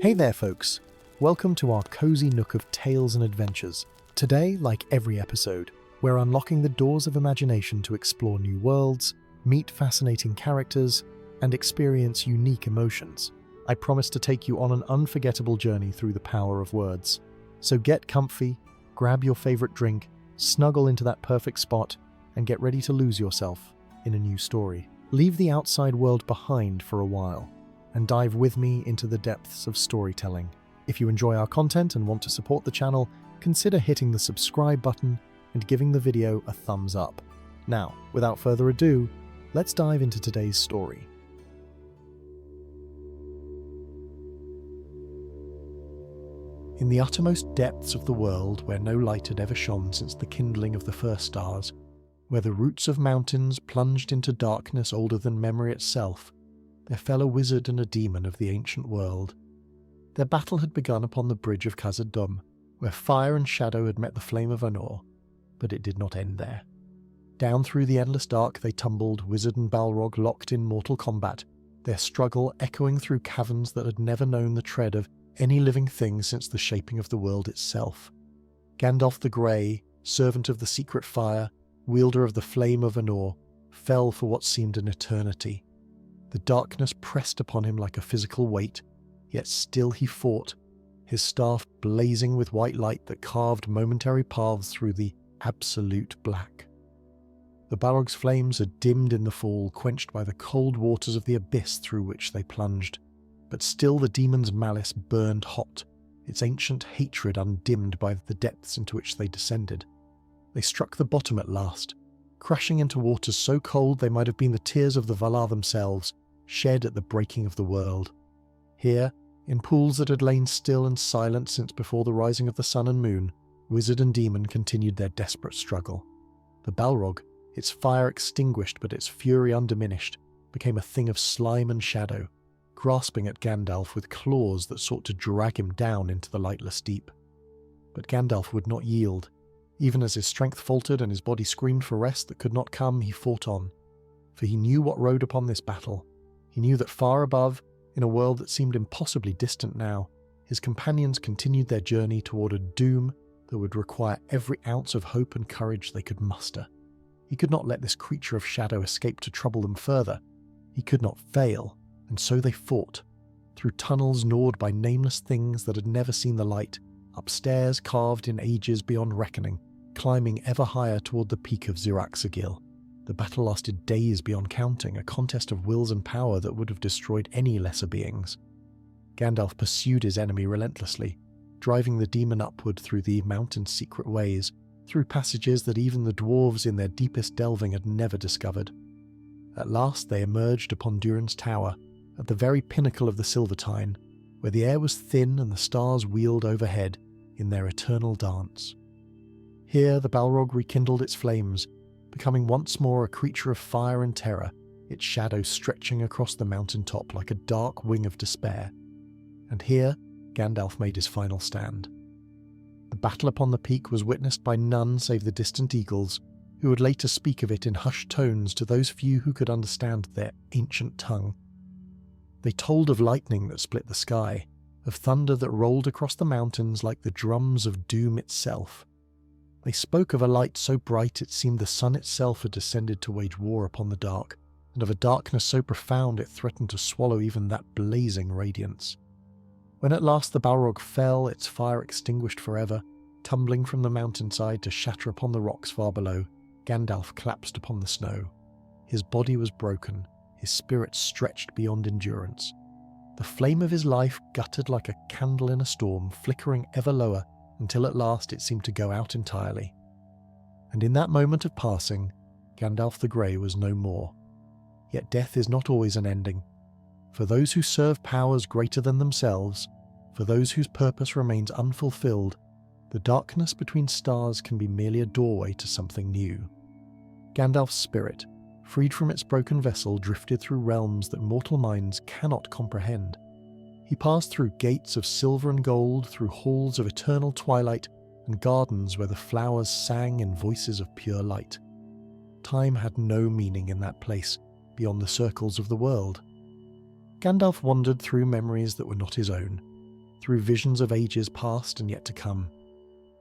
Hey there folks, welcome to our cozy nook of tales and adventures. Today, like every episode, we're unlocking the doors of imagination to explore new worlds, meet fascinating characters, and experience unique emotions. I promise to take you on an unforgettable journey through the power of words. So get comfy, grab your favorite drink, snuggle into that perfect spot, and get ready to lose yourself in a new story. Leave the outside world behind for a while, and dive with me into the depths of storytelling. If you enjoy our content and want to support the channel, consider hitting the subscribe button and giving the video a thumbs up. Now, without further ado, let's dive into today's story. In the uttermost depths of the world, where no light had ever shone since the kindling of the first stars, where the roots of mountains plunged into darkness older than memory itself, there fell a wizard and a demon of the ancient world. Their battle had begun upon the bridge of Khazad-dûm, where fire and shadow had met the flame of Anor, but it did not end there. Down through the endless dark they tumbled, wizard and Balrog locked in mortal combat, their struggle echoing through caverns that had never known the tread of any living thing since the shaping of the world itself. Gandalf the Grey, servant of the secret fire, wielder of the flame of Anor, fell for what seemed an eternity. The darkness pressed upon him like a physical weight, yet still he fought, his staff blazing with white light that carved momentary paths through the absolute black. The Balrog's flames had dimmed in the fall, quenched by the cold waters of the abyss through which they plunged, but still the demon's malice burned hot, its ancient hatred undimmed by the depths into which they descended. They struck the bottom at last, crashing into waters so cold they might have been the tears of the Valar themselves, shed at the breaking of the world. Here, in pools that had lain still and silent since before the rising of the sun and moon, wizard and demon continued their desperate struggle. The Balrog, its fire extinguished but its fury undiminished, became a thing of slime and shadow, grasping at Gandalf with claws that sought to drag him down into the lightless deep. But Gandalf would not yield. Even as his strength faltered and his body screamed for rest that could not come, he fought on. For he knew what rode upon this battle. He knew that far above, in a world that seemed impossibly distant now, his companions continued their journey toward a doom that would require every ounce of hope and courage they could muster. He could not let this creature of shadow escape to trouble them further. He could not fail, and so they fought, through tunnels gnawed by nameless things that had never seen the light, up stairs carved in ages beyond reckoning, climbing ever higher toward the peak of Xirac-Sigil. The battle lasted days beyond counting, a contest of wills and power that would have destroyed any lesser beings. Gandalf pursued his enemy relentlessly, driving the demon upward through the mountain's secret ways, through passages that even the dwarves in their deepest delving had never discovered. At last they emerged upon Durin's tower, at the very pinnacle of the Silvertine, where the air was thin and the stars wheeled overhead in their eternal dance. Here the Balrog rekindled its flames, becoming once more a creature of fire and terror, its shadow stretching across the mountain top like a dark wing of despair. And here Gandalf made his final stand. The battle upon the peak was witnessed by none save the distant eagles, who would later speak of it in hushed tones to those few who could understand their ancient tongue. They told of lightning that split the sky, of thunder that rolled across the mountains like the drums of doom itself. They spoke of a light so bright it seemed the sun itself had descended to wage war upon the dark, and of a darkness so profound it threatened to swallow even that blazing radiance. When at last the Balrog fell, its fire extinguished forever, tumbling from the mountainside to shatter upon the rocks far below, Gandalf collapsed upon the snow. His body was broken, his spirit stretched beyond endurance. The flame of his life guttered like a candle in a storm, flickering ever lower, until at last it seemed to go out entirely. And in that moment of passing, Gandalf the Grey was no more. Yet death is not always an ending. For those who serve powers greater than themselves, for those whose purpose remains unfulfilled, the darkness between stars can be merely a doorway to something new. Gandalf's spirit, freed from its broken vessel, drifted through realms that mortal minds cannot comprehend. He passed through gates of silver and gold, through halls of eternal twilight, and gardens where the flowers sang in voices of pure light. Time had no meaning in that place, beyond the circles of the world. Gandalf wandered through memories that were not his own, through visions of ages past and yet to come.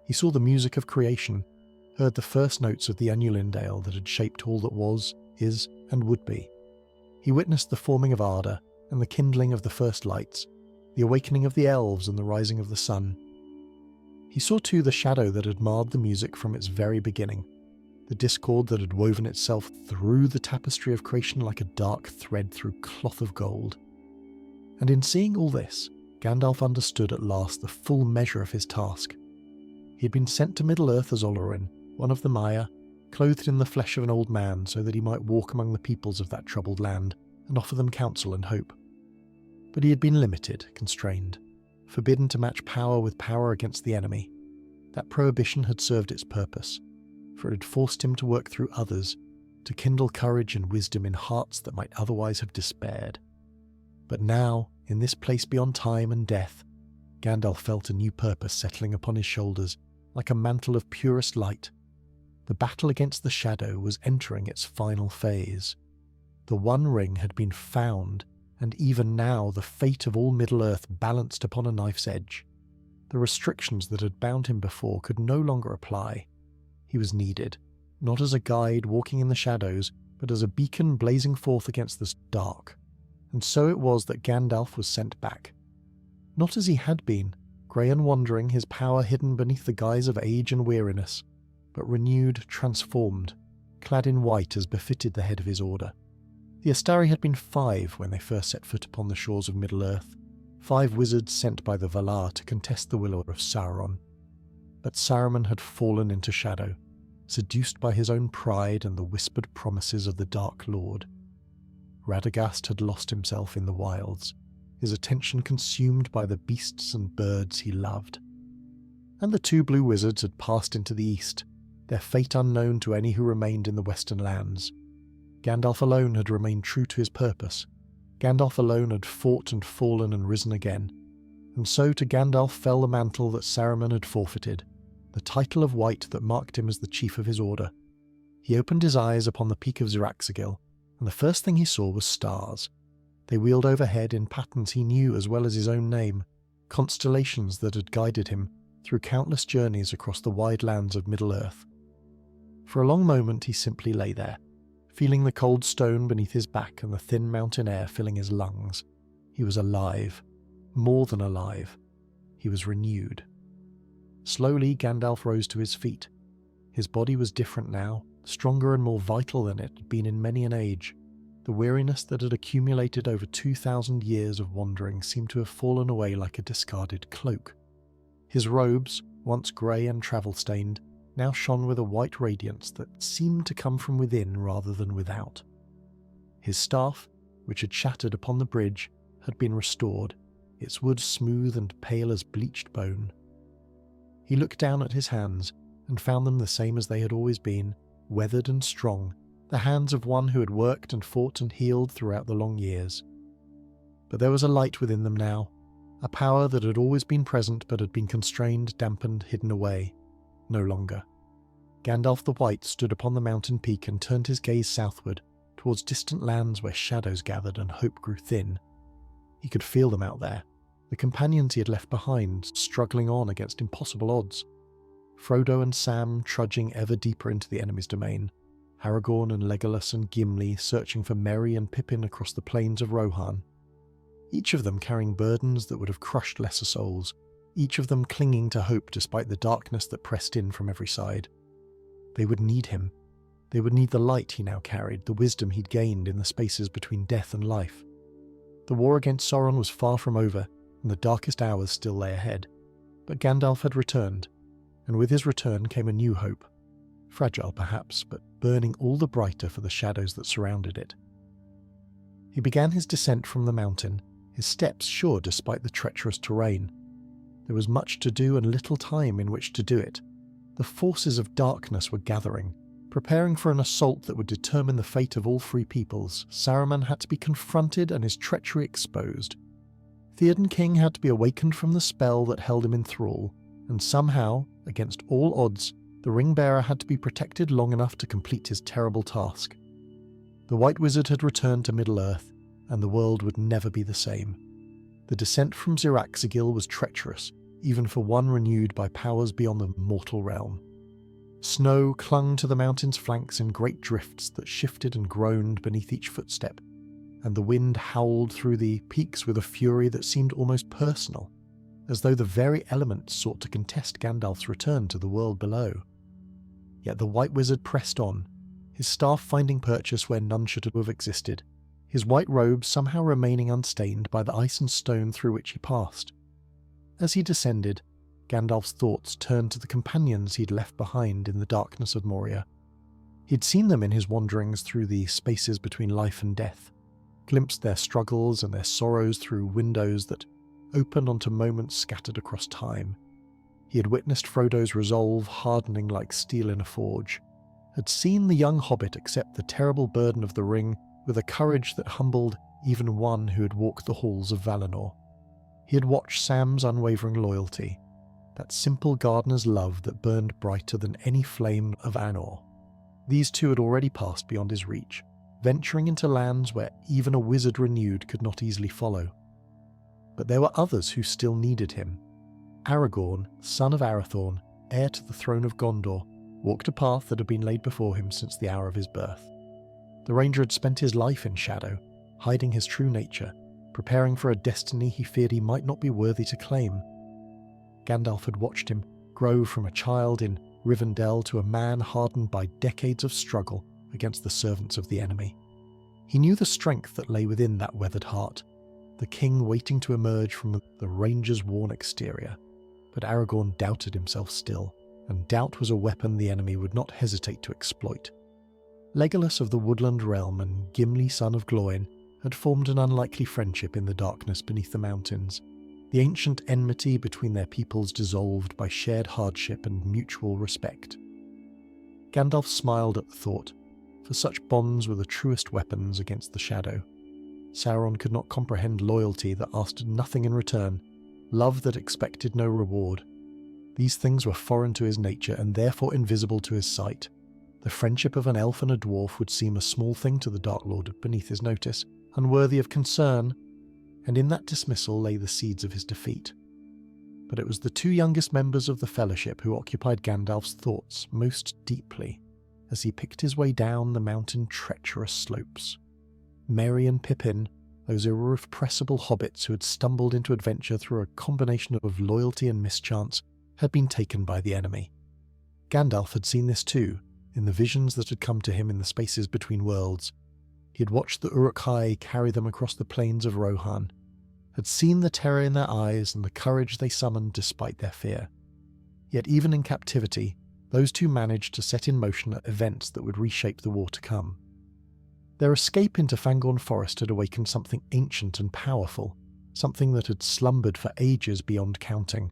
He saw the music of creation, heard the first notes of the Anulindale that had shaped all that was, is, and would be. He witnessed the forming of Arda and the kindling of the first lights, the awakening of the elves and the rising of the sun. He saw too the shadow that had marred the music from its very beginning, the discord that had woven itself through the tapestry of creation like a dark thread through cloth of gold. And in seeing all this, Gandalf understood at last the full measure of his task. He had been sent to Middle-earth as Olorin, one of the Maiar, clothed in the flesh of an old man so that he might walk among the peoples of that troubled land and offer them counsel and hope. But he had been limited, constrained, forbidden to match power with power against the enemy. That prohibition had served its purpose, for it had forced him to work through others, to kindle courage and wisdom in hearts that might otherwise have despaired. But now, in this place beyond time and death, Gandalf felt a new purpose settling upon his shoulders, like a mantle of purest light. The battle against the shadow was entering its final phase. The One Ring had been found, and even now the fate of all Middle-earth balanced upon a knife's edge. The restrictions that had bound him before could no longer apply. He was needed, not as a guide walking in the shadows, but as a beacon blazing forth against the dark. And so it was that Gandalf was sent back. Not as he had been, grey and wandering, his power hidden beneath the guise of age and weariness, but renewed, transformed, clad in white as befitted the head of his order. The Astari had been 5 when they first set foot upon the shores of Middle-earth, 5 wizards sent by the Valar to contest the will of Sauron. But Saruman had fallen into shadow, seduced by his own pride and the whispered promises of the Dark Lord. Radagast had lost himself in the wilds, his attention consumed by the beasts and birds he loved. And the 2 blue wizards had passed into the east, their fate unknown to any who remained in the western lands. Gandalf alone had remained true to his purpose. Gandalf alone had fought and fallen and risen again. And so to Gandalf fell the mantle that Saruman had forfeited, the title of White that marked him as the chief of his order. He opened his eyes upon the peak of Ziraxagil, and the first thing he saw was stars. They wheeled overhead in patterns he knew as well as his own name, constellations that had guided him through countless journeys across the wide lands of Middle-earth. For a long moment he simply lay there, feeling the cold stone beneath his back and the thin mountain air filling his lungs. He was alive, more than alive. He was renewed. Slowly Gandalf rose to his feet. His body was different now, stronger and more vital than it had been in many an age. The weariness that had accumulated over 2,000 years of wandering seemed to have fallen away like a discarded cloak. His robes, once grey and travel-stained, now shone with a white radiance that seemed to come from within rather than without. His staff, which had shattered upon the bridge, had been restored, its wood smooth and pale as bleached bone. He looked down at his hands and found them the same as they had always been, weathered and strong, the hands of one who had worked and fought and healed throughout the long years. But there was a light within them now, a power that had always been present but had been constrained, dampened, hidden away. No longer. Gandalf the White stood upon the mountain peak and turned his gaze southward, towards distant lands where shadows gathered and hope grew thin. He could feel them out there, the companions he had left behind, struggling on against impossible odds. Frodo and Sam trudging ever deeper into the enemy's domain, Aragorn and Legolas and Gimli searching for Merry and Pippin across the plains of Rohan. Each of them carrying burdens that would have crushed lesser souls, each of them clinging to hope despite the darkness that pressed in from every side. They would need him. They would need the light he now carried, the wisdom he'd gained in the spaces between death and life. The war against Sauron was far from over, and the darkest hours still lay ahead. But Gandalf had returned, and with his return came a new hope. Fragile perhaps, but burning all the brighter for the shadows that surrounded it. He began his descent from the mountain, his steps sure despite the treacherous terrain. There was much to do and little time in which to do it. The forces of darkness were gathering, preparing for an assault that would determine the fate of all free peoples. Saruman had to be confronted and his treachery exposed. Theoden King had to be awakened from the spell that held him in thrall, and somehow, against all odds, the ring-bearer had to be protected long enough to complete his terrible task. The White Wizard had returned to Middle-earth, and the world would never be the same. The descent from Ziraxigil was treacherous, even for one renewed by powers beyond the mortal realm. Snow clung to the mountain's flanks in great drifts that shifted and groaned beneath each footstep, and the wind howled through the peaks with a fury that seemed almost personal, as though the very elements sought to contest Gandalf's return to the world below. Yet the White Wizard pressed on, his staff finding purchase where none should have existed, his white robe somehow remaining unstained by the ice and stone through which he passed. As he descended, Gandalf's thoughts turned to the companions he'd left behind in the darkness of Moria. He'd seen them in his wanderings through the spaces between life and death, glimpsed their struggles and their sorrows through windows that opened onto moments scattered across time. He had witnessed Frodo's resolve hardening like steel in a forge, had seen the young hobbit accept the terrible burden of the ring with a courage that humbled even one who had walked the halls of Valinor. He had watched Sam's unwavering loyalty, that simple gardener's love that burned brighter than any flame of Anor. These two had already passed beyond his reach, venturing into lands where even a wizard renewed could not easily follow. But there were others who still needed him. Aragorn, son of Arathorn, heir to the throne of Gondor, walked a path that had been laid before him since the hour of his birth. The ranger had spent his life in shadow, hiding his true nature, preparing for a destiny he feared he might not be worthy to claim. Gandalf had watched him grow from a child in Rivendell to a man hardened by decades of struggle against the servants of the enemy. He knew the strength that lay within that weathered heart, the king waiting to emerge from the ranger's worn exterior. But Aragorn doubted himself still, and doubt was a weapon the enemy would not hesitate to exploit. Legolas of the Woodland Realm and Gimli, son of Glóin, had formed an unlikely friendship in the darkness beneath the mountains, the ancient enmity between their peoples dissolved by shared hardship and mutual respect. Gandalf smiled at the thought, for such bonds were the truest weapons against the shadow. Sauron could not comprehend loyalty that asked nothing in return, love that expected no reward. These things were foreign to his nature and therefore invisible to his sight. The friendship of an elf and a dwarf would seem a small thing to the Dark Lord beneath his notice, unworthy of concern, and in that dismissal lay the seeds of his defeat. But it was the two youngest members of the Fellowship who occupied Gandalf's thoughts most deeply as he picked his way down the mountain treacherous slopes. Merry and Pippin, those irrepressible hobbits who had stumbled into adventure through a combination of loyalty and mischance, had been taken by the enemy. Gandalf had seen this too, in the visions that had come to him in the spaces between worlds. He had watched the Uruk-hai carry them across the plains of Rohan, had seen the terror in their eyes and the courage they summoned despite their fear. Yet even in captivity, those two managed to set in motion events that would reshape the war to come. Their escape into Fangorn Forest had awakened something ancient and powerful, something that had slumbered for ages beyond counting.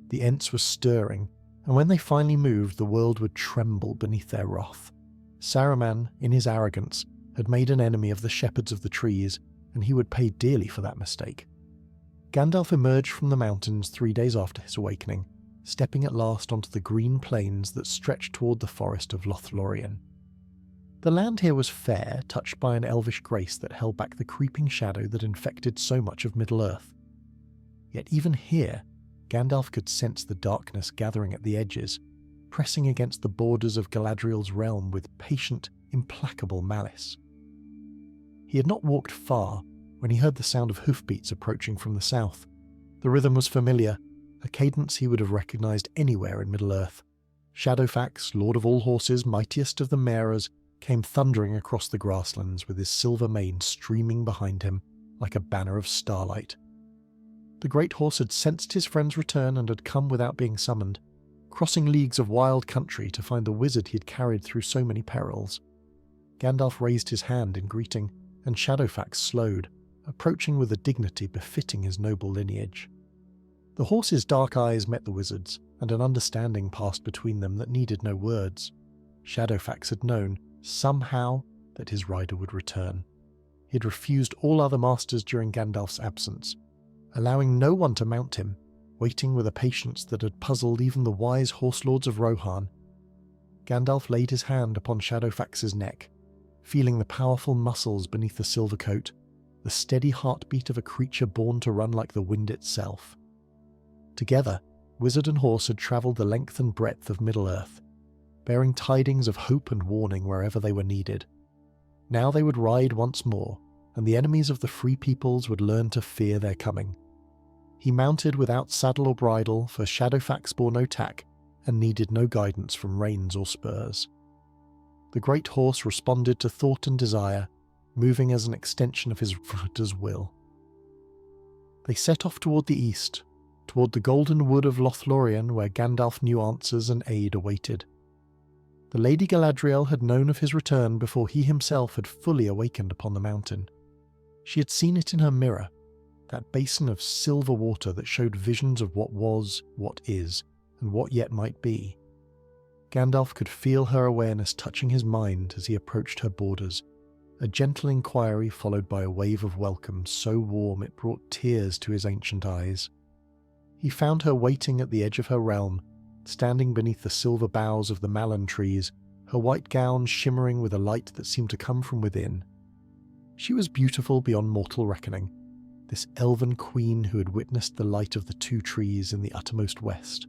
The Ents were stirring, and when they finally moved, the world would tremble beneath their wrath. Saruman, in his arrogance, had made an enemy of the shepherds of the trees, and he would pay dearly for that mistake. Gandalf emerged from the mountains 3 days after his awakening, stepping at last onto the green plains that stretched toward the forest of Lothlorien. The land here was fair, touched by an elvish grace that held back the creeping shadow that infected so much of Middle-earth. Yet even here, Gandalf could sense the darkness gathering at the edges, pressing against the borders of Galadriel's realm with patient, implacable malice. He had not walked far when he heard the sound of hoofbeats approaching from the south. The rhythm was familiar, a cadence he would have recognized anywhere in Middle-earth. Shadowfax, lord of all horses, mightiest of the Maras, came thundering across the grasslands with his silver mane streaming behind him like a banner of starlight. The great horse had sensed his friend's return and had come without being summoned, crossing leagues of wild country to find the wizard he had carried through so many perils. Gandalf raised his hand in greeting, and Shadowfax slowed, approaching with a dignity befitting his noble lineage. The horse's dark eyes met the wizard's, and an understanding passed between them that needed no words. Shadowfax had known, somehow, that his rider would return. He had refused all other masters during Gandalf's absence, allowing no one to mount him, waiting with a patience that had puzzled even the wise horse lords of Rohan. Gandalf laid his hand upon Shadowfax's neck, feeling the powerful muscles beneath the silver coat, the steady heartbeat of a creature born to run like the wind itself. Together, wizard and horse had travelled the length and breadth of Middle-earth, bearing tidings of hope and warning wherever they were needed. Now they would ride once more, and the enemies of the free peoples would learn to fear their coming. He mounted without saddle or bridle, for Shadowfax bore no tack, and needed no guidance from reins or spurs. The great horse responded to thought and desire, moving as an extension of his rider's will. They set off toward the east, toward the golden wood of Lothlorien, where Gandalf knew answers and aid awaited. The Lady Galadriel had known of his return before he himself had fully awakened upon the mountain. She had seen it in her mirror, that basin of silver water that showed visions of what was, what is, and what yet might be. Gandalf could feel her awareness touching his mind as he approached her borders, a gentle inquiry followed by a wave of welcome so warm it brought tears to his ancient eyes. He found her waiting at the edge of her realm, standing beneath the silver boughs of the malon trees, her white gown shimmering with a light that seemed to come from within. She was beautiful beyond mortal reckoning, this elven queen who had witnessed the light of the two trees in the uttermost west,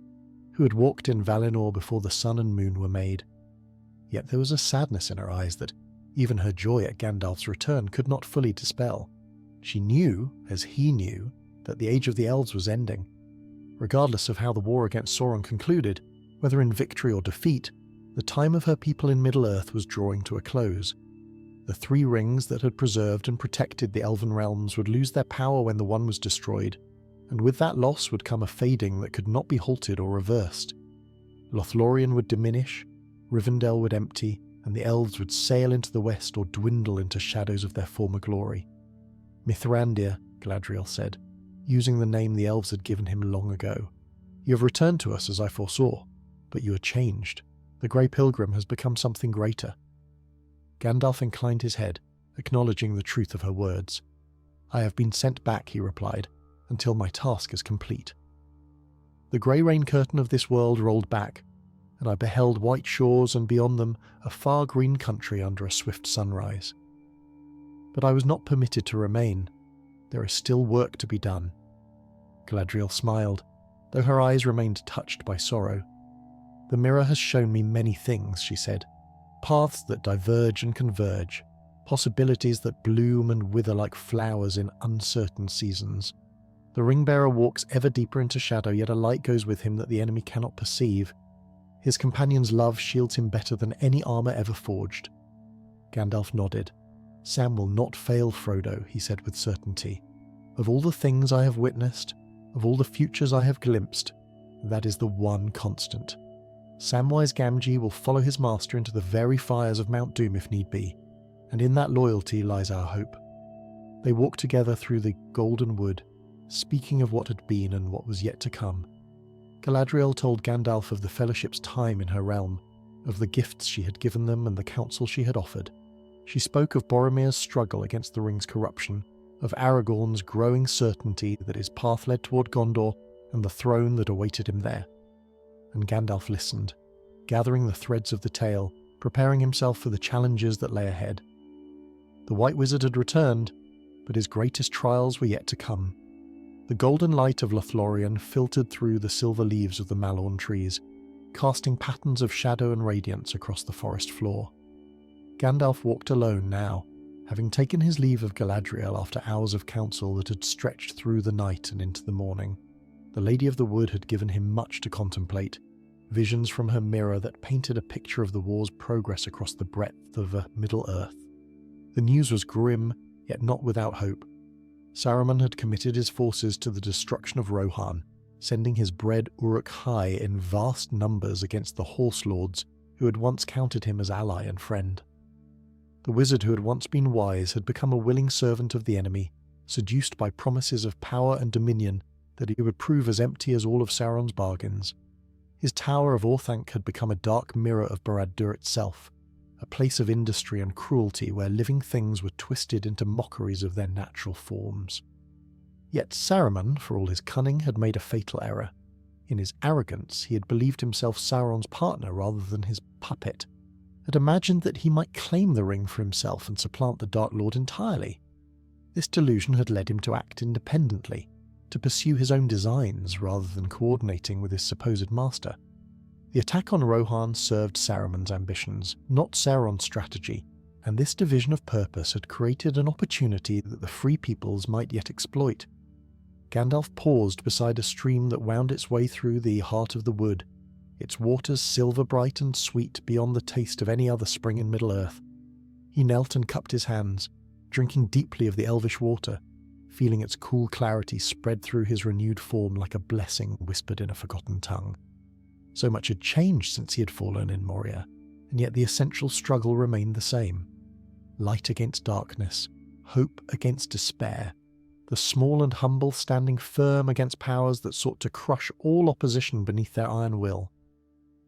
who had walked in Valinor before the sun and moon were made. Yet there was a sadness in her eyes that even her joy at Gandalf's return could not fully dispel. She knew, as he knew, that the age of the elves was ending. Regardless of how the war against Sauron concluded, whether in victory or defeat, the time of her people in Middle-earth was drawing to a close. The three rings that had preserved and protected the elven realms would lose their power when the one was destroyed, and with that loss would come a fading that could not be halted or reversed. Lothlorien would diminish, Rivendell would empty, and the elves would sail into the west or dwindle into shadows of their former glory. Mithrandir, Galadriel said, using the name the elves had given him long ago. You have returned to us as I foresaw, but you are changed. The Grey Pilgrim has become something greater. Gandalf inclined his head, acknowledging the truth of her words. I have been sent back, he replied, until my task is complete. The grey rain curtain of this world rolled back, and I beheld white shores and beyond them a far green country under a swift sunrise. But I was not permitted to remain. There is still work to be done. Galadriel smiled, though her eyes remained touched by sorrow. The mirror has shown me many things, she said. Paths that diverge and converge, possibilities that bloom and wither like flowers in uncertain seasons. The ring-bearer walks ever deeper into shadow, yet a light goes with him that the enemy cannot perceive. His companion's love shields him better than any armour ever forged. Gandalf nodded. Sam will not fail Frodo, he said with certainty. Of all the things I have witnessed, of all the futures I have glimpsed, that is the one constant. Samwise Gamgee will follow his master into the very fires of Mount Doom if need be, and in that loyalty lies our hope. They walked together through the golden wood, speaking of what had been and what was yet to come. Galadriel told Gandalf of the Fellowship's time in her realm, of the gifts she had given them and the counsel she had offered. She spoke of Boromir's struggle against the ring's corruption, of Aragorn's growing certainty that his path led toward Gondor and the throne that awaited him there. And Gandalf listened, gathering the threads of the tale, preparing himself for the challenges that lay ahead. The White Wizard had returned, but his greatest trials were yet to come. The golden light of Lothlorien filtered through the silver leaves of the malorn trees, casting patterns of shadow and radiance across the forest floor. Gandalf walked alone now, having taken his leave of Galadriel after hours of counsel that had stretched through the night and into the morning. The Lady of the Wood had given him much to contemplate, visions from her mirror that painted a picture of the war's progress across the breadth of Middle-earth. The news was grim, yet not without hope. Saruman had committed his forces to the destruction of Rohan, sending his bred Uruk-hai in vast numbers against the Horse Lords who had once counted him as ally and friend. The wizard who had once been wise had become a willing servant of the enemy, seduced by promises of power and dominion that he would prove as empty as all of Sauron's bargains. His tower of Orthanc had become a dark mirror of Barad-dûr itself, a place of industry and cruelty where living things were twisted into mockeries of their natural forms. Yet Saruman, for all his cunning, had made a fatal error. In his arrogance, he had believed himself Sauron's partner rather than his puppet, had imagined that he might claim the ring for himself and supplant the Dark Lord entirely. This delusion had led him to act independently, to pursue his own designs rather than coordinating with his supposed master. The attack on Rohan served Saruman's ambitions, not Sauron's strategy, and this division of purpose had created an opportunity that the Free Peoples might yet exploit. Gandalf paused beside a stream that wound its way through the heart of the wood, its waters silver bright and sweet beyond the taste of any other spring in Middle-earth. He knelt and cupped his hands, drinking deeply of the elvish water, feeling its cool clarity spread through his renewed form like a blessing whispered in a forgotten tongue. So much had changed since he had fallen in Moria, and yet the essential struggle remained the same. Light against darkness, hope against despair, the small and humble standing firm against powers that sought to crush all opposition beneath their iron will.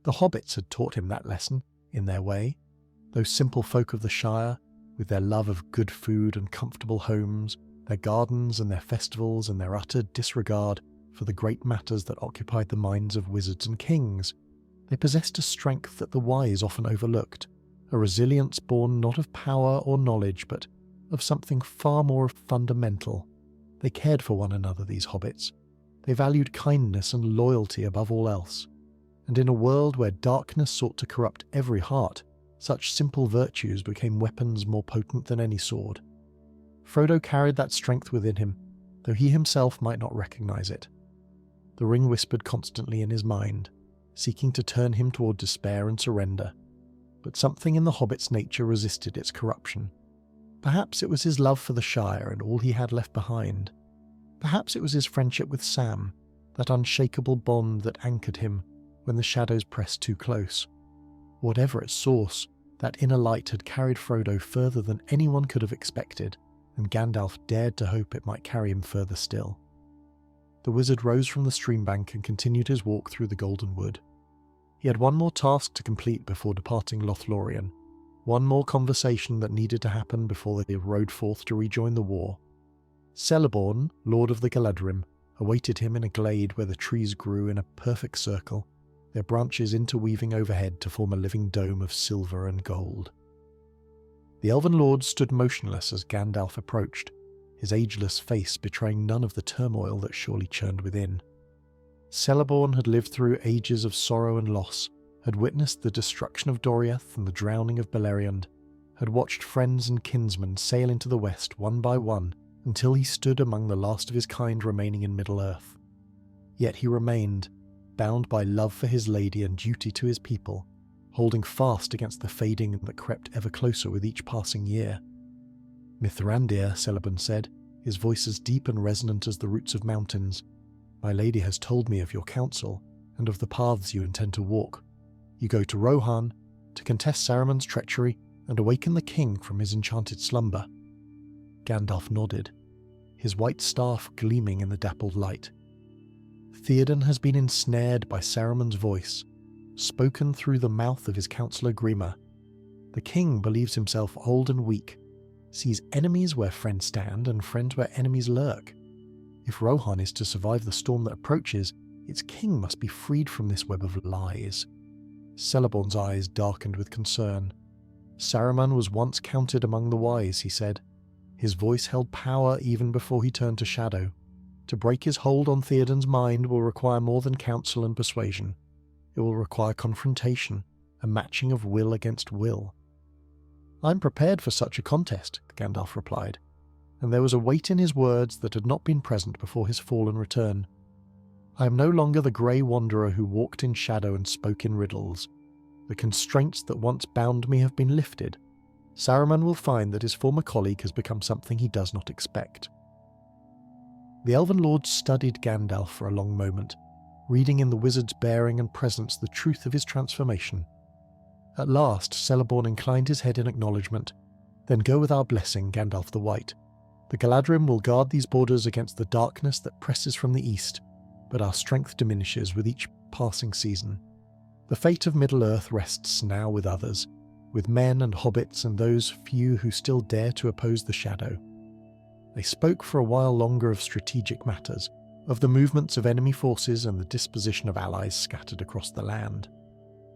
The hobbits had taught him that lesson, in their way. Those simple folk of the Shire, with their love of good food and comfortable homes, their gardens and their festivals and their utter disregard for the great matters that occupied the minds of wizards and kings, they possessed a strength that the wise often overlooked, a resilience born not of power or knowledge, but of something far more fundamental. They cared for one another, these hobbits. They valued kindness and loyalty above all else. And in a world where darkness sought to corrupt every heart, such simple virtues became weapons more potent than any sword. Frodo carried that strength within him, though he himself might not recognize it. The ring whispered constantly in his mind, seeking to turn him toward despair and surrender, but something in the hobbit's nature resisted its corruption. Perhaps it was his love for the Shire and all he had left behind. Perhaps it was his friendship with Sam, that unshakable bond that anchored him when the shadows pressed too close. Whatever its source, that inner light had carried Frodo further than anyone could have expected, and Gandalf dared to hope it might carry him further still. The wizard rose from the stream bank and continued his walk through the Golden Wood. He had one more task to complete before departing Lothlorien, one more conversation that needed to happen before they rode forth to rejoin the war. Celeborn, Lord of the Galadrim, awaited him in a glade where the trees grew in a perfect circle, their branches interweaving overhead to form a living dome of silver and gold. The Elven Lord stood motionless as Gandalf approached, his ageless face betraying none of the turmoil that surely churned within. Celeborn had lived through ages of sorrow and loss, had witnessed the destruction of Doriath and the drowning of Beleriand, had watched friends and kinsmen sail into the west one by one until he stood among the last of his kind remaining in Middle-earth. Yet he remained, bound by love for his lady and duty to his people, holding fast against the fading that crept ever closer with each passing year. Mithrandir, Celeborn said, his voice as deep and resonant as the roots of mountains. My lady has told me of your counsel, and of the paths you intend to walk. You go to Rohan, to contest Saruman's treachery, and awaken the king from his enchanted slumber. Gandalf nodded, his white staff gleaming in the dappled light. Theoden has been ensnared by Saruman's voice, spoken through the mouth of his counsellor Grima. The king believes himself old and weak, sees enemies where friends stand and friends where enemies lurk. If Rohan is to survive the storm that approaches, its king must be freed from this web of lies. Celeborn's eyes darkened with concern. Saruman was once counted among the wise, he said. His voice held power even before he turned to shadow. To break his hold on Theoden's mind will require more than counsel and persuasion. It will require confrontation, a matching of will against will. I'm prepared for such a contest, Gandalf replied, and there was a weight in his words that had not been present before his fallen return. I am no longer the grey wanderer who walked in shadow and spoke in riddles. The constraints that once bound me have been lifted. Saruman will find that his former colleague has become something he does not expect. The Elven Lord studied Gandalf for a long moment, reading in the wizard's bearing and presence the truth of his transformation. At last, Celeborn inclined his head in acknowledgement. Then go with our blessing, Gandalf the White. The Galadrim will guard these borders against the darkness that presses from the east, but our strength diminishes with each passing season. The fate of Middle-earth rests now with others, with men and hobbits and those few who still dare to oppose the shadow. They spoke for a while longer of strategic matters, of the movements of enemy forces and the disposition of allies scattered across the land.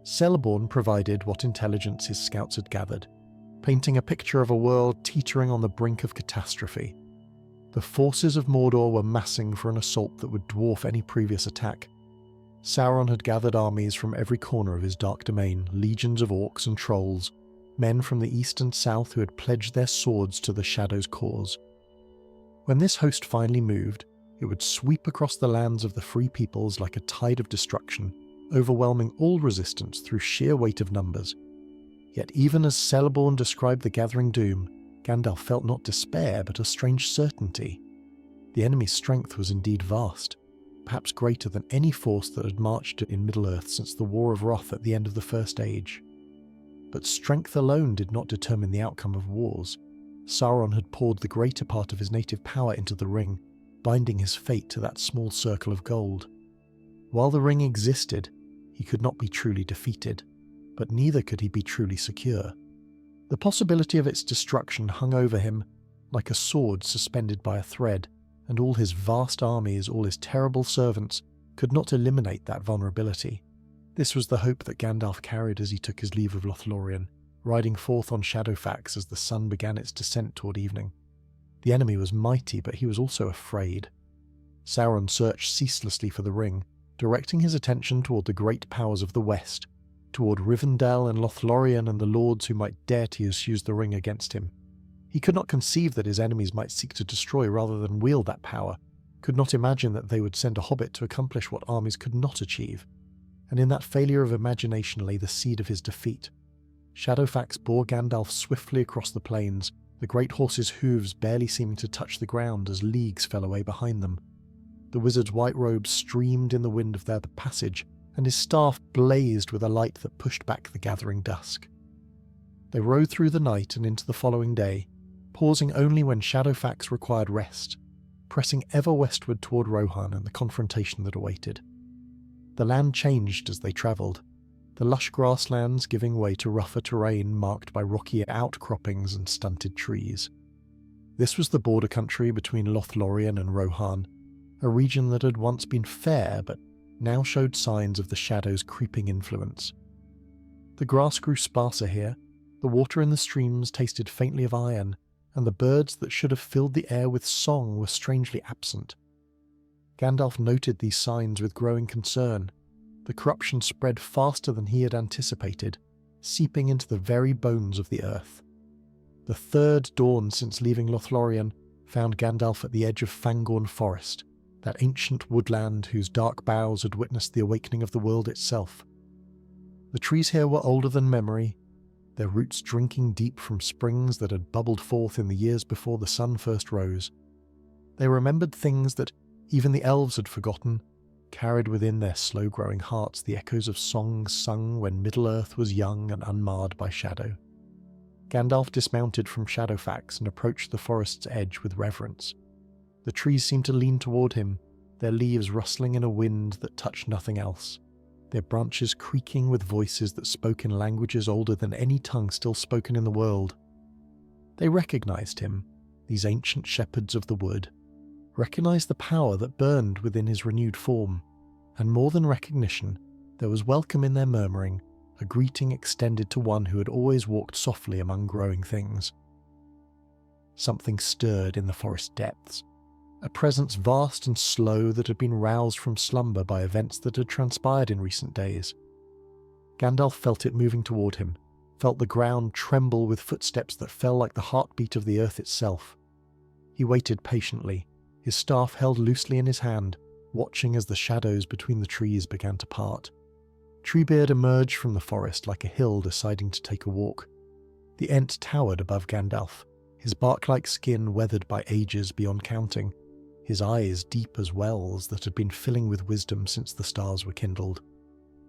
Celeborn provided what intelligence his scouts had gathered, painting a picture of a world teetering on the brink of catastrophe, The forces of Mordor were massing for an assault that would dwarf any previous attack. Sauron had gathered armies from every corner of his dark domain, legions of orcs and trolls, men from the east and south who had pledged their swords to the Shadow's cause. When this host finally moved, it would sweep across the lands of the free peoples like a tide of destruction, overwhelming all resistance through sheer weight of numbers. Yet even as Celeborn described the gathering doom, Gandalf felt not despair but a strange certainty. The enemy's strength was indeed vast, perhaps greater than any force that had marched in Middle-earth since the War of Wrath at the end of the First Age. But strength alone did not determine the outcome of wars. Sauron had poured the greater part of his native power into the ring, binding his fate to that small circle of gold. While the ring existed, he could not be truly defeated, but neither could he be truly secure. The possibility of its destruction hung over him like a sword suspended by a thread, and all his vast armies, all his terrible servants, could not eliminate that vulnerability. This was the hope that Gandalf carried as he took his leave of Lothlorien, riding forth on Shadowfax as the sun began its descent toward evening. The enemy was mighty, but he was also afraid. Sauron searched ceaselessly for the ring, directing his attention toward the great powers of the west, toward Rivendell and Lothlorien and the lords who might dare to use the ring against him. He could not conceive that his enemies might seek to destroy rather than wield that power, could not imagine that they would send a hobbit to accomplish what armies could not achieve. And in that failure of imagination lay the seed of his defeat. Shadowfax bore Gandalf swiftly across the plains, the great horse's hooves barely seeming to touch the ground as leagues fell away behind them. The wizard's white robes streamed in the wind of their passage, and his staff blazed with a light that pushed back the gathering dusk. They rode through the night and into the following day, pausing only when Shadowfax required rest, pressing ever westward toward Rohan and the confrontation that awaited. The land changed as they travelled, the lush grasslands giving way to rougher terrain marked by rocky outcroppings and stunted trees. This was the border country between Lothlorien and Rohan, a region that had once been fair but now showed signs of the Shadow's creeping influence. The grass grew sparser here, the water in the streams tasted faintly of iron, and the birds that should have filled the air with song were strangely absent. Gandalf noted these signs with growing concern. The corruption spread faster than he had anticipated, seeping into the very bones of the earth. The third dawn since leaving Lothlorien found Gandalf at the edge of Fangorn Forest, that ancient woodland whose dark boughs had witnessed the awakening of the world itself. The trees here were older than memory, their roots drinking deep from springs that had bubbled forth in the years before the sun first rose. They remembered things that even the elves had forgotten, carried within their slow-growing hearts the echoes of songs sung when Middle-earth was young and unmarred by shadow. Gandalf dismounted from Shadowfax and approached the forest's edge with reverence. The trees seemed to lean toward him, their leaves rustling in a wind that touched nothing else, their branches creaking with voices that spoke in languages older than any tongue still spoken in the world. They recognized him, these ancient shepherds of the wood, recognized the power that burned within his renewed form, and more than recognition, there was welcome in their murmuring, a greeting extended to one who had always walked softly among growing things. Something stirred in the forest depths, a presence vast and slow that had been roused from slumber by events that had transpired in recent days. Gandalf felt it moving toward him, felt the ground tremble with footsteps that fell like the heartbeat of the earth itself. He waited patiently, his staff held loosely in his hand, watching as the shadows between the trees began to part. Treebeard emerged from the forest like a hill deciding to take a walk. The Ent towered above Gandalf, his bark-like skin weathered by ages beyond counting, his eyes deep as wells that had been filling with wisdom since the stars were kindled.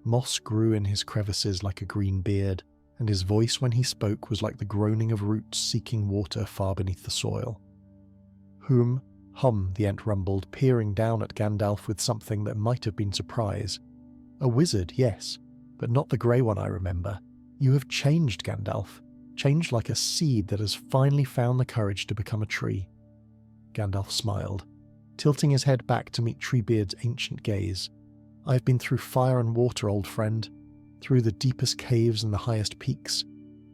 Moss grew in his crevices like a green beard, and his voice when he spoke was like the groaning of roots seeking water far beneath the soil. Hum, the Ent rumbled, peering down at Gandalf with something that might have been surprise. A wizard, yes, but not the grey one I remember. You have changed, Gandalf. Changed like a seed that has finally found the courage to become a tree. Gandalf smiled, tilting his head back to meet Treebeard's ancient gaze. I have been through fire and water, old friend, through the deepest caves and the highest peaks.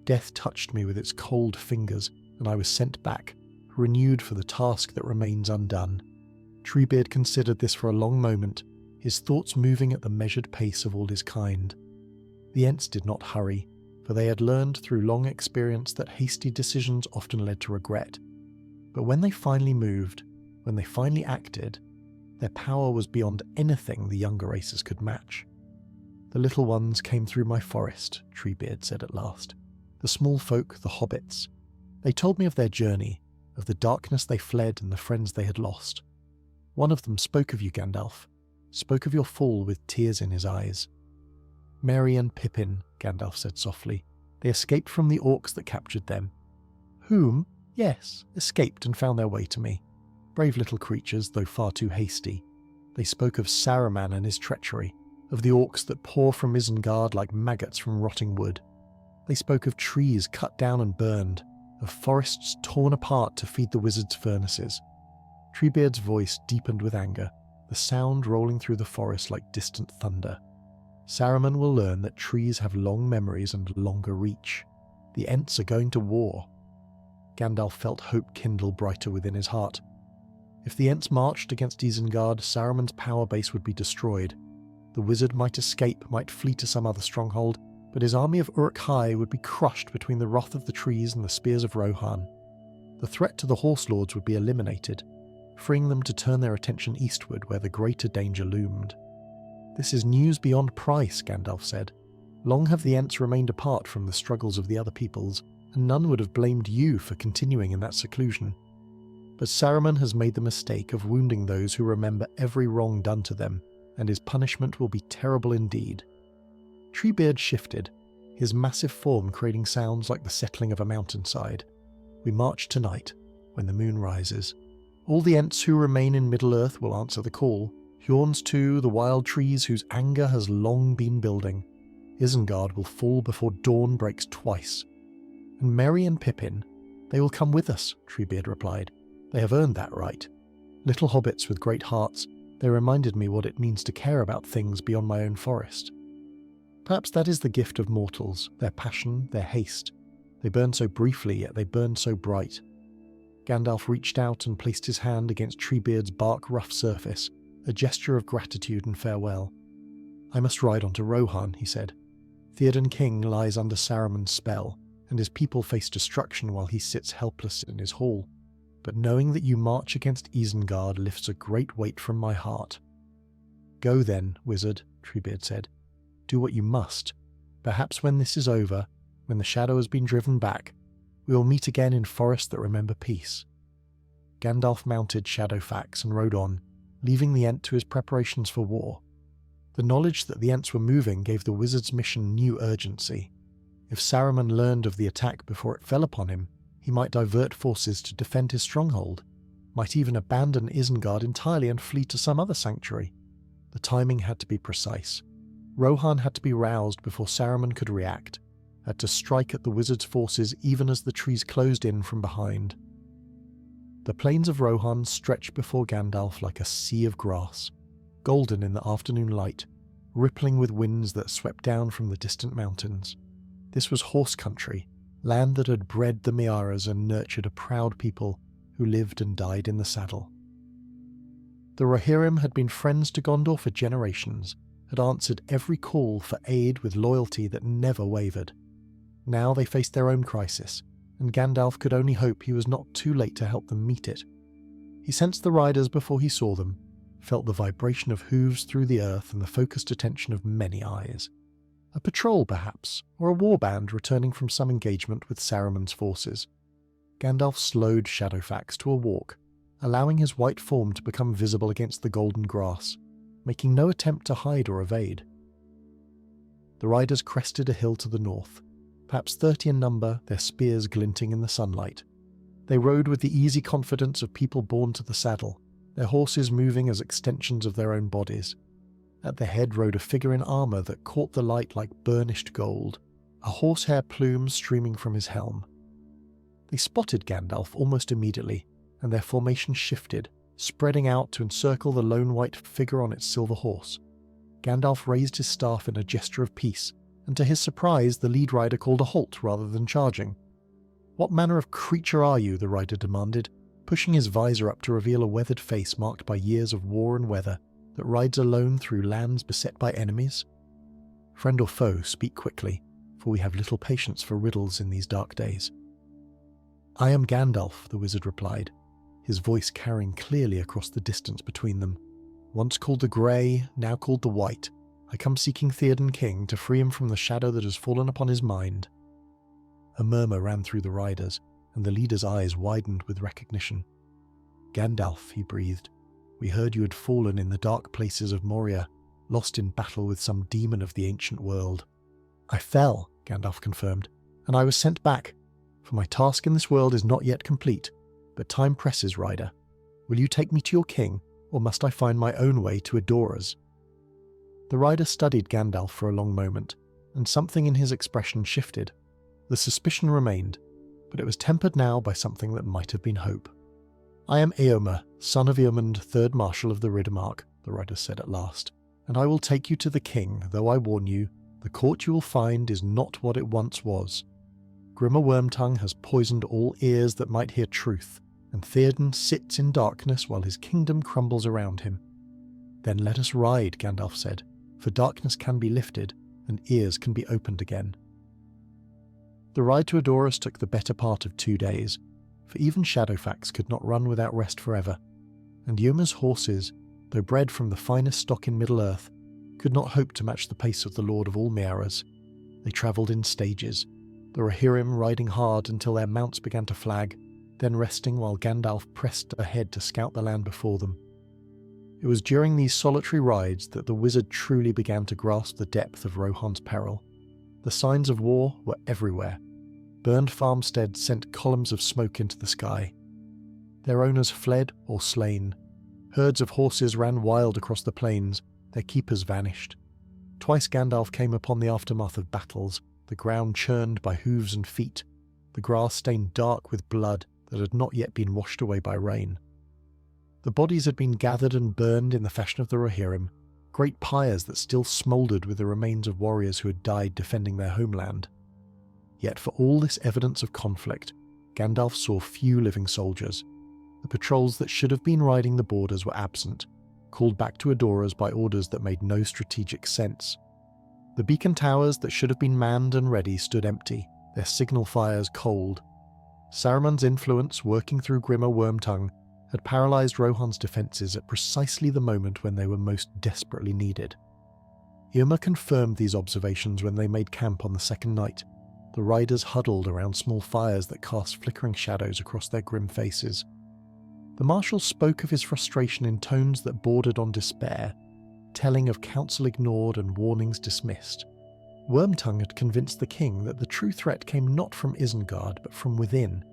Death touched me with its cold fingers, and I was sent back, renewed for the task that remains undone. Treebeard considered this for a long moment, his thoughts moving at the measured pace of all his kind. The Ents did not hurry, for they had learned through long experience that hasty decisions often led to regret. But when they finally moved, when they finally acted, their power was beyond anything the younger races could match. "The little ones came through my forest," Treebeard said at last. "The small folk, the hobbits. They told me of their journey, of the darkness they fled and the friends they had lost. One of them spoke of you, Gandalf, spoke of your fall with tears in his eyes." "Merry and Pippin," Gandalf said softly. "They escaped from the orcs that captured them." "Whom? Yes, escaped and found their way to me. Brave little creatures, though far too hasty. They spoke of Saruman and his treachery, of the orcs that pour from Isengard like maggots from rotting wood. They spoke of trees cut down and burned, of forests torn apart to feed the wizards' furnaces." Treebeard's voice deepened with anger, the sound rolling through the forest like distant thunder. "Saruman will learn that trees have long memories and longer reach. The Ents are going to war." Gandalf felt hope kindle brighter within his heart. If the Ents marched against Isengard, Saruman's power base would be destroyed. The wizard might escape, might flee to some other stronghold, but his army of Uruk-hai would be crushed between the wrath of the trees and the spears of Rohan. The threat to the Horse Lords would be eliminated, freeing them to turn their attention eastward where the greater danger loomed. "This is news beyond price," Gandalf said. "Long have the Ents remained apart from the struggles of the other peoples, and none would have blamed you for continuing in that seclusion. But Saruman has made the mistake of wounding those who remember every wrong done to them, and his punishment will be terrible indeed." Treebeard shifted, his massive form creating sounds like the settling of a mountainside. "We march tonight, when the moon rises. All the Ents who remain in Middle-earth will answer the call. Hjorns too, the wild trees whose anger has long been building. Isengard will fall before dawn breaks twice. And Merry and Pippin, they will come with us," Treebeard replied. "They have earned that right. Little hobbits with great hearts, they reminded me what it means to care about things beyond my own forest. Perhaps that is the gift of mortals, their passion, their haste. They burn so briefly, yet they burn so bright." Gandalf reached out and placed his hand against Treebeard's bark-rough surface, a gesture of gratitude and farewell. "I must ride on to Rohan," he said. "Theoden King lies under Saruman's spell, and his people face destruction while he sits helpless in his hall. But knowing that you march against Isengard lifts a great weight from my heart." "Go then, wizard," Treebeard said. "Do what you must. Perhaps when this is over, when the shadow has been driven back, we will meet again in forests that remember peace." Gandalf mounted Shadowfax and rode on, leaving the Ent to his preparations for war. The knowledge that the Ents were moving gave the wizard's mission new urgency. If Saruman learned of the attack before it fell upon him, he might divert forces to defend his stronghold, might even abandon Isengard entirely and flee to some other sanctuary. The timing had to be precise. Rohan had to be roused before Saruman could react, had to strike at the wizard's forces even as the trees closed in from behind. The plains of Rohan stretched before Gandalf like a sea of grass, golden in the afternoon light, rippling with winds that swept down from the distant mountains. This was horse country, land that had bred the Miaras and nurtured a proud people who lived and died in the saddle. The Rohirrim had been friends to Gondor for generations, had answered every call for aid with loyalty that never wavered. Now they faced their own crisis, and Gandalf could only hope he was not too late to help them meet it. He sensed the riders before he saw them, felt the vibration of hooves through the earth and the focused attention of many eyes. A patrol, perhaps, or a warband returning from some engagement with Saruman's forces. Gandalf slowed Shadowfax to a walk, allowing his white form to become visible against the golden grass, making no attempt to hide or evade. The riders crested a hill to the north, perhaps 30 in number, their spears glinting in the sunlight. They rode with the easy confidence of people born to the saddle, their horses moving as extensions of their own bodies. At their head rode a figure in armour that caught the light like burnished gold, a horsehair plume streaming from his helm. They spotted Gandalf almost immediately, and their formation shifted, spreading out to encircle the lone white figure on its silver horse. Gandalf raised his staff in a gesture of peace, and to his surprise the lead rider called a halt rather than charging. "What manner of creature are you?" the rider demanded. pushing his visor up to reveal a weathered face marked by years of war and weather that rides alone through lands beset by enemies? Friend or foe, speak quickly, for we have little patience for riddles in these dark days. I am Gandalf, the wizard replied, his voice carrying clearly across the distance between them. Once called the Grey, now called the White, I come seeking Theoden King to free him from the shadow that has fallen upon his mind. A murmur ran through the riders, and the leader's eyes widened with recognition. Gandalf, he breathed, we heard you had fallen in the dark places of Moria, lost in battle with some demon of the ancient world. I fell, Gandalf confirmed, and I was sent back, for my task in this world is not yet complete, but time presses, rider. Will you take me to your king, or must I find my own way to Adora's? The rider studied Gandalf for a long moment, and something in his expression shifted. The suspicion remained, but it was tempered now by something that might have been hope. I am Eomer, son of Eormund, 3rd Marshal of the Riddermark, the rider said at last, and I will take you to the king, though I warn you, the court you will find is not what it once was. Grimmer Wormtongue has poisoned all ears that might hear truth, and Theoden sits in darkness while his kingdom crumbles around him. Then let us ride, Gandalf said, for darkness can be lifted, and ears can be opened again. The ride to Adoras took the better part of 2 days, for even Shadowfax could not run without rest forever, and Yoma's horses, though bred from the finest stock in Middle-earth, could not hope to match the pace of the Lord of all Mearas. They travelled in stages, the Rohirrim riding hard until their mounts began to flag, then resting while Gandalf pressed ahead to scout the land before them. It was during these solitary rides that the wizard truly began to grasp the depth of Rohan's peril. The signs of war were everywhere. Burned farmsteads sent columns of smoke into the sky. Their owners fled or slain. Herds of horses ran wild across the plains, their keepers vanished. Twice Gandalf came upon the aftermath of battles, the ground churned by hooves and feet, the grass stained dark with blood that had not yet been washed away by rain. The bodies had been gathered and burned in the fashion of the Rohirrim, great pyres that still smouldered with the remains of warriors who had died defending their homeland. Yet for all this evidence of conflict, Gandalf saw few living soldiers. The patrols that should have been riding the borders were absent, called back to Adoras by orders that made no strategic sense. The beacon towers that should have been manned and ready stood empty, their signal fires cold. Saruman's influence working through Grimmer Wormtongue had paralysed Rohan's defences at precisely the moment when they were most desperately needed. Irma confirmed these observations when they made camp on the second night. The riders huddled around small fires that cast flickering shadows across their grim faces. The Marshal spoke of his frustration in tones that bordered on despair, telling of counsel ignored and warnings dismissed. Wormtongue had convinced the king that the true threat came not from Isengard but from within,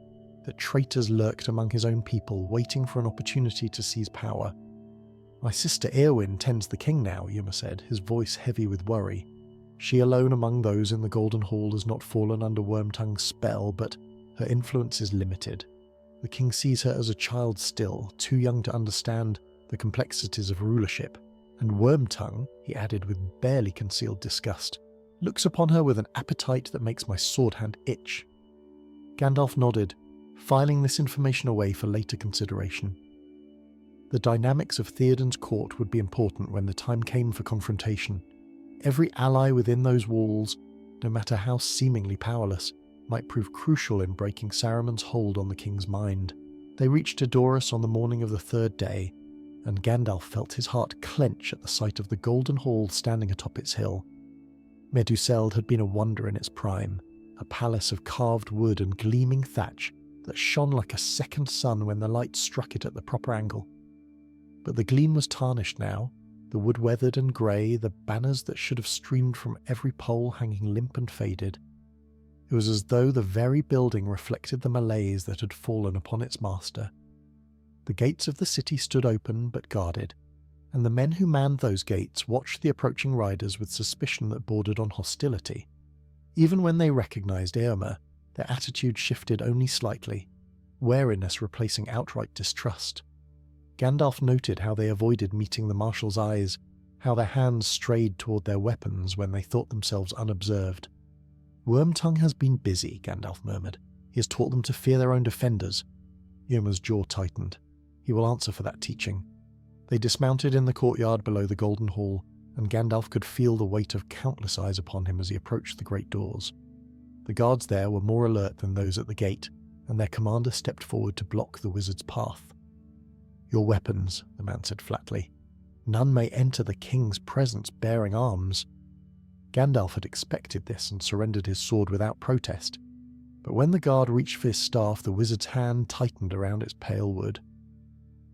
that traitors lurked among his own people waiting for an opportunity to seize power. My sister Eowyn tends the king now, Yuma said, his voice heavy with worry. She alone among those in the Golden Hall has not fallen under Wormtongue's spell, but her influence is limited. The king sees her as a child still, too young to understand the complexities of rulership, and Wormtongue, he added with barely concealed disgust, looks upon her with an appetite that makes my sword hand itch. Gandalf nodded, filing this information away for later consideration. The dynamics of Theoden's court would be important when the time came for confrontation. Every ally within those walls, no matter how seemingly powerless, might prove crucial in breaking Saruman's hold on the king's mind. They reached Adoras on the morning of the third day, and Gandalf felt his heart clench at the sight of the Golden Hall standing atop its hill. Meduseld had been a wonder in its prime, a palace of carved wood and gleaming thatch that shone like a second sun when the light struck it at the proper angle. But the gleam was tarnished now, the wood weathered and grey, the banners that should have streamed from every pole hanging limp and faded. It was as though the very building reflected the malaise that had fallen upon its master. The gates of the city stood open but guarded, and the men who manned those gates watched the approaching riders with suspicion that bordered on hostility. Even when they recognised Eomer, their attitude shifted only slightly, wariness replacing outright distrust. Gandalf noted how they avoided meeting the Marshal's eyes, how their hands strayed toward their weapons when they thought themselves unobserved. Wormtongue has been busy, Gandalf murmured. He has taught them to fear their own defenders. Yma's jaw tightened. He will answer for that teaching. They dismounted in the courtyard below the Golden Hall, and Gandalf could feel the weight of countless eyes upon him as he approached the great doors. The guards there were more alert than those at the gate, and their commander stepped forward to block the wizard's path. "Your weapons," the man said flatly. "None may enter the king's presence bearing arms." Gandalf had expected this and surrendered his sword without protest, but when the guard reached for his staff, the wizard's hand tightened around its pale wood.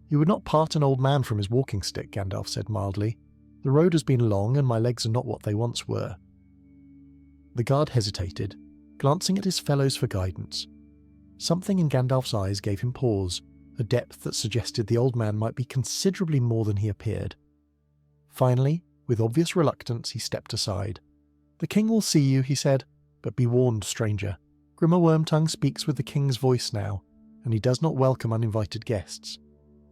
"You would not part an old man from his walking stick," Gandalf said mildly. "The road has been long, and my legs are not what they once were." The guard hesitated, glancing at his fellows for guidance. Something in Gandalf's eyes gave him pause, a depth that suggested the old man might be considerably more than he appeared. Finally, with obvious reluctance, he stepped aside. "The king will see you," he said, "but be warned, stranger. Grimmer Wormtongue speaks with the king's voice now, and he does not welcome uninvited guests."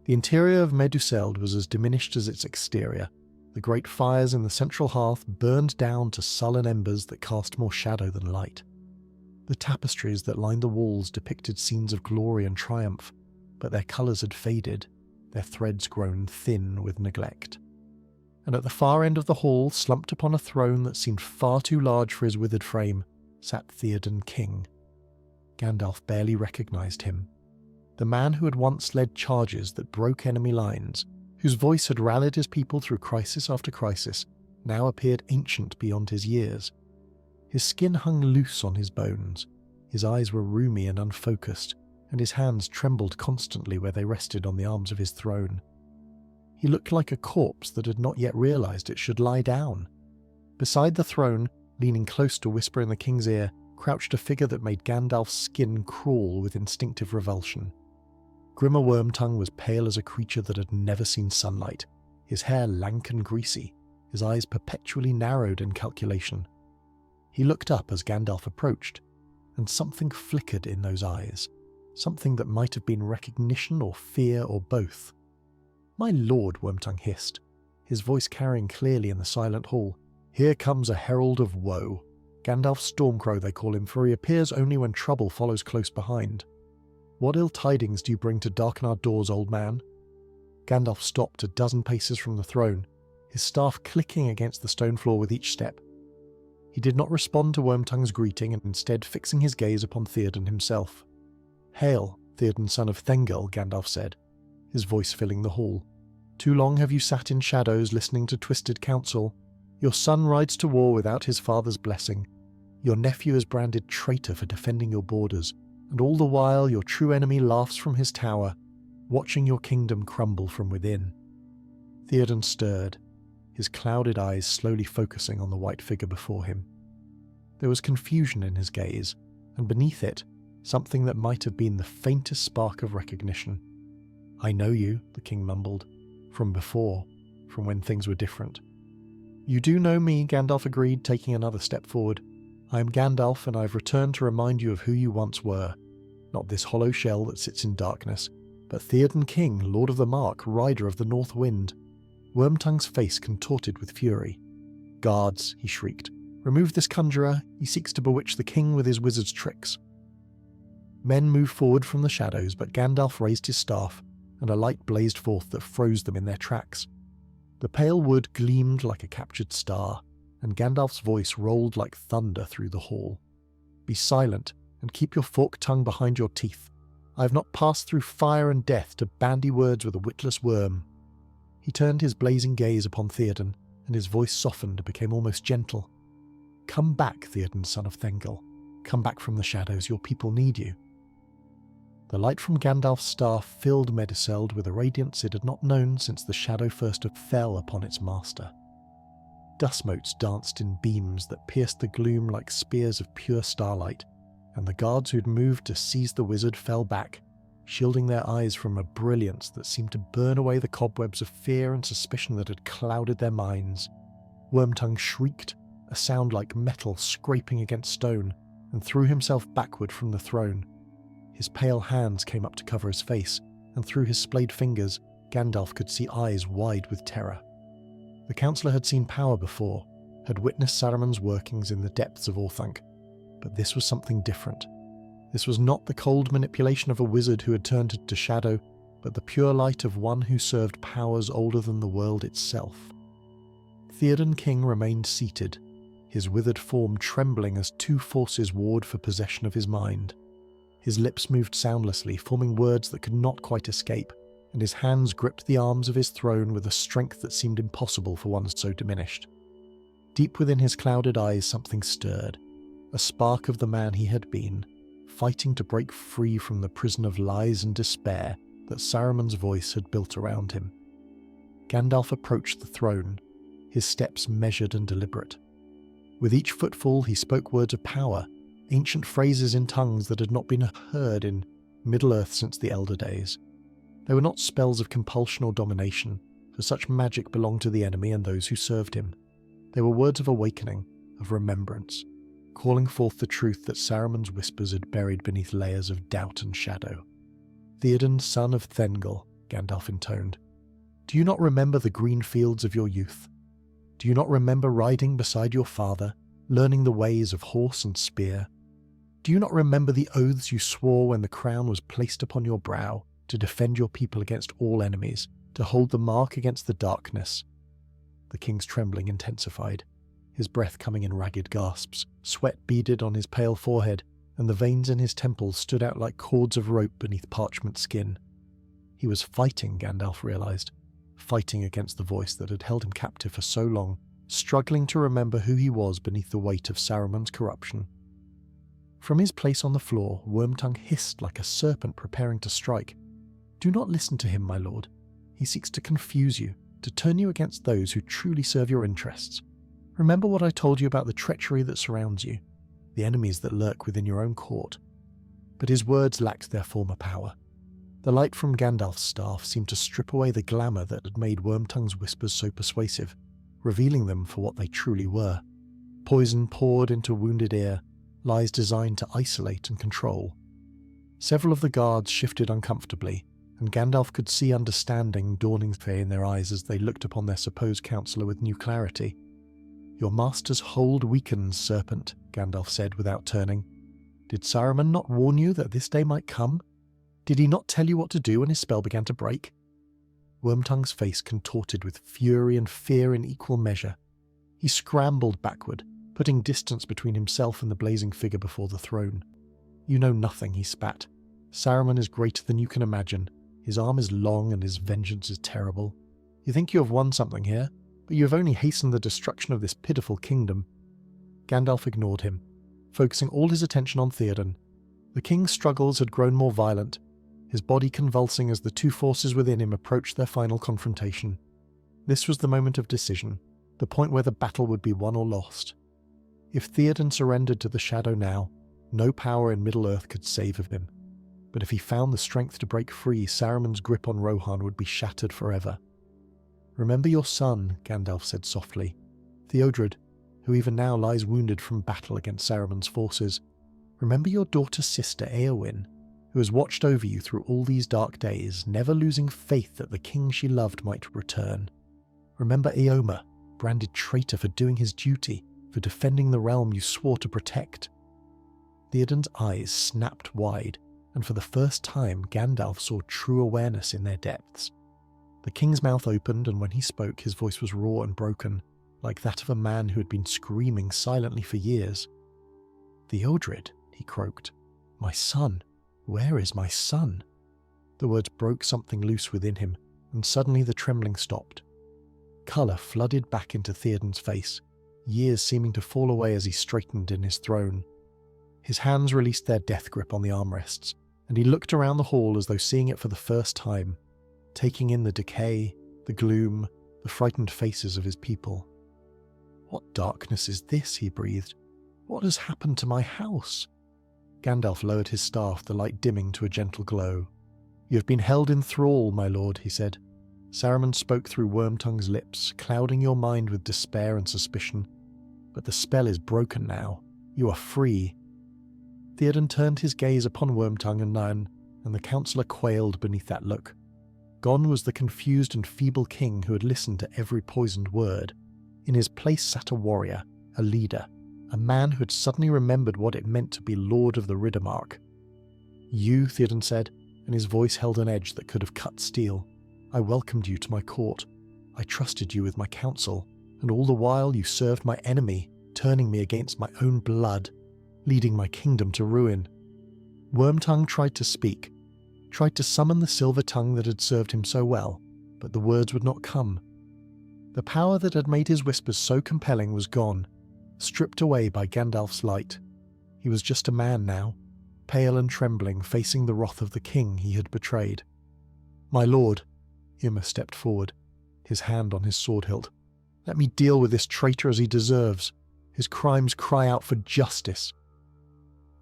The interior of Meduseld was as diminished as its exterior. The great fires in the central hearth burned down to sullen embers that cast more shadow than light. The tapestries that lined the walls depicted scenes of glory and triumph, but their colours had faded, their threads grown thin with neglect. And at the far end of the hall, slumped upon a throne that seemed far too large for his withered frame, sat Theoden King. Gandalf barely recognised him. The man who had once led charges that broke enemy lines, whose voice had rallied his people through crisis after crisis, now appeared ancient beyond his years. His skin hung loose on his bones, his eyes were rheumy and unfocused, and his hands trembled constantly where they rested on the arms of his throne. He looked like a corpse that had not yet realised it should lie down. Beside the throne, leaning close to whisper in the king's ear, crouched a figure that made Gandalf's skin crawl with instinctive revulsion. Grimmer Wormtongue was pale as a creature that had never seen sunlight, his hair lank and greasy, his eyes perpetually narrowed in calculation. He looked up as Gandalf approached, and something flickered in those eyes, something that might have been recognition or fear or both. "My lord," Wormtongue hissed, his voice carrying clearly in the silent hall, "here comes a herald of woe. Gandalf Stormcrow they call him, for he appears only when trouble follows close behind. What ill tidings do you bring to darken our doors, old man?" Gandalf stopped a dozen paces from the throne, his staff clicking against the stone floor with each step. He did not respond to Wormtongue's greeting, and instead fixing his gaze upon Theoden himself. "Hail, Theoden son of Thengel," Gandalf said, his voice filling the hall. "Too long have you sat in shadows listening to twisted counsel. Your son rides to war without his father's blessing. Your nephew is branded traitor for defending your borders, and all the while your true enemy laughs from his tower, watching your kingdom crumble from within." Theoden stirred, his clouded eyes slowly focusing on the white figure before him. There was confusion in his gaze, and beneath it, something that might have been the faintest spark of recognition. "I know you," the king mumbled, "from before, from when things were different." "You do know me," Gandalf agreed, taking another step forward. "I am Gandalf, and I have returned to remind you of who you once were. Not this hollow shell that sits in darkness, but Theoden King, Lord of the Mark, Rider of the North Wind." Wormtongue's face contorted with fury. "Guards," he shrieked, "remove this conjurer. He seeks to bewitch the king with his wizard's tricks." Men moved forward from the shadows, but Gandalf raised his staff, and a light blazed forth that froze them in their tracks. The pale wood gleamed like a captured star, and Gandalf's voice rolled like thunder through the hall. "Be silent, and keep your forked tongue behind your teeth. I have not passed through fire and death to bandy words with a witless worm." He turned his blazing gaze upon Theoden, and his voice softened and became almost gentle. "Come back, Theoden, son of Thengel. Come back from the shadows. Your people need you." The light from Gandalf's staff filled Meduseld with a radiance it had not known since the shadow first fell upon its master. Dust motes danced in beams that pierced the gloom like spears of pure starlight, and the guards who'd moved to seize the wizard fell back, shielding their eyes from a brilliance that seemed to burn away the cobwebs of fear and suspicion that had clouded their minds. Wormtongue shrieked, a sound like metal scraping against stone, and threw himself backward from the throne. His pale hands came up to cover his face, and through his splayed fingers, Gandalf could see eyes wide with terror. The councillor had seen power before, had witnessed Saruman's workings in the depths of Orthanc, but this was something different. This was not the cold manipulation of a wizard who had turned to shadow, but the pure light of one who served powers older than the world itself. Theoden King remained seated, his withered form trembling as two forces warred for possession of his mind. His lips moved soundlessly, forming words that could not quite escape, and his hands gripped the arms of his throne with a strength that seemed impossible for one so diminished. Deep within his clouded eyes something stirred, a spark of the man he had been, fighting to break free from the prison of lies and despair that Saruman's voice had built around him. Gandalf approached the throne, his steps measured and deliberate. With each footfall he spoke words of power, ancient phrases in tongues that had not been heard in Middle-earth since the Elder Days. They were not spells of compulsion or domination, for such magic belonged to the enemy and those who served him. They were words of awakening, of remembrance, calling forth the truth that Saruman's whispers had buried beneath layers of doubt and shadow. "Theoden, son of Thengel," Gandalf intoned, "do you not remember the green fields of your youth? Do you not remember riding beside your father, learning the ways of horse and spear? Do you not remember the oaths you swore when the crown was placed upon your brow, to defend your people against all enemies, to hold the mark against the darkness?" The king's trembling intensified, his breath coming in ragged gasps, sweat beaded on his pale forehead, and the veins in his temples stood out like cords of rope beneath parchment skin. He was fighting, Gandalf realized, fighting against the voice that had held him captive for so long, struggling to remember who he was beneath the weight of Saruman's corruption. From his place on the floor, Wormtongue hissed like a serpent preparing to strike. "Do not listen to him, my lord. He seeks to confuse you, to turn you against those who truly serve your interests. Remember what I told you about the treachery that surrounds you, the enemies that lurk within your own court." But his words lacked their former power. The light from Gandalf's staff seemed to strip away the glamour that had made Wormtongue's whispers so persuasive, revealing them for what they truly were. Poison poured into wounded ear, lies designed to isolate and control. Several of the guards shifted uncomfortably, and Gandalf could see understanding dawning in their eyes as they looked upon their supposed counselor with new clarity. "Your master's hold weakens, serpent," Gandalf said without turning. "Did Saruman not warn you that this day might come? Did he not tell you what to do when his spell began to break?" Wormtongue's face contorted with fury and fear in equal measure. He scrambled backward, putting distance between himself and the blazing figure before the throne. "You know nothing," he spat. "Saruman is greater than you can imagine. His arm is long and his vengeance is terrible. You think you have won something here, but you have only hastened the destruction of this pitiful kingdom." Gandalf ignored him, focusing all his attention on Theoden. The king's struggles had grown more violent, his body convulsing as the two forces within him approached their final confrontation. This was the moment of decision, the point where the battle would be won or lost. If Theoden surrendered to the shadow now, no power in Middle-earth could save him. But if he found the strength to break free, Saruman's grip on Rohan would be shattered forever. "Remember your son," Gandalf said softly. "Theodred, who even now lies wounded from battle against Saruman's forces. Remember your daughter's sister Eowyn, who has watched over you through all these dark days, never losing faith that the king she loved might return. Remember Eomer, branded traitor for doing his duty, for defending the realm you swore to protect." Theoden's eyes snapped wide, and for the first time Gandalf saw true awareness in their depths. The king's mouth opened, and when he spoke his voice was raw and broken, like that of a man who had been screaming silently for years. "Theodred," he croaked. "My son. Where is my son?" The words broke something loose within him, and suddenly the trembling stopped. Colour flooded back into Theoden's face, years seeming to fall away as he straightened in his throne. His hands released their death grip on the armrests, and he looked around the hall as though seeing it for the first time, taking in the decay, the gloom, the frightened faces of his people. "What darkness is this?" he breathed. "What has happened to my house?" Gandalf lowered his staff, the light dimming to a gentle glow. "You have been held in thrall, my lord," he said. Saruman spoke through Wormtongue's lips, clouding your mind with despair and suspicion. "But the spell is broken now. You are free." Theoden turned his gaze upon Wormtongue and Nain, and the counsellor quailed beneath that look. Gone was the confused and feeble king who had listened to every poisoned word. In his place sat a warrior, a leader, a man who had suddenly remembered what it meant to be Lord of the Riddermark. "You," Theoden said, and his voice held an edge that could have cut steel. "I welcomed you to my court. I trusted you with my counsel, and all the while you served my enemy, turning me against my own blood, leading my kingdom to ruin." Wormtongue tried to speak, tried to summon the silver tongue that had served him so well, but the words would not come. The power that had made his whispers so compelling was gone, stripped away by Gandalf's light. He was just a man now, pale and trembling, facing the wrath of the king he had betrayed. "My lord," Ymer stepped forward, his hand on his sword hilt. "Let me deal with this traitor as he deserves. His crimes cry out for justice."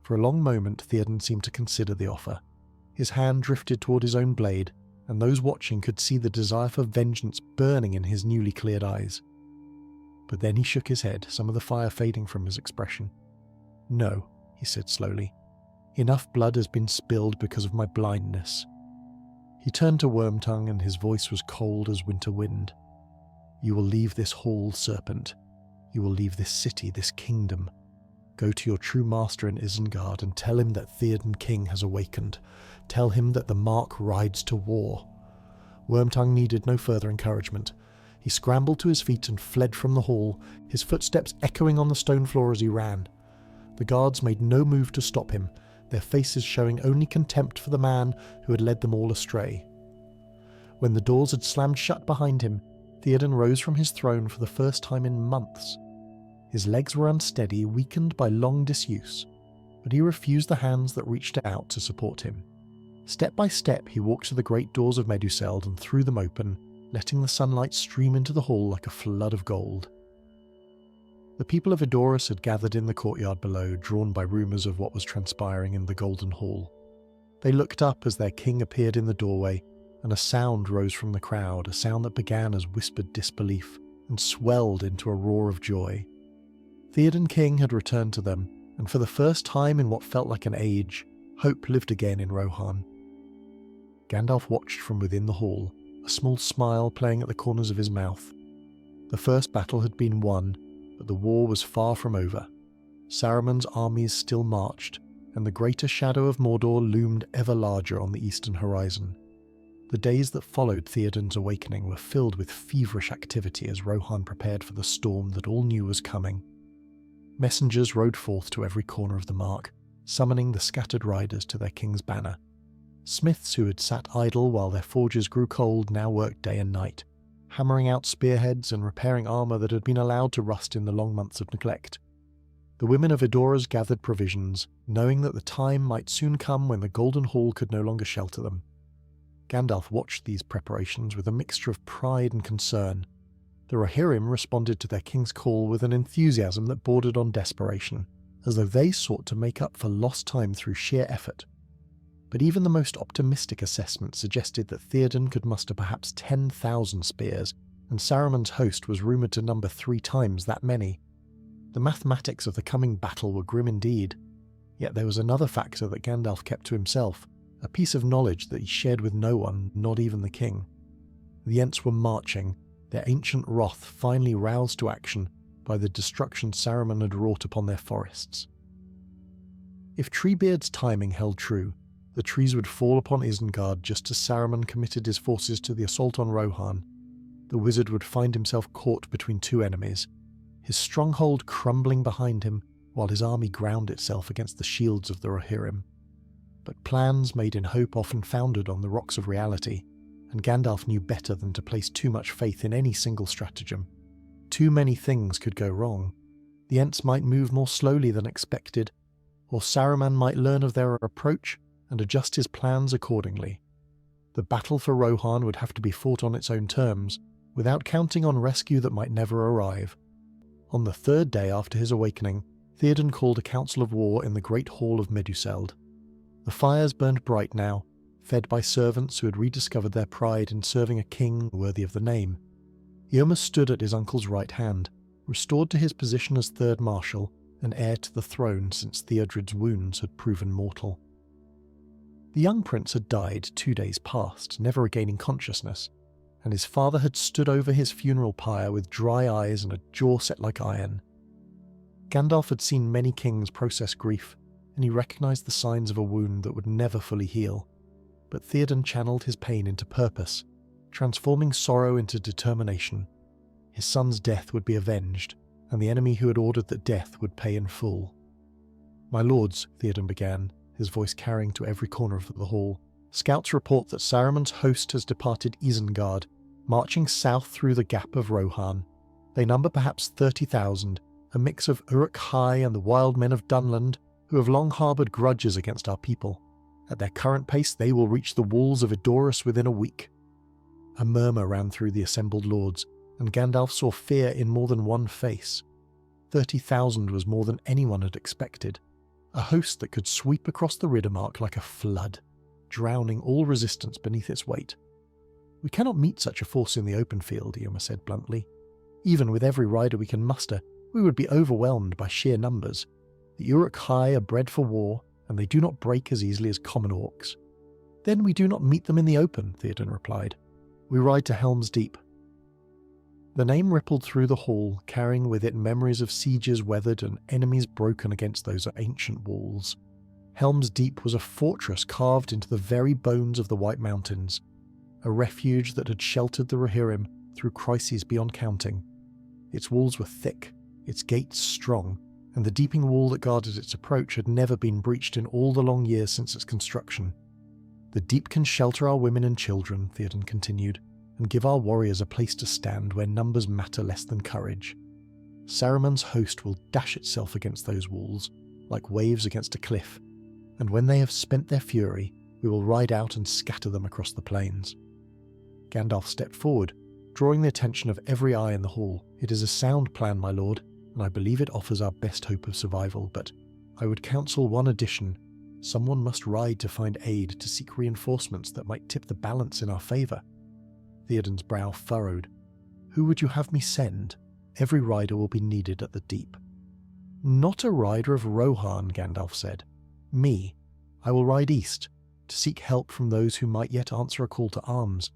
For a long moment Theoden seemed to consider the offer. His hand drifted toward his own blade, and those watching could see the desire for vengeance burning in his newly cleared eyes. But then he shook his head, some of the fire fading from his expression. "No," he said slowly. "Enough blood has been spilled because of my blindness." He turned to Wormtongue, and his voice was cold as winter wind. "You will leave this hall, Serpent. You will leave this city, this kingdom. Go to your true master in Isengard and tell him that Theoden King has awakened. Tell him that the Mark rides to war." Wormtongue needed no further encouragement. He scrambled to his feet and fled from the hall, his footsteps echoing on the stone floor as he ran. The guards made no move to stop him, their faces showing only contempt for the man who had led them all astray. When the doors had slammed shut behind him, Theoden rose from his throne for the first time in months. His legs were unsteady, weakened by long disuse, but he refused the hands that reached out to support him. Step by step he walked to the great doors of Meduseld and threw them open, letting the sunlight stream into the hall like a flood of gold. The people of Edoras had gathered in the courtyard below, drawn by rumours of what was transpiring in the Golden Hall. They looked up as their king appeared in the doorway, and a sound rose from the crowd, a sound that began as whispered disbelief and swelled into a roar of joy. Theoden King had returned to them, and for the first time in what felt like an age, hope lived again in Rohan. Gandalf watched from within the hall, a small smile playing at the corners of his mouth. The first battle had been won, but the war was far from over. Saruman's armies still marched, and the greater shadow of Mordor loomed ever larger on the eastern horizon. The days that followed Theoden's awakening were filled with feverish activity as Rohan prepared for the storm that all knew was coming. Messengers rode forth to every corner of the Mark, summoning the scattered riders to their king's banner. Smiths who had sat idle while their forges grew cold now worked day and night, hammering out spearheads and repairing armour that had been allowed to rust in the long months of neglect. The women of Edoras gathered provisions, knowing that the time might soon come when the Golden Hall could no longer shelter them. Gandalf watched these preparations with a mixture of pride and concern. The Rohirrim responded to their king's call with an enthusiasm that bordered on desperation, as though they sought to make up for lost time through sheer effort. But even the most optimistic assessment suggested that Theoden could muster perhaps 10,000 spears, and Saruman's host was rumoured to number 3 times that many. The mathematics of the coming battle were grim indeed, yet there was another factor that Gandalf kept to himself, a piece of knowledge that he shared with no one, not even the king. The Ents were marching, their ancient wrath finally roused to action by the destruction Saruman had wrought upon their forests. If Treebeard's timing held true, the trees would fall upon Isengard just as Saruman committed his forces to the assault on Rohan. The wizard would find himself caught between 2 enemies, his stronghold crumbling behind him while his army ground itself against the shields of the Rohirrim. But plans made in hope often foundered on the rocks of reality, and Gandalf knew better than to place too much faith in any single stratagem. Too many things could go wrong. The Ents might move more slowly than expected, or Saruman might learn of their approach and adjust his plans accordingly. The battle for Rohan would have to be fought on its own terms, without counting on rescue that might never arrive. On the 3rd day after his awakening, Theoden called a council of war in the great hall of Meduseld. The fires burned bright now, fed by servants who had rediscovered their pride in serving a king worthy of the name. Ymer stood at his uncle's right hand, restored to his position as Third Marshal, and heir to the throne since Theodred's wounds had proven mortal. The young prince had died 2 days past, never regaining consciousness, and his father had stood over his funeral pyre with dry eyes and a jaw set like iron. Gandalf had seen many kings process grief, and he recognised the signs of a wound that would never fully heal. But Theoden channeled his pain into purpose, transforming sorrow into determination. His son's death would be avenged, and the enemy who had ordered that death would pay in full. "My lords," Theoden began, his voice carrying to every corner of the hall, "scouts report that Saruman's host has departed Isengard, marching south through the Gap of Rohan. They number perhaps 30,000, a mix of Uruk-hai and the wild men of Dunland, who have long harboured grudges against our people. At their current pace they will reach the walls of Edoras within a week." A murmur ran through the assembled lords, and Gandalf saw fear in more than one face. 30,000 was more than anyone had expected, a host that could sweep across the Riddermark like a flood, drowning all resistance beneath its weight. "We cannot meet such a force in the open field," Ioma said bluntly. "Even with every rider we can muster, we would be overwhelmed by sheer numbers. The Uruk-hai are bred for war, and they do not break as easily as common orcs." "Then we do not meet them in the open," Theoden replied. "We ride to Helm's Deep." The name rippled through the hall, carrying with it memories of sieges weathered and enemies broken against those ancient walls. Helm's Deep was a fortress carved into the very bones of the White Mountains, a refuge that had sheltered the Rohirrim through crises beyond counting. Its walls were thick, its gates strong, and the deeping wall that guarded its approach had never been breached in all the long years since its construction. "The Deep can shelter our women and children," Theoden continued, "and give our warriors a place to stand where numbers matter less than courage. Saruman's host will dash itself against those walls, like waves against a cliff, and when they have spent their fury, we will ride out and scatter them across the plains." Gandalf stepped forward, drawing the attention of every eye in the hall. "It is a sound plan, my lord, and I believe it offers our best hope of survival, but I would counsel one addition. Someone must ride to find aid, to seek reinforcements that might tip the balance in our favour." Theoden's brow furrowed. "Who would you have me send? Every rider will be needed at the Deep." "Not a rider of Rohan," Gandalf said. "Me. I will ride east, to seek help from those who might yet answer a call to arms.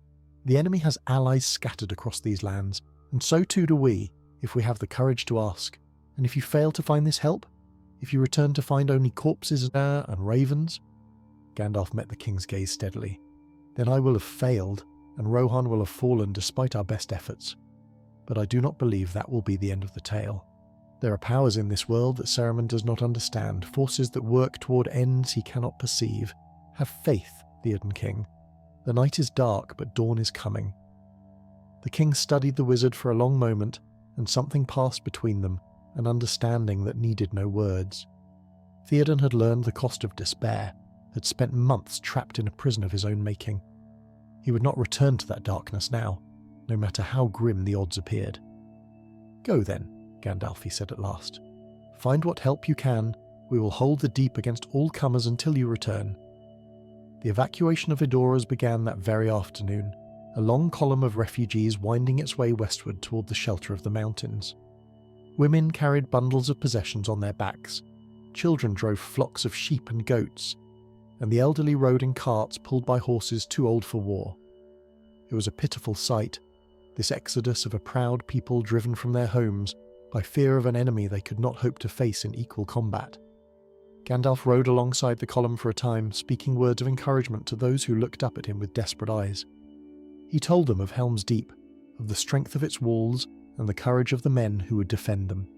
The enemy has allies scattered across these lands, and so too do we, if we have the courage to ask. And if you fail to find this help, if you return to find only corpses and ravens—" Gandalf met the king's gaze steadily. "Then I will have failed, and Rohan will have fallen despite our best efforts. But I do not believe that will be the end of the tale. There are powers in this world that Saruman does not understand, forces that work toward ends he cannot perceive. Have faith, Theoden King. The night is dark, but dawn is coming." The king studied the wizard for a long moment, and something passed between them, an understanding that needed no words. Theoden had learned the cost of despair, had spent months trapped in a prison of his own making. He would not return to that darkness now, no matter how grim the odds appeared. "Go then," Gandalf said at last. "Find what help you can. We will hold the Deep against all comers until you return." The evacuation of Edoras began that very afternoon, a long column of refugees winding its way westward toward the shelter of the mountains. Women carried bundles of possessions on their backs, children drove flocks of sheep and goats, and the elderly rode in carts pulled by horses too old for war. It was a pitiful sight, this exodus of a proud people driven from their homes by fear of an enemy they could not hope to face in equal combat. Gandalf rode alongside the column for a time, speaking words of encouragement to those who looked up at him with desperate eyes. He told them of Helm's Deep, of the strength of its walls and the courage of the men who would defend them.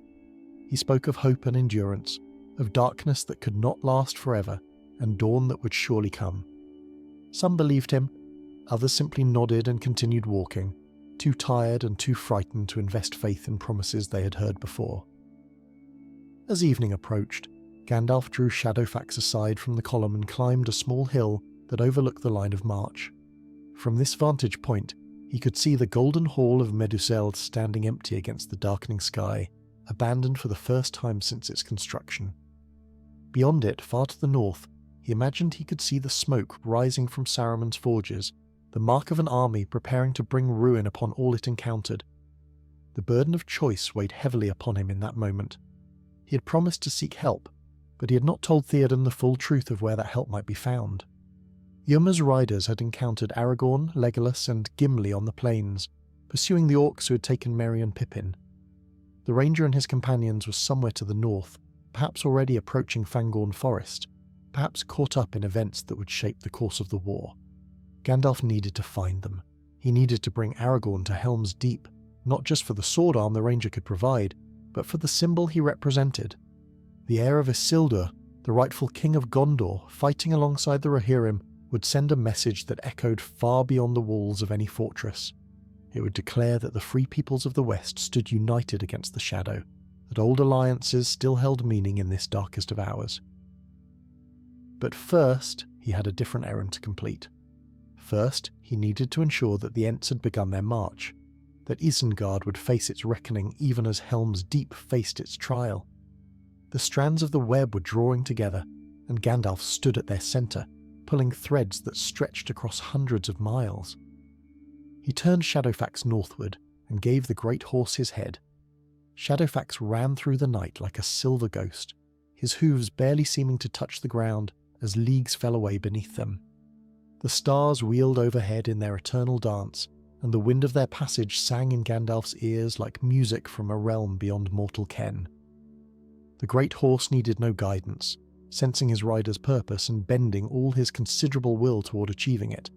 He spoke of hope and endurance, of darkness that could not last forever, and dawn that would surely come. Some believed him, others simply nodded and continued walking, too tired and too frightened to invest faith in promises they had heard before. As evening approached, Gandalf drew Shadowfax aside from the column and climbed a small hill that overlooked the line of march. From this vantage point, he could see the golden hall of Meduseld standing empty against the darkening sky, abandoned for the first time since its construction. Beyond it, far to the north, he imagined he could see the smoke rising from Saruman's forges, the mark of an army preparing to bring ruin upon all it encountered. The burden of choice weighed heavily upon him in that moment. He had promised to seek help, but he had not told Theoden the full truth of where that help might be found. Yma's riders had encountered Aragorn, Legolas, and Gimli on the plains, pursuing the orcs who had taken Merry and Pippin. The ranger and his companions were somewhere to the north, perhaps already approaching Fangorn Forest, perhaps caught up in events that would shape the course of the war. Gandalf needed to find them. He needed to bring Aragorn to Helm's Deep, not just for the sword arm the ranger could provide, but for the symbol he represented. The heir of Isildur, the rightful king of Gondor, fighting alongside the Rohirrim, would send a message that echoed far beyond the walls of any fortress. It would declare that the free peoples of the West stood united against the Shadow, that old alliances still held meaning in this darkest of hours. But first, he had a different errand to complete. First, he needed to ensure that the Ents had begun their march, that Isengard would face its reckoning even as Helm's Deep faced its trial. The strands of the web were drawing together, and Gandalf stood at their centre, pulling threads that stretched across hundreds of miles. He turned Shadowfax northward and gave the great horse his head. Shadowfax ran through the night like a silver ghost, his hooves barely seeming to touch the ground as leagues fell away beneath them. The stars wheeled overhead in their eternal dance, and the wind of their passage sang in Gandalf's ears like music from a realm beyond mortal ken. The great horse needed no guidance, sensing his rider's purpose and bending all his considerable will toward achieving it.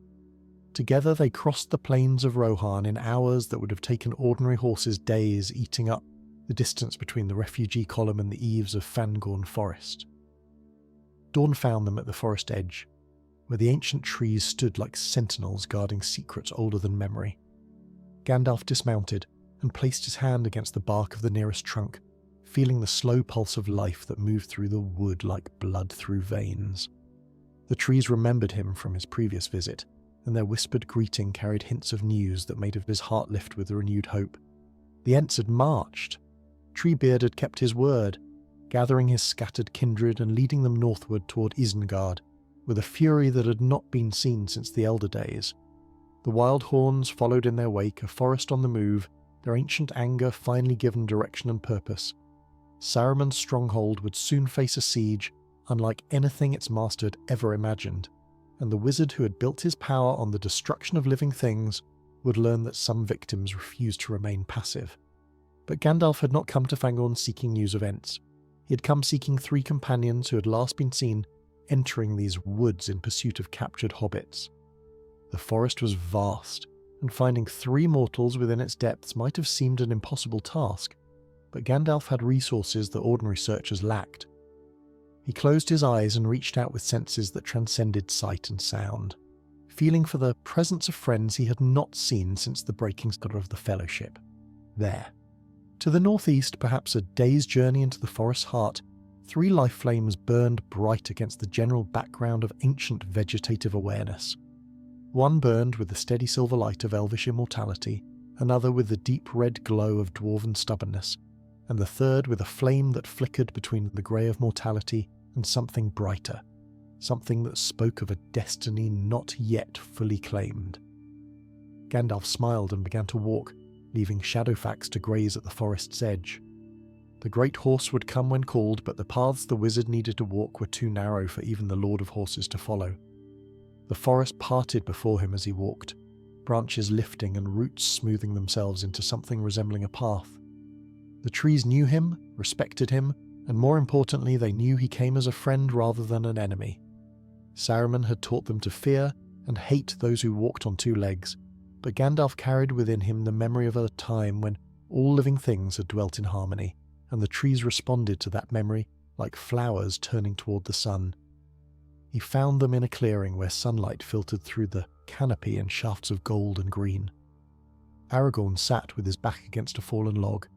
Together they crossed the plains of Rohan in hours that would have taken ordinary horses days, eating up the distance between the refugee column and the eaves of Fangorn Forest. Dawn found them at the forest edge, where the ancient trees stood like sentinels guarding secrets older than memory. Gandalf dismounted and placed his hand against the bark of the nearest trunk, feeling the slow pulse of life that moved through the wood like blood through veins. The trees remembered him from his previous visit, and their whispered greeting carried hints of news that made his heart lift with renewed hope. The Ents had marched. Treebeard had kept his word, gathering his scattered kindred and leading them northward toward Isengard, with a fury that had not been seen since the Elder Days. The Wild Horns followed in their wake, a forest on the move, their ancient anger finally given direction and purpose. Saruman's stronghold would soon face a siege unlike anything its master had ever imagined, and the wizard who had built his power on the destruction of living things would learn that some victims refused to remain passive. But Gandalf had not come to Fangorn seeking news of Ents. He had come seeking 3 companions who had last been seen entering these woods in pursuit of captured hobbits. The forest was vast, and finding 3 mortals within its depths might have seemed an impossible task, but Gandalf had resources that ordinary searchers lacked. He closed his eyes and reached out with senses that transcended sight and sound, feeling for the presence of friends he had not seen since the breaking of the Fellowship. There. To the northeast, perhaps a day's journey into the forest's heart, 3 life flames burned bright against the general background of ancient vegetative awareness. One burned with the steady silver light of elvish immortality, another with the deep red glow of dwarven stubbornness, and the third with a flame that flickered between the grey of mortality and something brighter, something that spoke of a destiny not yet fully claimed. Gandalf smiled and began to walk, leaving Shadowfax to graze at the forest's edge. The great horse would come when called, but the paths the wizard needed to walk were too narrow for even the Lord of Horses to follow. The forest parted before him as he walked, branches lifting and roots smoothing themselves into something resembling a path. The trees knew him, respected him, and more importantly, they knew he came as a friend rather than an enemy. Saruman had taught them to fear and hate those who walked on 2 legs, but Gandalf carried within him the memory of a time when all living things had dwelt in harmony, and the trees responded to that memory like flowers turning toward the sun. He found them in a clearing where sunlight filtered through the canopy in shafts of gold and green. Aragorn sat with his back against a fallen log,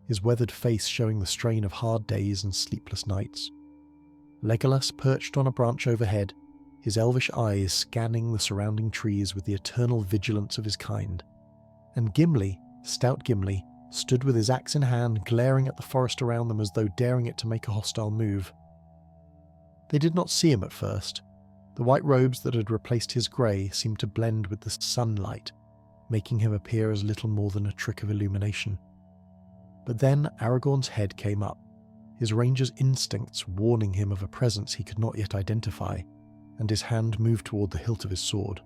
his weathered face showing the strain of hard days and sleepless nights. Legolas perched on a branch overhead, his elvish eyes scanning the surrounding trees with the eternal vigilance of his kind. And Gimli, stout Gimli, stood with his axe in hand, glaring at the forest around them as though daring it to make a hostile move. They did not see him at first. The white robes that had replaced his grey seemed to blend with the sunlight, making him appear as little more than a trick of illumination. But then Aragorn's head came up, his ranger's instincts warning him of a presence he could not yet identify, and his hand moved toward the hilt of his sword.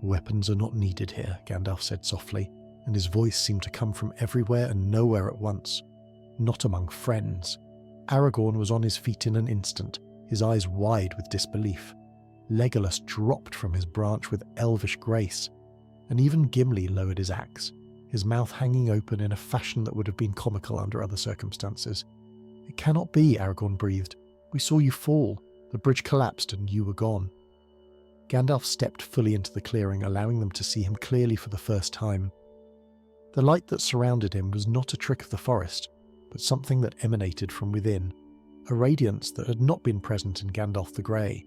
"Weapons are not needed here," Gandalf said softly, and his voice seemed to come from everywhere and nowhere at once. "Not among friends. Aragorn was on his feet in an instant, his eyes wide with disbelief. Legolas dropped from his branch with elvish grace, and even Gimli lowered his axe, his mouth hanging open in a fashion that would have been comical under other circumstances. "It cannot be," Aragorn breathed. "We saw you fall. The bridge collapsed and you were gone." Gandalf stepped fully into the clearing, allowing them to see him clearly for the first time. The light that surrounded him was not a trick of the forest, but something that emanated from within, a radiance that had not been present in Gandalf the Grey.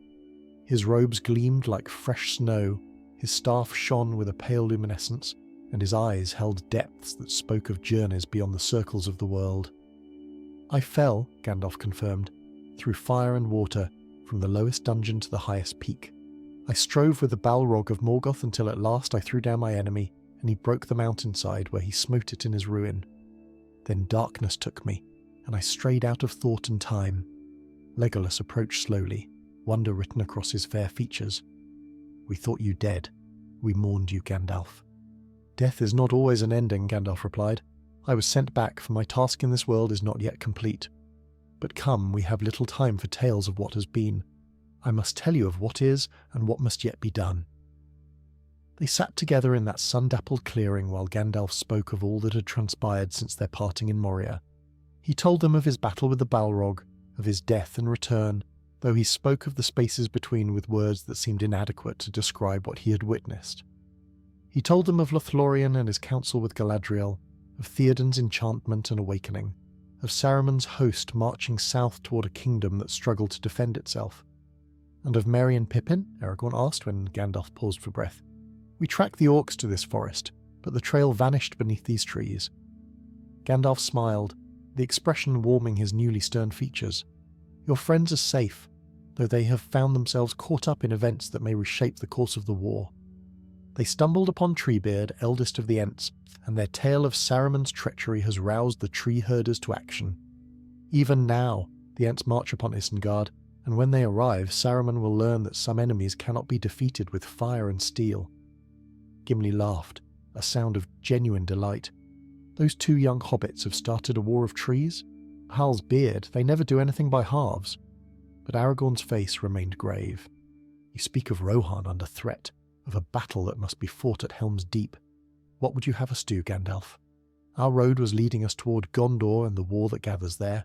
His robes gleamed like fresh snow, his staff shone with a pale luminescence, and his eyes held depths that spoke of journeys beyond the circles of the world. "I fell," Gandalf confirmed, "through fire and water, from the lowest dungeon to the highest peak. I strove with the Balrog of Morgoth until at last I threw down my enemy, and he broke the mountainside where he smote it in his ruin. Then darkness took me, and I strayed out of thought and time." Legolas approached slowly, wonder written across his fair features. "We thought you dead. We mourned you, Gandalf." "Death is not always an ending," Gandalf replied. "I was sent back, for my task in this world is not yet complete. But come, we have little time for tales of what has been. I must tell you of what is and what must yet be done." They sat together in that sun-dappled clearing while Gandalf spoke of all that had transpired since their parting in Moria. He told them of his battle with the Balrog, of his death and return, though he spoke of the spaces between with words that seemed inadequate to describe what he had witnessed. He told them of Lothlorien and his council with Galadriel, of Theoden's enchantment and awakening, of Saruman's host marching south toward a kingdom that struggled to defend itself. "And of Merry and Pippin?" Aragorn asked when Gandalf paused for breath. "We tracked the orcs to this forest, but the trail vanished beneath these trees." Gandalf smiled, the expression warming his newly stern features. "Your friends are safe, though they have found themselves caught up in events that may reshape the course of the war. They stumbled upon Treebeard, eldest of the Ents, and their tale of Saruman's treachery has roused the tree herders to action. Even now, the Ents march upon Isengard, and when they arrive, Saruman will learn that some enemies cannot be defeated with fire and steel." Gimli laughed, a sound of genuine delight. "Those two young hobbits have started a war of trees? Hal's beard, they never do anything by halves." But Aragorn's face remained grave. "You speak of Rohan under threat, of a battle that must be fought at Helm's Deep. What would you have us do, Gandalf? Our road was leading us toward Gondor and the war that gathers there."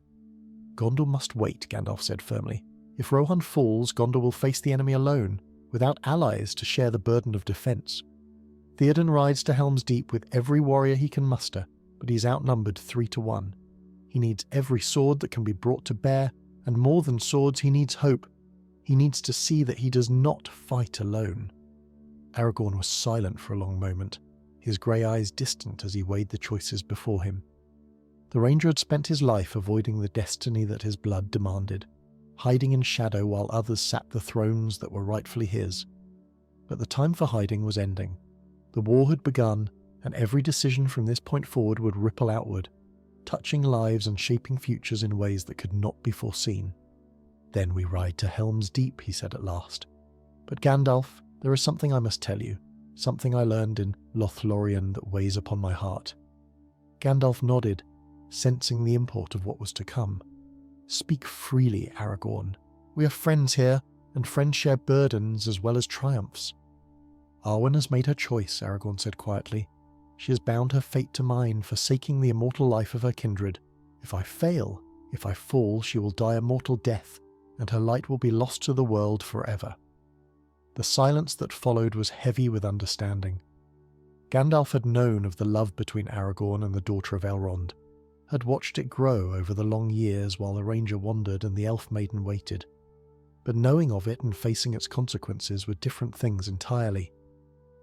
"Gondor must wait," Gandalf said firmly. "If Rohan falls, Gondor will face the enemy alone, without allies to share the burden of defence. Theoden rides to Helm's Deep with every warrior he can muster, but he's outnumbered 3-1. He needs every sword that can be brought to bear, and more than swords, he needs hope. He needs to see that he does not fight alone." Aragorn was silent for a long moment, his grey eyes distant as he weighed the choices before him. The ranger had spent his life avoiding the destiny that his blood demanded, hiding in shadow while others sat the thrones that were rightfully his. But the time for hiding was ending. The war had begun, and every decision from this point forward would ripple outward, touching lives and shaping futures in ways that could not be foreseen. "Then we ride to Helm's Deep," he said at last. "But Gandalf, there is something I must tell you, something I learned in Lothlorien that weighs upon my heart." Gandalf nodded, sensing the import of what was to come. "Speak freely, Aragorn. We are friends here, and friends share burdens as well as triumphs." "Arwen has made her choice," Aragorn said quietly. "She has bound her fate to mine, forsaking the immortal life of her kindred. If I fail, if I fall, she will die a mortal death, and her light will be lost to the world forever." The silence that followed was heavy with understanding. Gandalf had known of the love between Aragorn and the daughter of Elrond, had watched it grow over the long years while the ranger wandered and the elf maiden waited. But knowing of it and facing its consequences were different things entirely.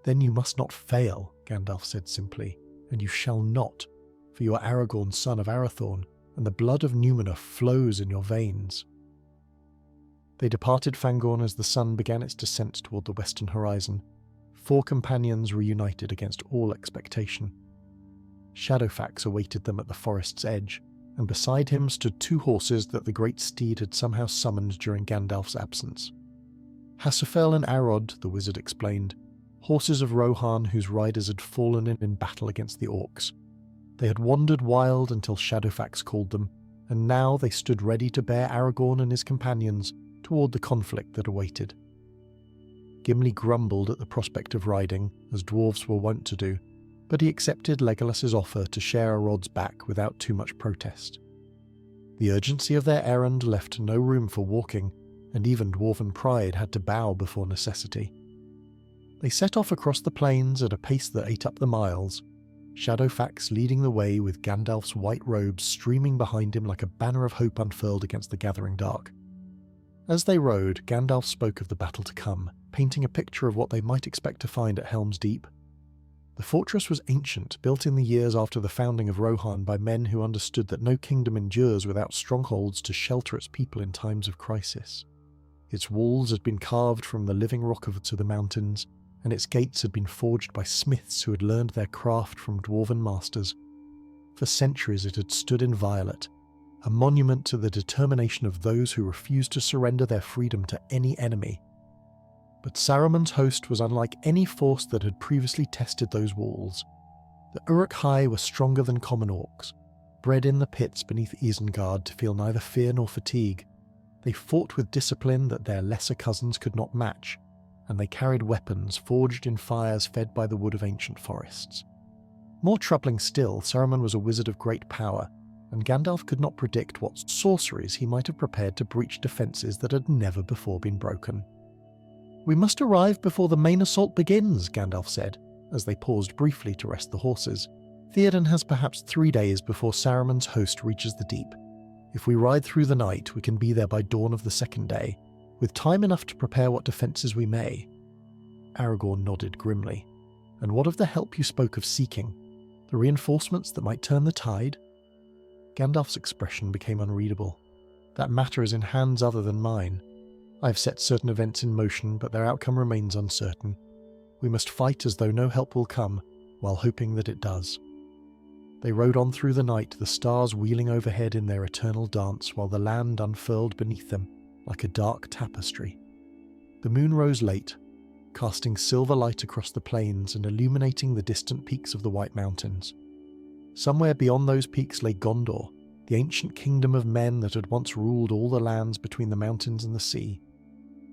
"Then you must not fail," Gandalf said simply, "and you shall not, for you are Aragorn, son of Arathorn, and the blood of Númenor flows in your veins." They departed Fangorn as the sun began its descent toward the western horizon, 4 companions reunited against all expectation. Shadowfax awaited them at the forest's edge, and beside him stood 2 horses that the great steed had somehow summoned during Gandalf's absence. "Hasufel and Arod," the wizard explained, horses of Rohan whose riders had fallen in battle against the orcs. They had wandered wild until Shadowfax called them, and now they stood ready to bear Aragorn and his companions toward the conflict that awaited. Gimli grumbled at the prospect of riding, as dwarves were wont to do, but he accepted Legolas's offer to share Arod's back without too much protest. The urgency of their errand left no room for walking, and even dwarven pride had to bow before necessity. They set off across the plains at a pace that ate up the miles, Shadowfax leading the way with Gandalf's white robes streaming behind him like a banner of hope unfurled against the gathering dark. As they rode, Gandalf spoke of the battle to come, painting a picture of what they might expect to find at Helm's Deep. The fortress was ancient, built in the years after the founding of Rohan by men who understood that no kingdom endures without strongholds to shelter its people in times of crisis. Its walls had been carved from the living rock of the mountains, and its gates had been forged by smiths who had learned their craft from dwarven masters. For centuries it had stood inviolate, a monument to the determination of those who refused to surrender their freedom to any enemy. But Saruman's host was unlike any force that had previously tested those walls. The Uruk-hai were stronger than common orcs, bred in the pits beneath Isengard to feel neither fear nor fatigue. They fought with discipline that their lesser cousins could not match, and they carried weapons forged in fires fed by the wood of ancient forests. More troubling still, Saruman was a wizard of great power, and Gandalf could not predict what sorceries he might have prepared to breach defences that had never before been broken. "We must arrive before the main assault begins," Gandalf said, as they paused briefly to rest the horses. "Theoden has perhaps 3 days before Saruman's host reaches the deep. If we ride through the night, we can be there by dawn of the second day, with time enough to prepare what defences we may." Aragorn nodded grimly. "And what of the help you spoke of seeking? The reinforcements that might turn the tide?" Gandalf's expression became unreadable. "That matter is in hands other than mine. I have set certain events in motion, but their outcome remains uncertain. We must fight as though no help will come, while hoping that it does." They rode on through the night, the stars wheeling overhead in their eternal dance while the land unfurled beneath them like a dark tapestry. The moon rose late, casting silver light across the plains and illuminating the distant peaks of the White Mountains. Somewhere beyond those peaks lay Gondor, the ancient kingdom of men that had once ruled all the lands between the mountains and the sea.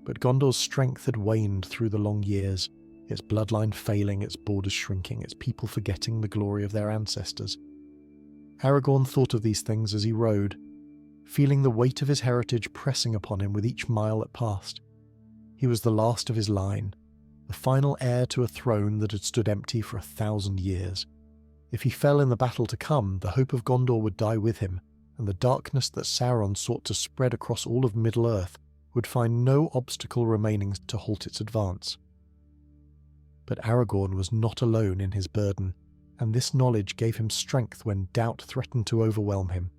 But Gondor's strength had waned through the long years, its bloodline failing, its borders shrinking, its people forgetting the glory of their ancestors. Aragorn thought of these things as he rode, feeling the weight of his heritage pressing upon him with each mile that passed. He was the last of his line, the final heir to a throne that had stood empty for 1,000 years. If he fell in the battle to come, the hope of Gondor would die with him, and the darkness that Sauron sought to spread across all of Middle-earth would find no obstacle remaining to halt its advance. But Aragorn was not alone in his burden, and this knowledge gave him strength when doubt threatened to overwhelm him.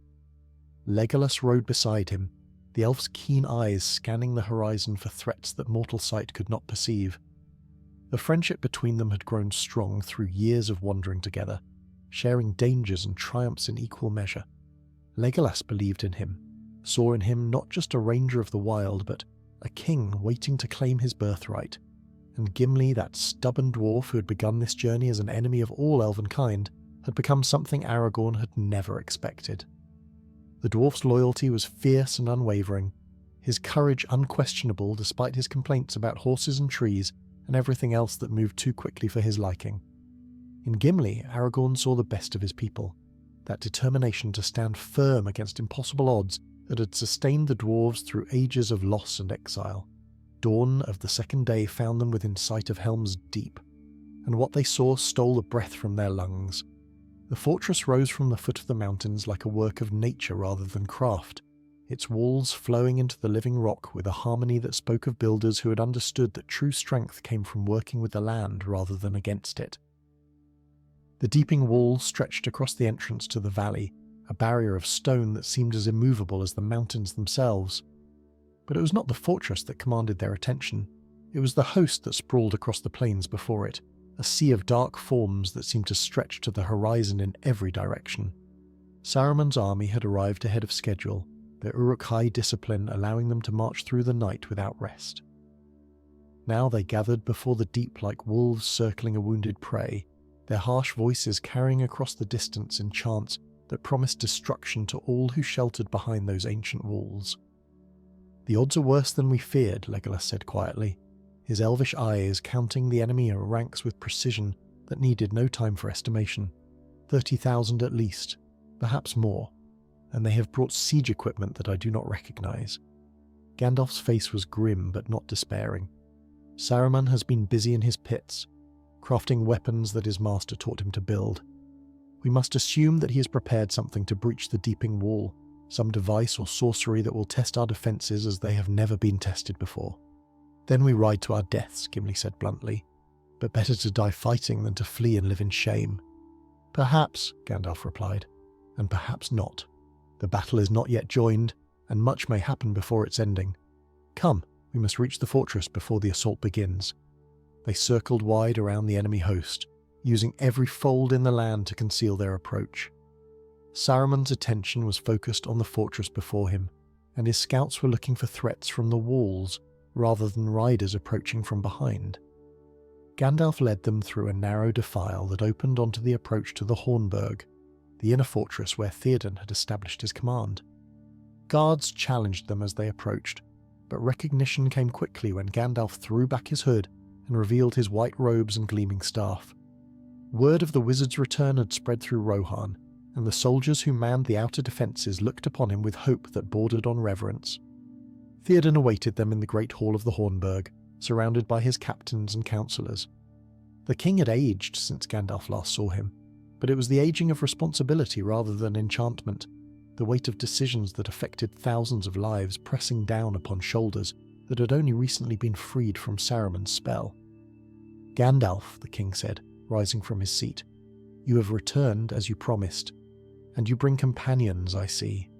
Legolas rode beside him, the elf's keen eyes scanning the horizon for threats that mortal sight could not perceive. The friendship between them had grown strong through years of wandering together, sharing dangers and triumphs in equal measure. Legolas believed in him, saw in him not just a ranger of the wild, but a king waiting to claim his birthright. And Gimli, that stubborn dwarf who had begun this journey as an enemy of all elvenkind, had become something Aragorn had never expected. The dwarf's loyalty was fierce and unwavering, his courage unquestionable despite his complaints about horses and trees and everything else that moved too quickly for his liking. In Gimli, Aragorn saw the best of his people, that determination to stand firm against impossible odds that had sustained the dwarves through ages of loss and exile. Dawn of the second day found them within sight of Helm's Deep, and what they saw stole the breath from their lungs. The fortress rose from the foot of the mountains like a work of nature rather than craft, its walls flowing into the living rock with a harmony that spoke of builders who had understood that true strength came from working with the land rather than against it. The deeping wall stretched across the entrance to the valley, a barrier of stone that seemed as immovable as the mountains themselves. But it was not the fortress that commanded their attention. It was the host that sprawled across the plains before it, a sea of dark forms that seemed to stretch to the horizon in every direction. Saruman's army had arrived ahead of schedule, their Uruk-hai discipline allowing them to march through the night without rest. Now they gathered before the deep like wolves circling a wounded prey, their harsh voices carrying across the distance in chants that promised destruction to all who sheltered behind those ancient walls. "The odds are worse than we feared," Legolas said quietly, his elvish eyes counting the enemy ranks with precision that needed no time for estimation. 30,000 at least, perhaps more, and they have brought siege equipment that I do not recognize. Gandalf's face was grim but not despairing. Saruman has been busy in his pits, crafting weapons that his master taught him to build. We must assume that he has prepared something to breach the deeping wall, some device or sorcery that will test our defences as they have never been tested before. "Then we ride to our deaths," Gimli said bluntly, "but better to die fighting than to flee and live in shame." "Perhaps," Gandalf replied, "and perhaps not. The battle is not yet joined, and much may happen before its ending. Come, we must reach the fortress before the assault begins." They circled wide around the enemy host, using every fold in the land to conceal their approach. Saruman's attention was focused on the fortress before him, and his scouts were looking for threats from the walls rather than riders approaching from behind. Gandalf led them through a narrow defile that opened onto the approach to the Hornburg, the inner fortress where Theoden had established his command. Guards challenged them as they approached, but recognition came quickly when Gandalf threw back his hood and revealed his white robes and gleaming staff. Word of the wizard's return had spread through Rohan, and the soldiers who manned the outer defences looked upon him with hope that bordered on reverence. Theoden awaited them in the great hall of the Hornburg, surrounded by his captains and councillors. The king had aged since Gandalf last saw him, but it was the aging of responsibility rather than enchantment, the weight of decisions that affected thousands of lives pressing down upon shoulders that had only recently been freed from Saruman's spell. "Gandalf," the king said, rising from his seat, "you have returned as you promised, and you bring companions, I see."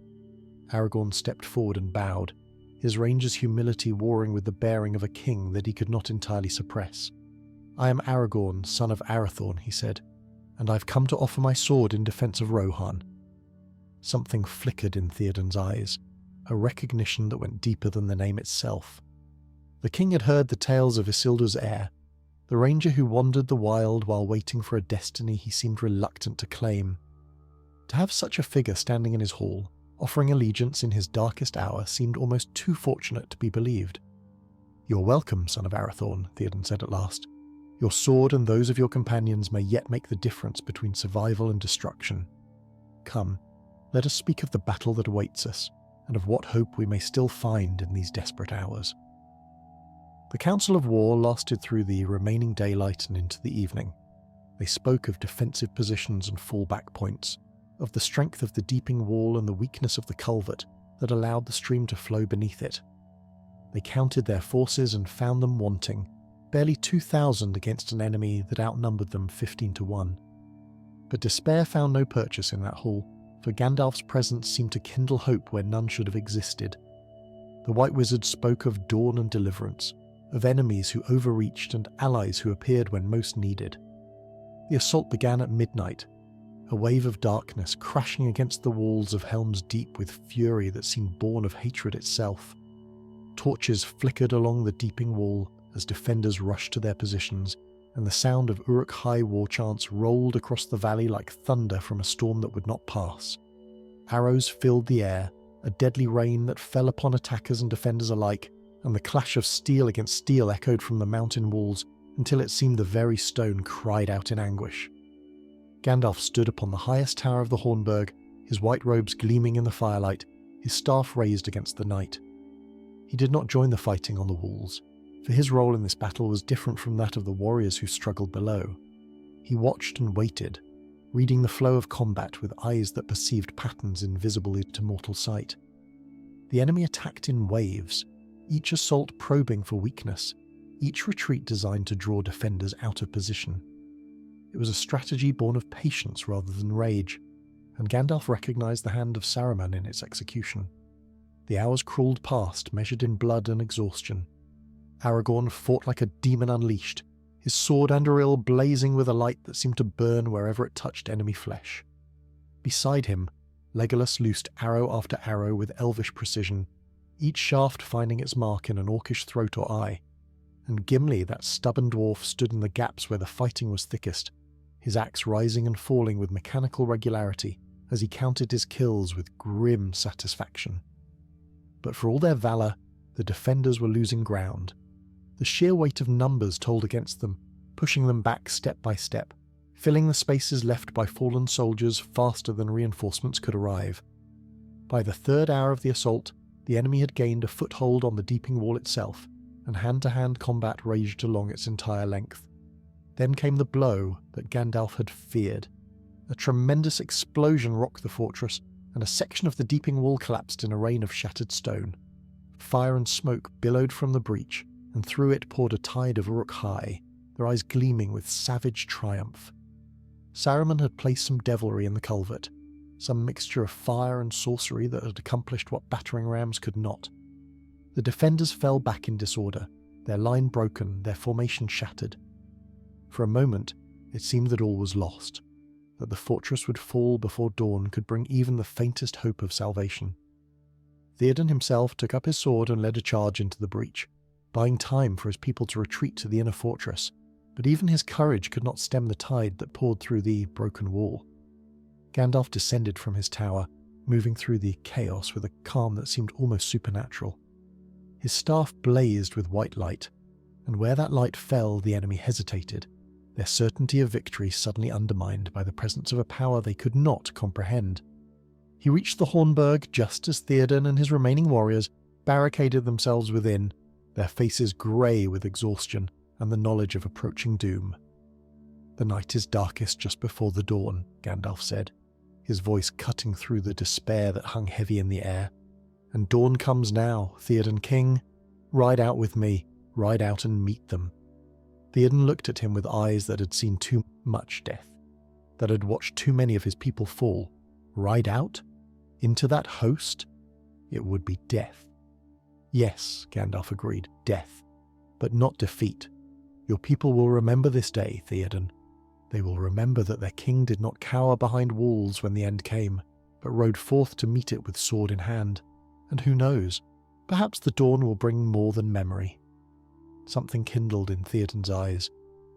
Aragorn stepped forward and bowed, his ranger's humility warring with the bearing of a king that he could not entirely suppress. "I am Aragorn, son of Arathorn," he said, "and I've come to offer my sword in defence of Rohan." Something flickered in Theoden's eyes, a recognition that went deeper than the name itself. The king had heard the tales of Isildur's heir, the ranger who wandered the wild while waiting for a destiny he seemed reluctant to claim. To have such a figure standing in his hall, offering allegiance in his darkest hour, seemed almost too fortunate to be believed. "You're welcome, son of Arathorn," Theoden said at last. "Your sword and those of your companions may yet make the difference between survival and destruction. Come, let us speak of the battle that awaits us, and of what hope we may still find in these desperate hours." The Council of War lasted through the remaining daylight and into the evening. They spoke of defensive positions and fallback points, of the strength of the deeping wall and the weakness of the culvert that allowed the stream to flow beneath it. They counted their forces and found them wanting, barely 2,000 against an enemy that outnumbered them 15 to 1. But despair found no purchase in that hall, for Gandalf's presence seemed to kindle hope where none should have existed. The White Wizard spoke of dawn and deliverance, of enemies who overreached and allies who appeared when most needed. The assault began at midnight, a wave of darkness crashing against the walls of Helm's Deep with fury that seemed born of hatred itself. Torches flickered along the deeping wall as defenders rushed to their positions, and the sound of Uruk-hai war chants rolled across the valley like thunder from a storm that would not pass. Arrows filled the air, a deadly rain that fell upon attackers and defenders alike, and the clash of steel against steel echoed from the mountain walls until it seemed the very stone cried out in anguish. Gandalf stood upon the highest tower of the Hornburg, his white robes gleaming in the firelight, his staff raised against the night. He did not join the fighting on the walls, for his role in this battle was different from that of the warriors who struggled below. He watched and waited, reading the flow of combat with eyes that perceived patterns invisible to mortal sight. The enemy attacked in waves, each assault probing for weakness, each retreat designed to draw defenders out of position. It was a strategy born of patience rather than rage, and Gandalf recognized the hand of Saruman in its execution. The hours crawled past, measured in blood and exhaustion. Aragorn fought like a demon unleashed, his sword Anduril blazing with a light that seemed to burn wherever it touched enemy flesh. Beside him, Legolas loosed arrow after arrow with elvish precision, each shaft finding its mark in an orcish throat or eye, and Gimli, that stubborn dwarf, stood in the gaps where the fighting was thickest, his axe rising and falling with mechanical regularity as he counted his kills with grim satisfaction. But for all their valour, the defenders were losing ground. The sheer weight of numbers told against them, pushing them back step by step, filling the spaces left by fallen soldiers faster than reinforcements could arrive. By the third hour of the assault, the enemy had gained a foothold on the deeping wall itself, and hand-to-hand combat raged along its entire length. Then came the blow that Gandalf had feared. A tremendous explosion rocked the fortress, and a section of the deeping wall collapsed in a rain of shattered stone. Fire and smoke billowed from the breach, and through it poured a tide of Uruk-hai, their eyes gleaming with savage triumph. Saruman had placed some devilry in the culvert, some mixture of fire and sorcery that had accomplished what battering rams could not. The defenders fell back in disorder, their line broken, their formation shattered. For a moment, it seemed that all was lost, that the fortress would fall before dawn could bring even the faintest hope of salvation. Theoden himself took up his sword and led a charge into the breach, buying time for his people to retreat to the inner fortress, but even his courage could not stem the tide that poured through the broken wall. Gandalf descended from his tower, moving through the chaos with a calm that seemed almost supernatural. His staff blazed with white light, and where that light fell the enemy hesitated, their certainty of victory suddenly undermined by the presence of a power they could not comprehend. He reached the Hornburg just as Theoden and his remaining warriors barricaded themselves within, their faces grey with exhaustion and the knowledge of approaching doom. "The night is darkest just before the dawn," Gandalf said, his voice cutting through the despair that hung heavy in the air. "And dawn comes now, Theoden King. Ride out with me, ride out and meet them." Theoden looked at him with eyes that had seen too much death, that had watched too many of his people fall. Ride out? Into that host? It would be death. "Yes," Gandalf agreed, "death. But not defeat. Your people will remember this day, Theoden. They will remember that their king did not cower behind walls when the end came, but rode forth to meet it with sword in hand. And who knows, perhaps the dawn will bring more than memory." Something kindled in Theoden's eyes.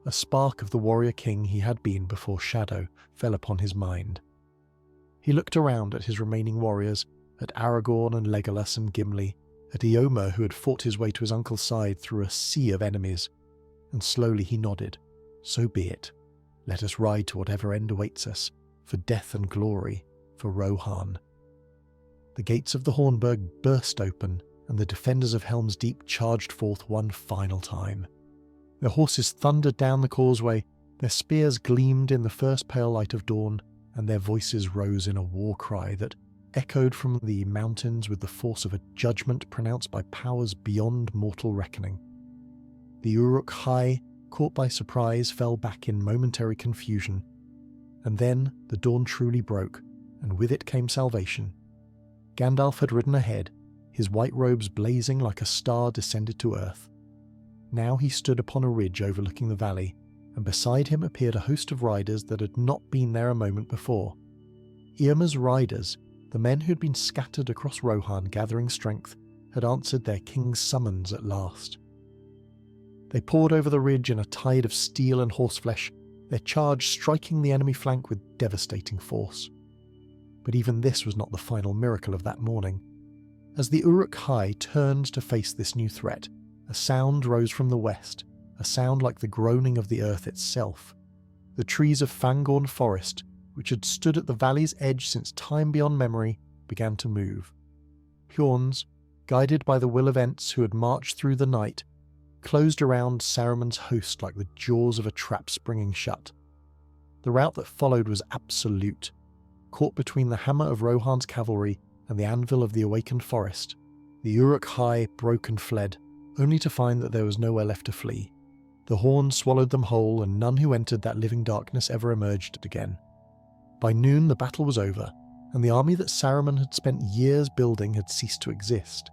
A spark of the warrior king he had been before Shadow fell upon his mind. He looked around at his remaining warriors, at Aragorn and Legolas and Gimli, at Eomer who had fought his way to his uncle's side through a sea of enemies, and slowly he nodded. "So be it. Let us ride to whatever end awaits us, for death and glory, for Rohan." The gates of the Hornburg burst open, and the defenders of Helm's Deep charged forth one final time. Their horses thundered down the causeway, their spears gleamed in the first pale light of dawn, and their voices rose in a war cry that echoed from the mountains with the force of a judgment pronounced by powers beyond mortal reckoning. The Uruk-hai, caught by surprise, fell back in momentary confusion. And then the dawn truly broke, and with it came salvation. Gandalf had ridden ahead, his white robes blazing like a star descended to earth. Now he stood upon a ridge overlooking the valley, and beside him appeared a host of riders that had not been there a moment before. Eomer's riders, the men who had been scattered across Rohan gathering strength, had answered their king's summons at last. They poured over the ridge in a tide of steel and horseflesh, their charge striking the enemy flank with devastating force. But even this was not the final miracle of that morning. As the Uruk-hai turned to face this new threat, a sound rose from the west, a sound like the groaning of the earth itself. The trees of Fangorn Forest, which had stood at the valley's edge since time beyond memory, began to move. Huorns, guided by the will of Ents who had marched through the night, closed around Saruman's host like the jaws of a trap springing shut. The rout that followed was absolute. Caught between the hammer of Rohan's cavalry and the anvil of the awakened forest, the Uruk-hai broke and fled, only to find that there was nowhere left to flee. The horn swallowed them whole, and none who entered that living darkness ever emerged again. By noon the battle was over, and the army that Saruman had spent years building had ceased to exist.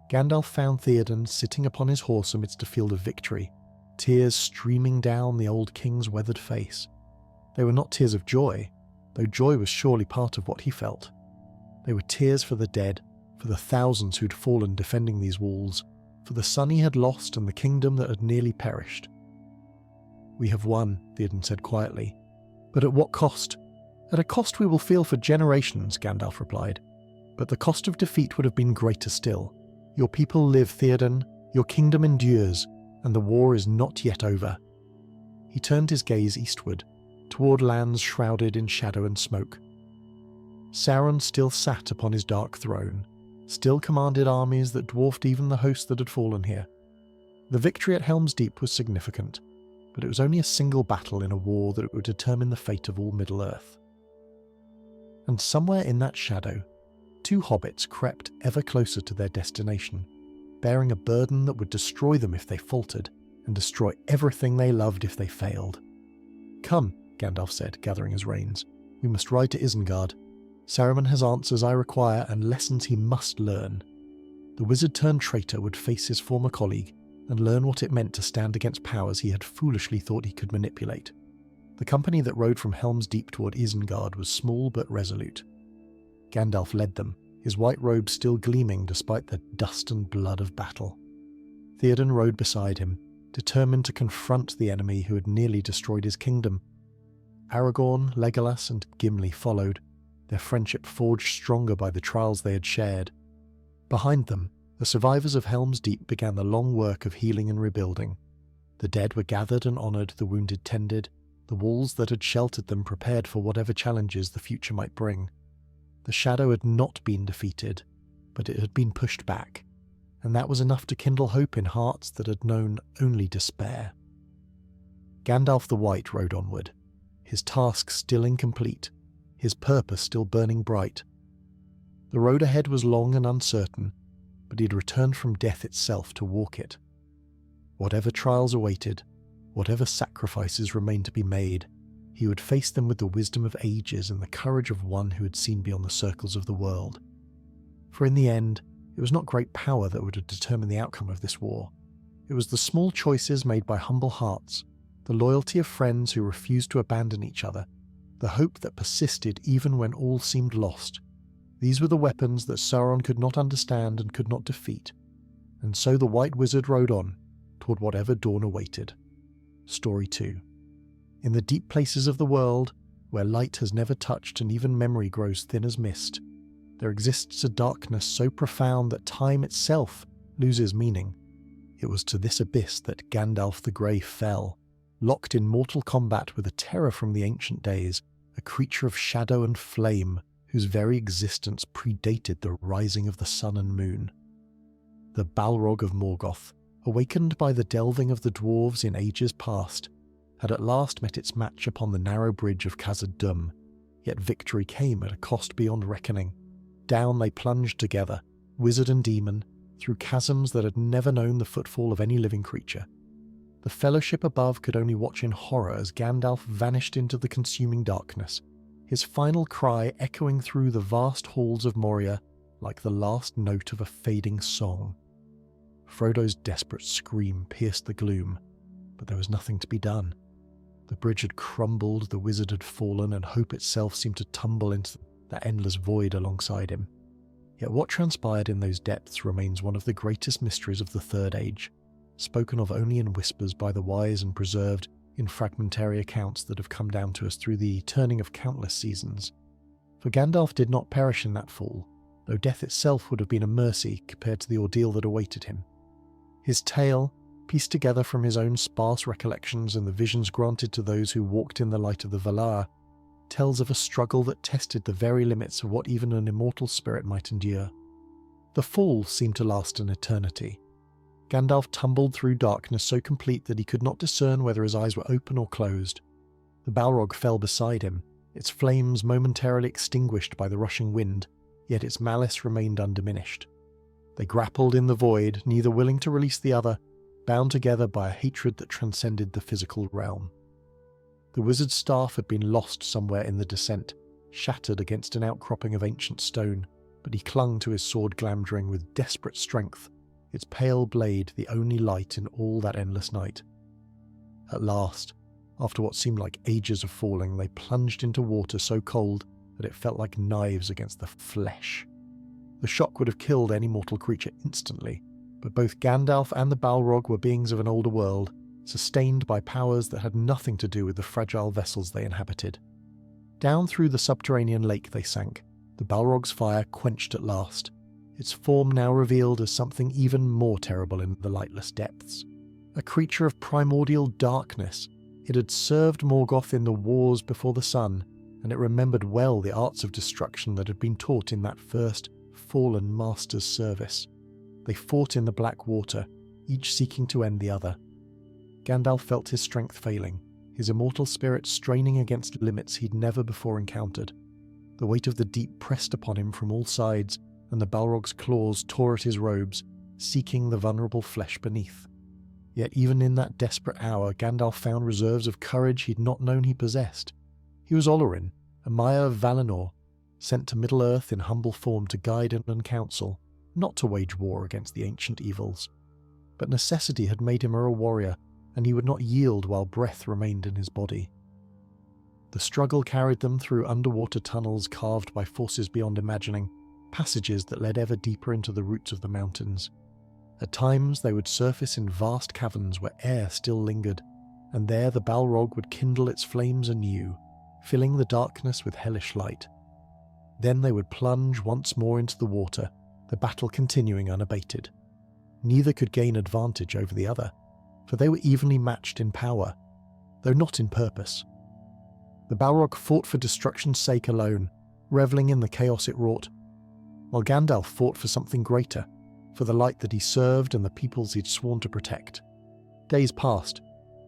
Gandalf found Theoden sitting upon his horse amidst a field of victory, tears streaming down the old king's weathered face. They were not tears of joy, though joy was surely part of what he felt. They were tears for the dead, for the thousands who'd fallen defending these walls, for the son he had lost and the kingdom that had nearly perished. "We have won," Theoden said quietly. "But at what cost? At a cost we will feel for generations, Gandalf replied. But the cost of defeat would have been greater still. Your people live, Theoden, your kingdom endures, and the war is not yet over. He turned his gaze eastward, toward lands shrouded in shadow and smoke. Sauron still sat upon his dark throne, still commanded armies that dwarfed even the host that had fallen here. The victory at Helm's Deep was significant, but it was only a single battle in a war that would determine the fate of all Middle-earth. And somewhere in that shadow, two hobbits crept ever closer to their destination, bearing a burden that would destroy them if they faltered, and destroy everything they loved if they failed. "Come," Gandalf said, gathering his reins. "We must ride to Isengard. Saruman has answers I require and lessons he must learn." The wizard-turned-traitor would face his former colleague and learn what it meant to stand against powers he had foolishly thought he could manipulate. The company that rode from Helm's Deep toward Isengard was small but resolute. Gandalf led them, his white robe still gleaming despite the dust and blood of battle. Theoden rode beside him, determined to confront the enemy who had nearly destroyed his kingdom. Aragorn, Legolas, and Gimli followed, their friendship forged stronger by the trials they had shared. Behind them, the survivors of Helm's Deep began the long work of healing and rebuilding. The dead were gathered and honoured, the wounded tended, the walls that had sheltered them prepared for whatever challenges the future might bring. The shadow had not been defeated, but it had been pushed back, and that was enough to kindle hope in hearts that had known only despair. Gandalf the White rode onward, his task still incomplete, his purpose still burning bright. The road ahead was long and uncertain, but he had returned from death itself to walk it. Whatever trials awaited, whatever sacrifices remained to be made, he would face them with the wisdom of ages and the courage of one who had seen beyond the circles of the world. For in the end, it was not great power that would determine the outcome of this war. It was the small choices made by humble hearts, the loyalty of friends who refused to abandon each other, the hope that persisted even when all seemed lost. These were the weapons that Sauron could not understand and could not defeat. And so the White Wizard rode on, toward whatever dawn awaited. Story 2. In the deep places of the world, where light has never touched and even memory grows thin as mist, there exists a darkness so profound that time itself loses meaning. It was to this abyss that Gandalf the Grey fell, locked in mortal combat with a terror from the ancient days, a creature of shadow and flame, whose very existence predated the rising of the sun and moon. The Balrog of Morgoth, awakened by the delving of the dwarves in ages past, had at last met its match upon the narrow bridge of Khazad-dûm, yet victory came at a cost beyond reckoning. Down they plunged together, wizard and demon, through chasms that had never known the footfall of any living creature. The fellowship above could only watch in horror as Gandalf vanished into the consuming darkness, his final cry echoing through the vast halls of Moria like the last note of a fading song. Frodo's desperate scream pierced the gloom, but there was nothing to be done. The bridge had crumbled, the wizard had fallen, and hope itself seemed to tumble into that endless void alongside him. Yet what transpired in those depths remains one of the greatest mysteries of the Third Age, spoken of only in whispers by the wise and preserved in fragmentary accounts that have come down to us through the turning of countless seasons. For Gandalf did not perish in that fall, though death itself would have been a mercy compared to the ordeal that awaited him. His tale, pieced together from his own sparse recollections and the visions granted to those who walked in the light of the Valar, tells of a struggle that tested the very limits of what even an immortal spirit might endure. The fall seemed to last an eternity. Gandalf tumbled through darkness so complete that he could not discern whether his eyes were open or closed. The Balrog fell beside him, its flames momentarily extinguished by the rushing wind, yet its malice remained undiminished. They grappled in the void, neither willing to release the other, bound together by a hatred that transcended the physical realm. The wizard's staff had been lost somewhere in the descent, shattered against an outcropping of ancient stone, but he clung to his sword Glamdring with desperate strength, its pale blade the only light in all that endless night. At last, after what seemed like ages of falling, they plunged into water so cold that it felt like knives against the flesh. The shock would have killed any mortal creature instantly, but both Gandalf and the Balrog were beings of an older world, sustained by powers that had nothing to do with the fragile vessels they inhabited. Down through the subterranean lake they sank, the Balrog's fire quenched at last, its form now revealed as something even more terrible in the lightless depths. A creature of primordial darkness. It had served Morgoth in the wars before the sun, and it remembered well the arts of destruction that had been taught in that first fallen master's service. They fought in the black water, each seeking to end the other. Gandalf felt his strength failing, his immortal spirit straining against limits he'd never before encountered. The weight of the deep pressed upon him from all sides, and the Balrog's claws tore at his robes, seeking the vulnerable flesh beneath. Yet even in that desperate hour, Gandalf found reserves of courage he'd not known he possessed. He was Olorin, a Maia of Valinor, sent to Middle-earth in humble form to guide and counsel, not to wage war against the ancient evils. But necessity had made him a warrior, and he would not yield while breath remained in his body. The struggle carried them through underwater tunnels carved by forces beyond imagining, passages that led ever deeper into the roots of the mountains. At times they would surface in vast caverns where air still lingered, and there the Balrog would kindle its flames anew, filling the darkness with hellish light. Then they would plunge once more into the water, the battle continuing unabated. Neither could gain advantage over the other, for they were evenly matched in power, though not in purpose. The Balrog fought for destruction's sake alone, revelling in the chaos it wrought, while Gandalf fought for something greater, for the light that he served and the peoples he'd sworn to protect. Days passed,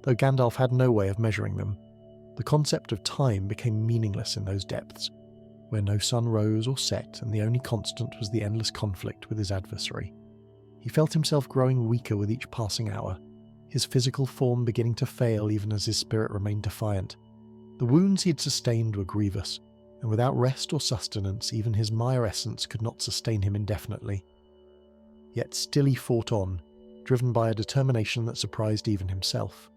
though Gandalf had no way of measuring them. The concept of time became meaningless in those depths, where no sun rose or set and the only constant was the endless conflict with his adversary. He felt himself growing weaker with each passing hour, his physical form beginning to fail even as his spirit remained defiant. The wounds he had sustained were grievous, and without rest or sustenance even his Maia essence could not sustain him indefinitely. Yet still he fought on, driven by a determination that surprised even himself.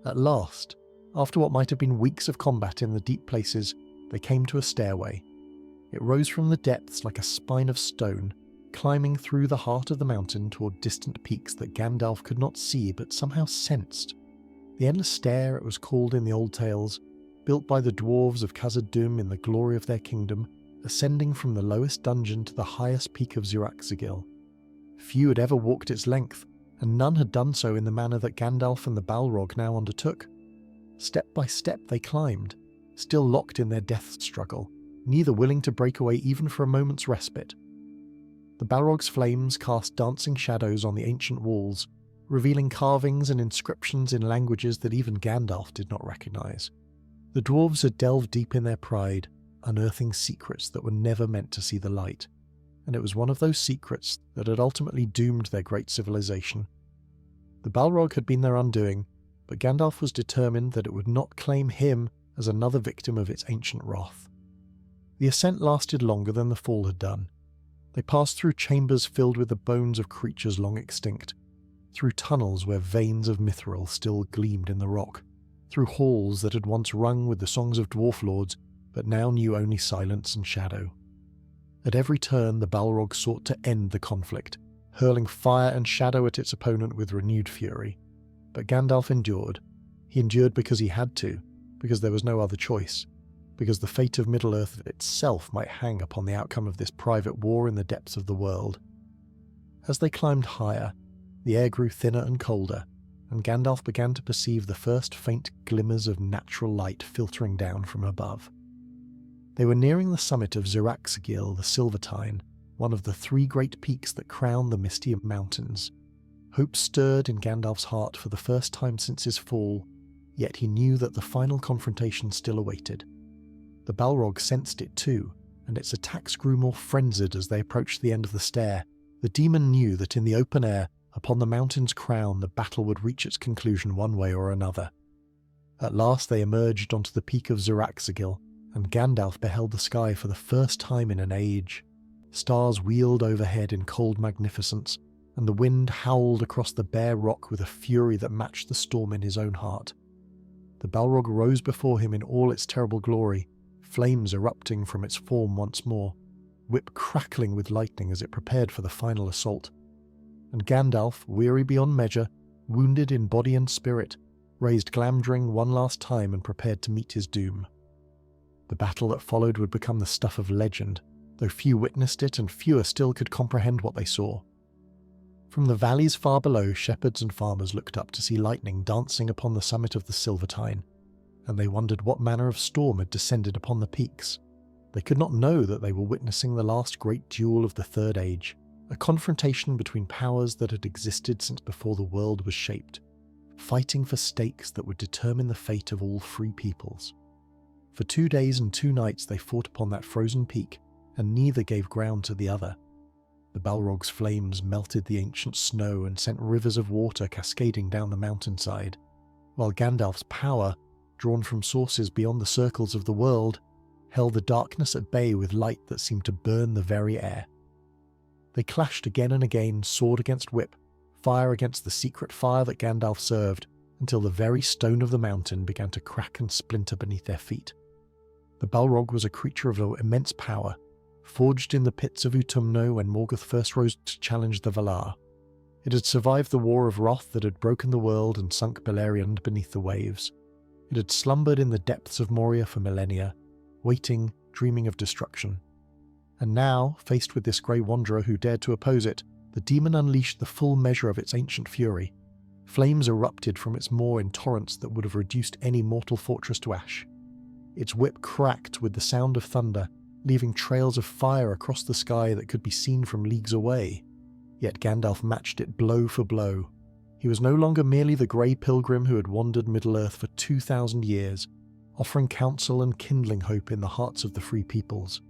At last, after what might have been weeks of combat in the deep places, they came to a stairway. It rose from the depths like a spine of stone, climbing through the heart of the mountain toward distant peaks that Gandalf could not see but somehow sensed. The Endless Stair, it was called in the old tales, built by the dwarves of Khazad-dûm in the glory of their kingdom, ascending from the lowest dungeon to the highest peak of Xurax-Sigil. Few had ever walked its length, and none had done so in the manner that Gandalf and the Balrog now undertook. Step by step they climbed, still locked in their death struggle, neither willing to break away even for a moment's respite. The Balrog's flames cast dancing shadows on the ancient walls, revealing carvings and inscriptions in languages that even Gandalf did not recognize. The dwarves had delved deep in their pride, unearthing secrets that were never meant to see the light, and it was one of those secrets that had ultimately doomed their great civilization. The Balrog had been their undoing, but Gandalf was determined that it would not claim him as another victim of its ancient wrath. The ascent lasted longer than the fall had done. They passed through chambers filled with the bones of creatures long extinct, through tunnels where veins of mithril still gleamed in the rock, through halls that had once rung with the songs of dwarf lords, but now knew only silence and shadow. At every turn the Balrog sought to end the conflict, hurling fire and shadow at its opponent with renewed fury. But Gandalf endured. He endured because he had to, because there was no other choice, because the fate of Middle-earth itself might hang upon the outcome of this private war in the depths of the world. As they climbed higher, the air grew thinner and colder, and Gandalf began to perceive the first faint glimmers of natural light filtering down from above. They were nearing the summit of Xurax-Sigil, the Silvertine, one of the three great peaks that crown the misty mountains. Hope stirred in Gandalf's heart for the first time since his fall, yet he knew that the final confrontation still awaited. The Balrog sensed it too, and its attacks grew more frenzied as they approached the end of the stair. The demon knew that in the open air, upon the mountain's crown, the battle would reach its conclusion one way or another. At last they emerged onto the peak of Xurax-Sigil, and Gandalf beheld the sky for the first time in an age. Stars wheeled overhead in cold magnificence, and the wind howled across the bare rock with a fury that matched the storm in his own heart. The Balrog rose before him in all its terrible glory, flames erupting from its form once more, whip crackling with lightning as it prepared for the final assault. And Gandalf, weary beyond measure, wounded in body and spirit, raised Glamdring one last time and prepared to meet his doom. The battle that followed would become the stuff of legend, though few witnessed it and fewer still could comprehend what they saw. From the valleys far below, shepherds and farmers looked up to see lightning dancing upon the summit of the Silvertine, and they wondered what manner of storm had descended upon the peaks. They could not know that they were witnessing the last great duel of the Third Age, a confrontation between powers that had existed since before the world was shaped, fighting for stakes that would determine the fate of all free peoples. For 2 days and 2 nights they fought upon that frozen peak, and neither gave ground to the other. The Balrog's flames melted the ancient snow and sent rivers of water cascading down the mountainside, while Gandalf's power, drawn from sources beyond the circles of the world, held the darkness at bay with light that seemed to burn the very air. They clashed again and again, sword against whip, fire against the secret fire that Gandalf served, until the very stone of the mountain began to crack and splinter beneath their feet. The Balrog was a creature of immense power, forged in the pits of Utumno when Morgoth first rose to challenge the Valar. It had survived the war of wrath that had broken the world and sunk Beleriand beneath the waves. It had slumbered in the depths of Moria for millennia, waiting, dreaming of destruction. And now, faced with this grey wanderer who dared to oppose it, the demon unleashed the full measure of its ancient fury. Flames erupted from its maw in torrents that would have reduced any mortal fortress to ash. Its whip cracked with the sound of thunder, leaving trails of fire across the sky that could be seen from leagues away. Yet Gandalf matched it blow for blow. He was no longer merely the grey pilgrim who had wandered Middle-earth for 2,000 years, offering counsel and kindling hope in the hearts of the free peoples.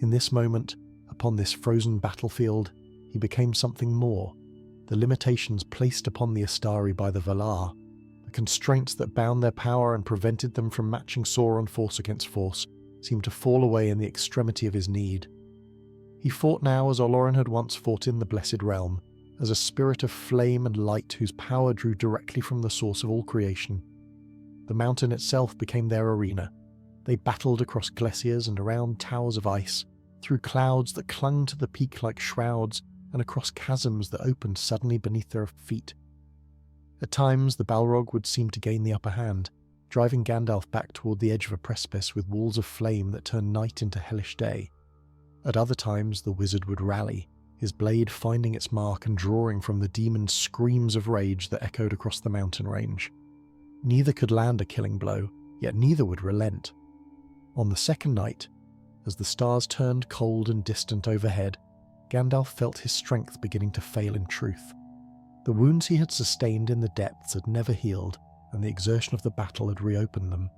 In this moment, upon this frozen battlefield, he became something more. The limitations placed upon the Astari by the Valar, the constraints that bound their power and prevented them from matching Sauron force against force, seemed to fall away in the extremity of his need. He fought now as Olorin had once fought in the Blessed Realm, as a spirit of flame and light whose power drew directly from the source of all creation. The mountain itself became their arena. They battled across glaciers and around towers of ice, through clouds that clung to the peak like shrouds, and across chasms that opened suddenly beneath their feet. At times the Balrog would seem to gain the upper hand, driving Gandalf back toward the edge of a precipice with walls of flame that turned night into hellish day. At other times the wizard would rally, his blade finding its mark and drawing from the demon's screams of rage that echoed across the mountain range. Neither could land a killing blow, yet neither would relent. On the second night, as the stars turned cold and distant overhead, Gandalf felt his strength beginning to fail in truth. The wounds he had sustained in the depths had never healed, and the exertion of the battle had reopened them.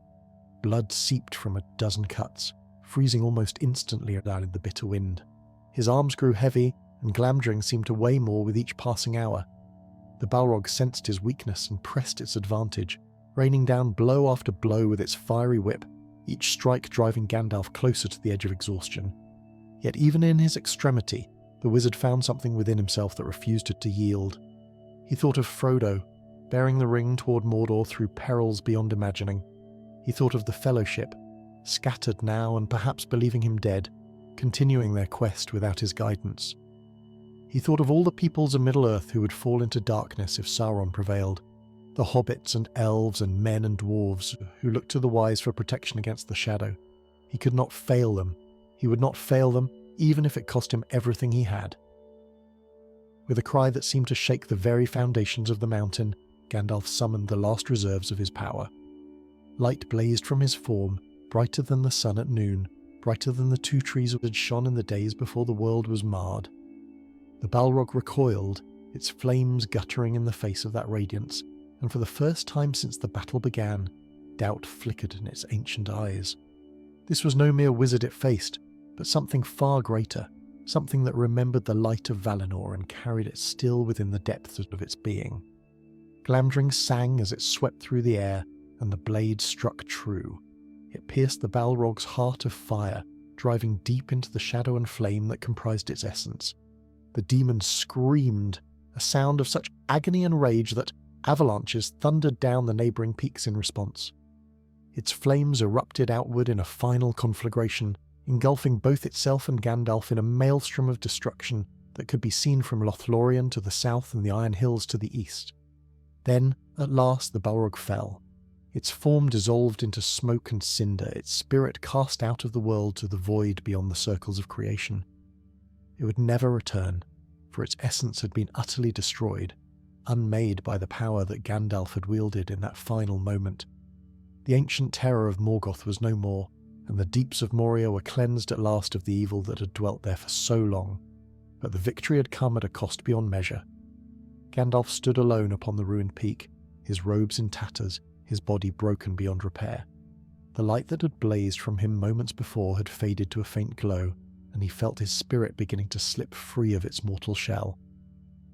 Blood seeped from a dozen cuts, freezing almost instantly down in the bitter wind. His arms grew heavy, and Glamdring seemed to weigh more with each passing hour. The Balrog sensed his weakness and pressed its advantage, raining down blow after blow with its fiery whip, each strike driving Gandalf closer to the edge of exhaustion. Yet even in his extremity, the wizard found something within himself that refused to yield. He thought of Frodo, bearing the ring toward Mordor through perils beyond imagining. He thought of the Fellowship, scattered now and perhaps believing him dead, continuing their quest without his guidance. He thought of all the peoples of Middle-earth who would fall into darkness if Sauron prevailed, the hobbits and elves and men and dwarves who looked to the wise for protection against the shadow. He could not fail them. He would not fail them, even if it cost him everything he had. With a cry that seemed to shake the very foundations of the mountain, Gandalf summoned the last reserves of his power. Light blazed from his form, brighter than the sun at noon, brighter than the 2 trees that had shone in the days before the world was marred. The Balrog recoiled, its flames guttering in the face of that radiance, and for the first time since the battle began, doubt flickered in its ancient eyes. This was no mere wizard it faced, but something far greater, something that remembered the light of Valinor and carried it still within the depths of its being. Glamdring sang as it swept through the air, and the blade struck true. It pierced the Balrog's heart of fire, driving deep into the shadow and flame that comprised its essence. The demon screamed, a sound of such agony and rage that avalanches thundered down the neighbouring peaks in response. Its flames erupted outward in a final conflagration, engulfing both itself and Gandalf in a maelstrom of destruction that could be seen from Lothlorien to the south and the Iron Hills to the east. Then, at last, the Balrog fell. Its form dissolved into smoke and cinder, its spirit cast out of the world to the void beyond the circles of creation. It would never return, for its essence had been utterly destroyed, unmade by the power that Gandalf had wielded in that final moment. The ancient terror of Morgoth was no more, and the deeps of Moria were cleansed at last of the evil that had dwelt there for so long. But the victory had come at a cost beyond measure. Gandalf stood alone upon the ruined peak, his robes in tatters, his body broken beyond repair. The light that had blazed from him moments before had faded to a faint glow, and he felt his spirit beginning to slip free of its mortal shell.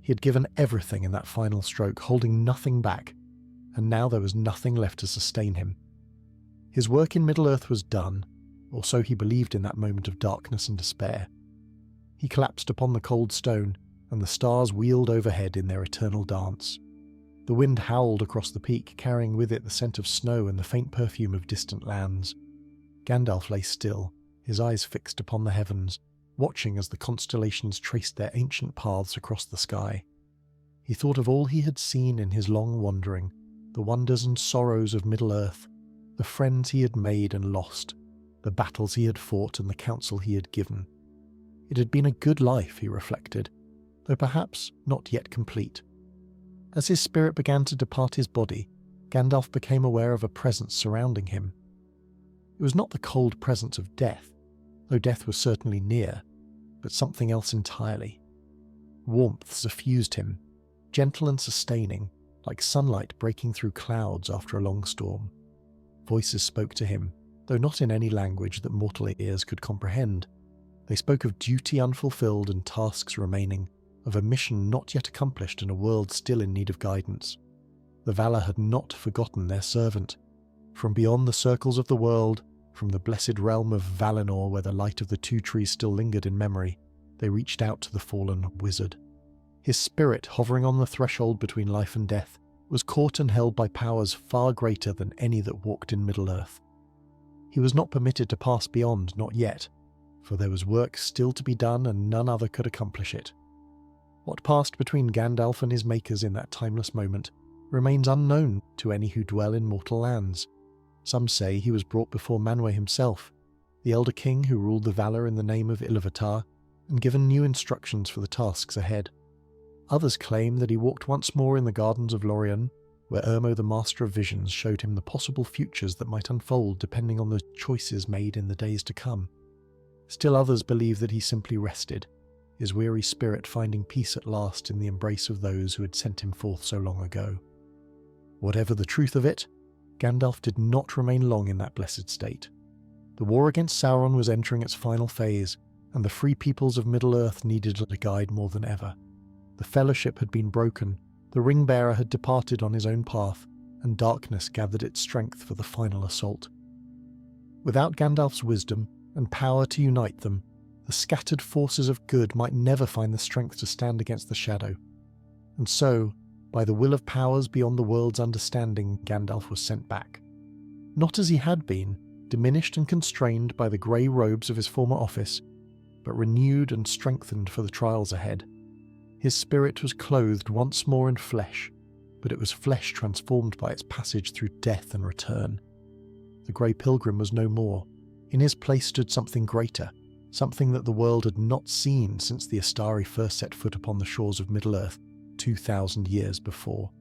He had given everything in that final stroke, holding nothing back, and now there was nothing left to sustain him. His work in Middle-earth was done, or so he believed in that moment of darkness and despair. He collapsed upon the cold stone, and the stars wheeled overhead in their eternal dance. The wind howled across the peak, carrying with it the scent of snow and the faint perfume of distant lands. Gandalf lay still, his eyes fixed upon the heavens, watching as the constellations traced their ancient paths across the sky. He thought of all he had seen in his long wandering, the wonders and sorrows of Middle-earth, the friends he had made and lost, the battles he had fought and the counsel he had given. It had been a good life, he reflected, though perhaps not yet complete. As his spirit began to depart his body, Gandalf became aware of a presence surrounding him. It was not the cold presence of death, though death was certainly near, but something else entirely. Warmth suffused him, gentle and sustaining, like sunlight breaking through clouds after a long storm. Voices spoke to him, though not in any language that mortal ears could comprehend. They spoke of duty unfulfilled and tasks remaining, of a mission not yet accomplished and a world still in need of guidance. The Valar had not forgotten their servant. From beyond the circles of the world, from the blessed realm of Valinor where the light of the two trees still lingered in memory, they reached out to the fallen wizard. His spirit, hovering on the threshold between life and death, was caught and held by powers far greater than any that walked in Middle-earth. He was not permitted to pass beyond, not yet, for there was work still to be done and none other could accomplish it. What passed between Gandalf and his makers in that timeless moment remains unknown to any who dwell in mortal lands. Some say he was brought before Manwë himself, the elder king who ruled the Valar in the name of Ilúvatar, and given new instructions for the tasks ahead. Others claim that he walked once more in the gardens of Lorien, where Urmo the Master of Visions showed him the possible futures that might unfold depending on the choices made in the days to come. Still others believe that he simply rested, his weary spirit finding peace at last in the embrace of those who had sent him forth so long ago. Whatever the truth of it, Gandalf did not remain long in that blessed state. The war against Sauron was entering its final phase, and the free peoples of Middle-earth needed a guide more than ever. The fellowship had been broken, the ring-bearer had departed on his own path, and darkness gathered its strength for the final assault. Without Gandalf's wisdom and power to unite them, the scattered forces of good might never find the strength to stand against the shadow. And so, by the will of powers beyond the world's understanding, Gandalf was sent back. Not as he had been, diminished and constrained by the grey robes of his former office, but renewed and strengthened for the trials ahead. His spirit was clothed once more in flesh, but it was flesh transformed by its passage through death and return. The grey pilgrim was no more. In his place stood something greater, something that the world had not seen since the Astari first set foot upon the shores of Middle-earth 2,000 years before.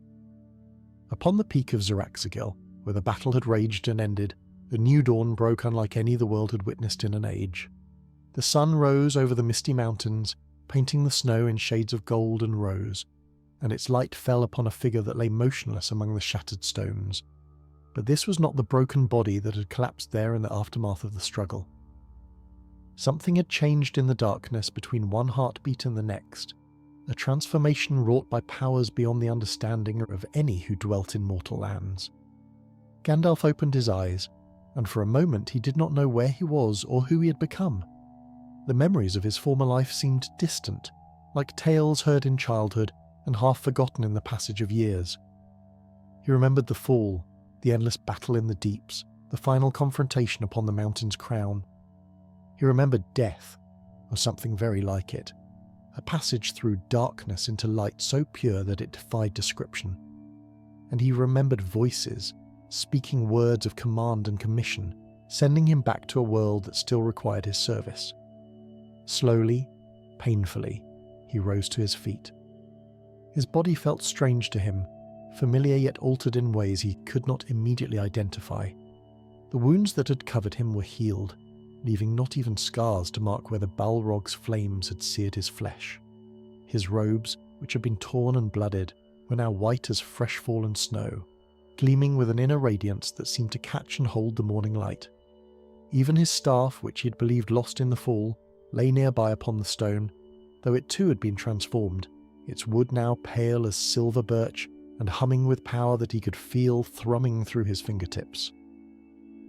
Upon the peak of Ziraxagil, where the battle had raged and ended, a new dawn broke unlike any the world had witnessed in an age. The sun rose over the misty mountains, painting the snow in shades of gold and rose, and its light fell upon a figure that lay motionless among the shattered stones. But this was not the broken body that had collapsed there in the aftermath of the struggle. Something had changed in the darkness between one heartbeat and the next, a transformation wrought by powers beyond the understanding of any who dwelt in mortal lands. Gandalf opened his eyes, and for a moment he did not know where he was or who he had become. The memories of his former life seemed distant, like tales heard in childhood and half forgotten in the passage of years. He remembered the fall, the endless battle in the deeps, the final confrontation upon the mountain's crown. He remembered death, or something very like it, a passage through darkness into light so pure that it defied description. And he remembered voices, speaking words of command and commission, sending him back to a world that still required his service. Slowly, painfully, he rose to his feet. His body felt strange to him, familiar yet altered in ways he could not immediately identify. The wounds that had covered him were healed, leaving not even scars to mark where the Balrog's flames had seared his flesh. His robes, which had been torn and blooded, were now white as fresh-fallen snow, gleaming with an inner radiance that seemed to catch and hold the morning light. Even his staff, which he had believed lost in the fall, lay nearby upon the stone, though it too had been transformed, its wood now pale as silver birch and humming with power that he could feel thrumming through his fingertips.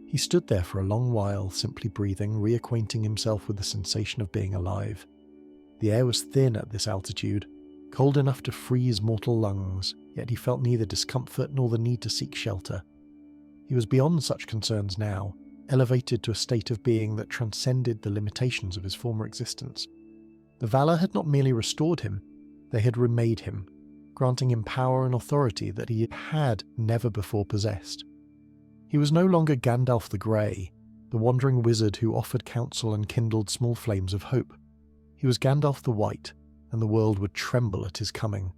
He stood there for a long while, simply breathing, reacquainting himself with the sensation of being alive. The air was thin at this altitude, cold enough to freeze mortal lungs, yet he felt neither discomfort nor the need to seek shelter. He was beyond such concerns now, elevated to a state of being that transcended the limitations of his former existence. The Valar had not merely restored him, they had remade him, granting him power and authority that he had never before possessed. He was no longer Gandalf the Grey, the wandering wizard who offered counsel and kindled small flames of hope. He was Gandalf the White, and the world would tremble at his coming.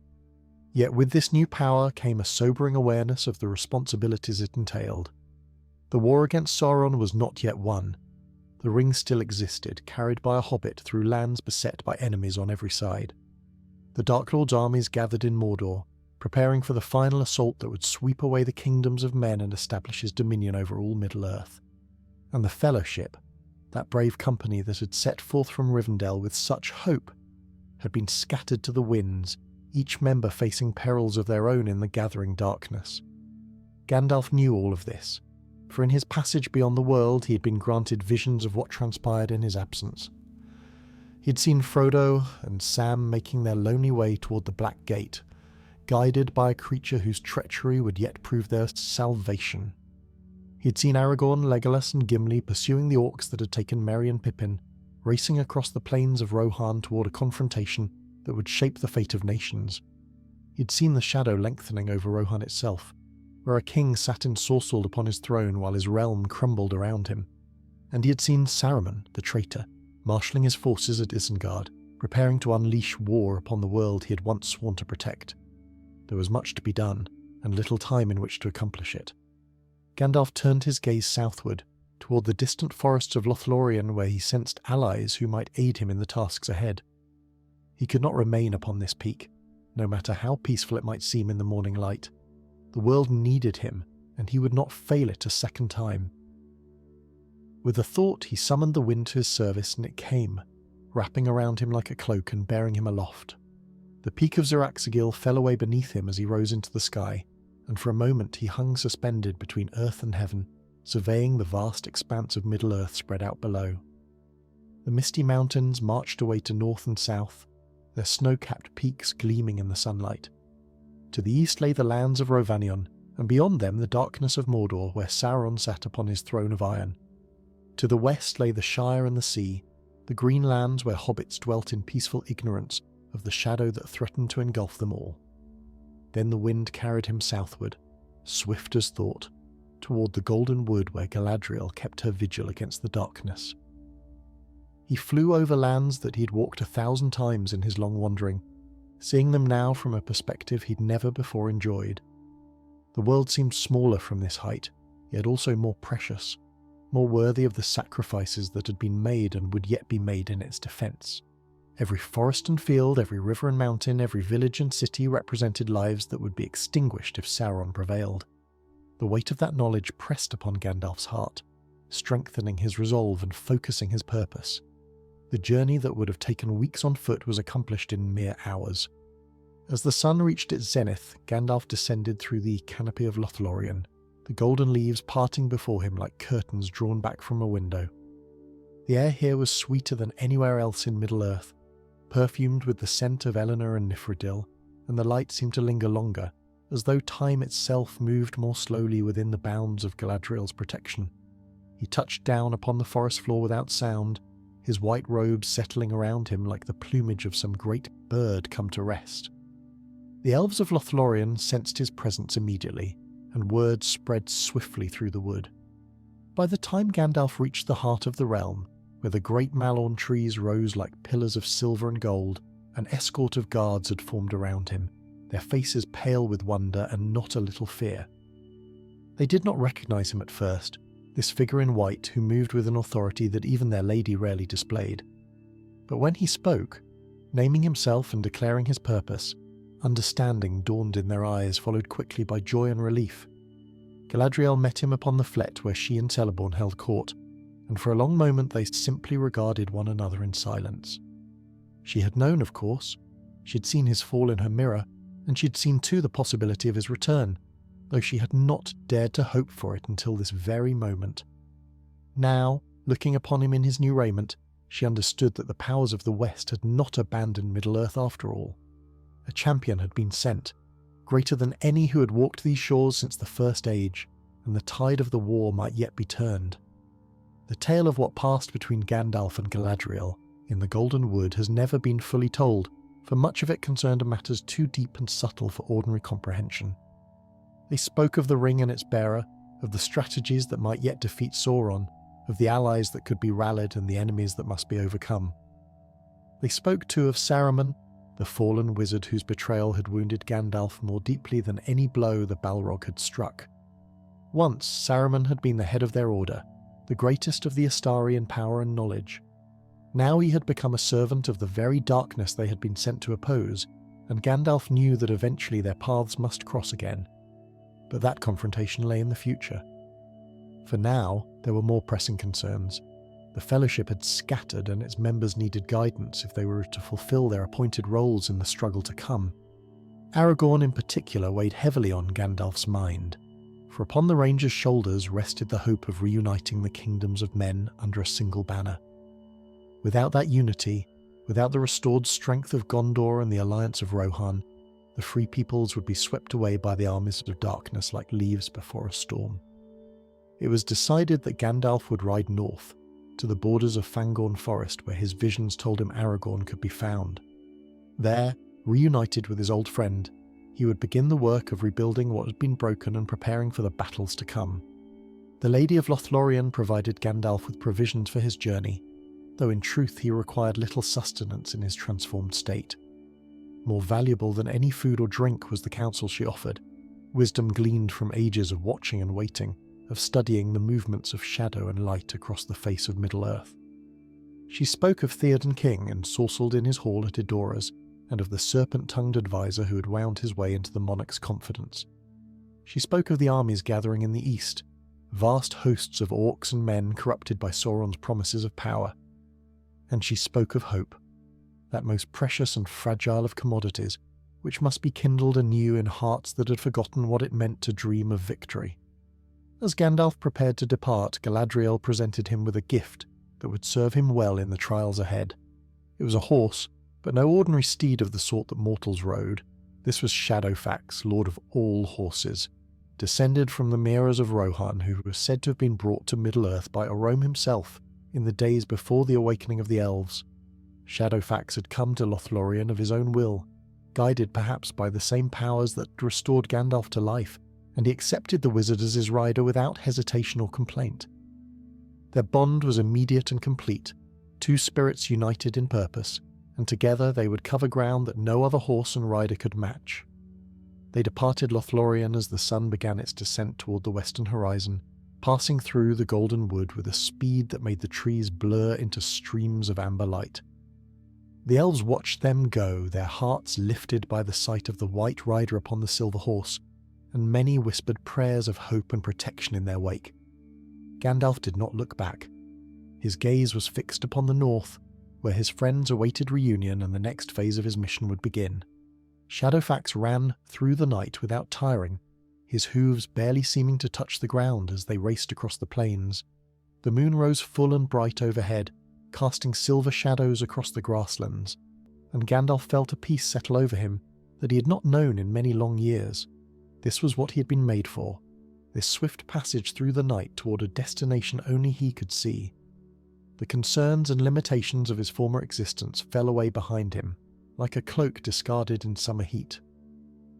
Yet with this new power came a sobering awareness of the responsibilities it entailed. The war against Sauron was not yet won. The ring still existed, carried by a hobbit through lands beset by enemies on every side. The Dark Lord's armies gathered in Mordor, preparing for the final assault that would sweep away the kingdoms of men and establish his dominion over all Middle-earth. And the Fellowship, that brave company that had set forth from Rivendell with such hope, had been scattered to the winds, each member facing perils of their own in the gathering darkness. Gandalf knew all of this, for in his passage beyond the world he had been granted visions of what transpired in his absence. He had seen Frodo and Sam making their lonely way toward the Black Gate, guided by a creature whose treachery would yet prove their salvation. He had seen Aragorn, Legolas and Gimli pursuing the orcs that had taken Merry and Pippin, racing across the plains of Rohan toward a confrontation that would shape the fate of nations. He had seen the shadow lengthening over Rohan itself, where a king sat ensorcelled upon his throne while his realm crumbled around him. And he had seen Saruman, the traitor, marshalling his forces at Isengard, preparing to unleash war upon the world he had once sworn to protect. There was much to be done, and little time in which to accomplish it. Gandalf turned his gaze southward, toward the distant forests of Lothlorien, where he sensed allies who might aid him in the tasks ahead. He could not remain upon this peak, no matter how peaceful it might seem in the morning light. The world needed him, and he would not fail it a second time. With a thought, he summoned the wind to his service, and it came, wrapping around him like a cloak and bearing him aloft. The peak of Ziraxagil fell away beneath him as he rose into the sky, and for a moment he hung suspended between earth and heaven, surveying the vast expanse of Middle-earth spread out below. The misty mountains marched away to north and south, their snow-capped peaks gleaming in the sunlight. To the east lay the lands of Rovanion, and beyond them the darkness of Mordor, where Sauron sat upon his throne of iron. To the west lay the Shire and the sea, the green lands where hobbits dwelt in peaceful ignorance of the shadow that threatened to engulf them all. Then the wind carried him southward, swift as thought, toward the golden wood where Galadriel kept her vigil against the darkness. He flew over lands that he had walked 1,000 times in his long wandering, seeing them now from a perspective he'd never before enjoyed. The world seemed smaller from this height, yet also more precious, more worthy of the sacrifices that had been made and would yet be made in its defence. Every forest and field, every river and mountain, every village and city represented lives that would be extinguished if Sauron prevailed. The weight of that knowledge pressed upon Gandalf's heart, strengthening his resolve and focusing his purpose. The journey that would have taken weeks on foot was accomplished in mere hours. As the sun reached its zenith, Gandalf descended through the canopy of Lothlorien, the golden leaves parting before him like curtains drawn back from a window. The air here was sweeter than anywhere else in Middle-earth, perfumed with the scent of Elenor and Nifredil, and the light seemed to linger longer, as though time itself moved more slowly within the bounds of Galadriel's protection. He touched down upon the forest floor without sound, his white robes settling around him like the plumage of some great bird come to rest. The elves of Lothlorien sensed his presence immediately, and word spread swiftly through the wood. By the time Gandalf reached the heart of the realm, where the great malorn trees rose like pillars of silver and gold, an escort of guards had formed around him, their faces pale with wonder and not a little fear. They did not recognize him at first, this figure in white who moved with an authority that even their lady rarely displayed. But when he spoke, naming himself and declaring his purpose, understanding dawned in their eyes, followed quickly by joy and relief. Galadriel met him upon the flet where she and Celeborn held court, and for a long moment they simply regarded one another in silence. She had known, of course. She'd seen his fall in her mirror, and she'd seen too the possibility of his return, though she had not dared to hope for it until this very moment. Now, looking upon him in his new raiment, she understood that the powers of the West had not abandoned Middle-earth after all. A champion had been sent, greater than any who had walked these shores since the First Age, and the tide of the war might yet be turned. The tale of what passed between Gandalf and Galadriel in the Golden Wood has never been fully told, for much of it concerned matters too deep and subtle for ordinary comprehension. They spoke of the ring and its bearer, of the strategies that might yet defeat Sauron, of the allies that could be rallied and the enemies that must be overcome. They spoke too of Saruman, the fallen wizard whose betrayal had wounded Gandalf more deeply than any blow the Balrog had struck. Once Saruman had been the head of their order, the greatest of the Astari in power and knowledge. Now he had become a servant of the very darkness they had been sent to oppose, and Gandalf knew that eventually their paths must cross again. But that confrontation lay in the future. For now, there were more pressing concerns. The Fellowship had scattered and its members needed guidance if they were to fulfill their appointed roles in the struggle to come. Aragorn in particular weighed heavily on Gandalf's mind, for upon the Ranger's shoulders rested the hope of reuniting the kingdoms of men under a single banner. Without that unity, without the restored strength of Gondor and the alliance of Rohan, the Free Peoples would be swept away by the armies of darkness like leaves before a storm. It was decided that Gandalf would ride north, to the borders of Fangorn Forest where his visions told him Aragorn could be found. There, reunited with his old friend, he would begin the work of rebuilding what had been broken and preparing for the battles to come. The Lady of Lothlorien provided Gandalf with provisions for his journey, though in truth he required little sustenance in his transformed state. More valuable than any food or drink was the counsel she offered, wisdom gleaned from ages of watching and waiting, of studying the movements of shadow and light across the face of Middle-earth. She spoke of Theoden King ensorcelled in his hall at Edoras, and of the serpent-tongued advisor who had wound his way into the monarch's confidence. She spoke of the armies gathering in the east, vast hosts of orcs and men corrupted by Sauron's promises of power. And she spoke of hope, that most precious and fragile of commodities, which must be kindled anew in hearts that had forgotten what it meant to dream of victory. As Gandalf prepared to depart, Galadriel presented him with a gift that would serve him well in the trials ahead. It was a horse, but no ordinary steed of the sort that mortals rode. This was Shadowfax, lord of all horses, descended from the Mearas of Rohan, who was said to have been brought to Middle-earth by Orome himself in the days before the awakening of the elves. Shadowfax had come to Lothlorien of his own will, guided perhaps by the same powers that restored Gandalf to life, and he accepted the wizard as his rider without hesitation or complaint. Their bond was immediate and complete, two spirits united in purpose, and together they would cover ground that no other horse and rider could match. They departed Lothlorien as the sun began its descent toward the western horizon, passing through the Golden Wood with a speed that made the trees blur into streams of amber light. The elves watched them go, their hearts lifted by the sight of the white rider upon the silver horse, and many whispered prayers of hope and protection in their wake. Gandalf did not look back. His gaze was fixed upon the north, where his friends awaited reunion and the next phase of his mission would begin. Shadowfax ran through the night without tiring, his hooves barely seeming to touch the ground as they raced across the plains. The moon rose full and bright overhead, casting silver shadows across the grasslands, and Gandalf felt a peace settle over him that he had not known in many long years. This was what he had been made for, this swift passage through the night toward a destination only he could see. The concerns and limitations of his former existence fell away behind him, like a cloak discarded in summer heat.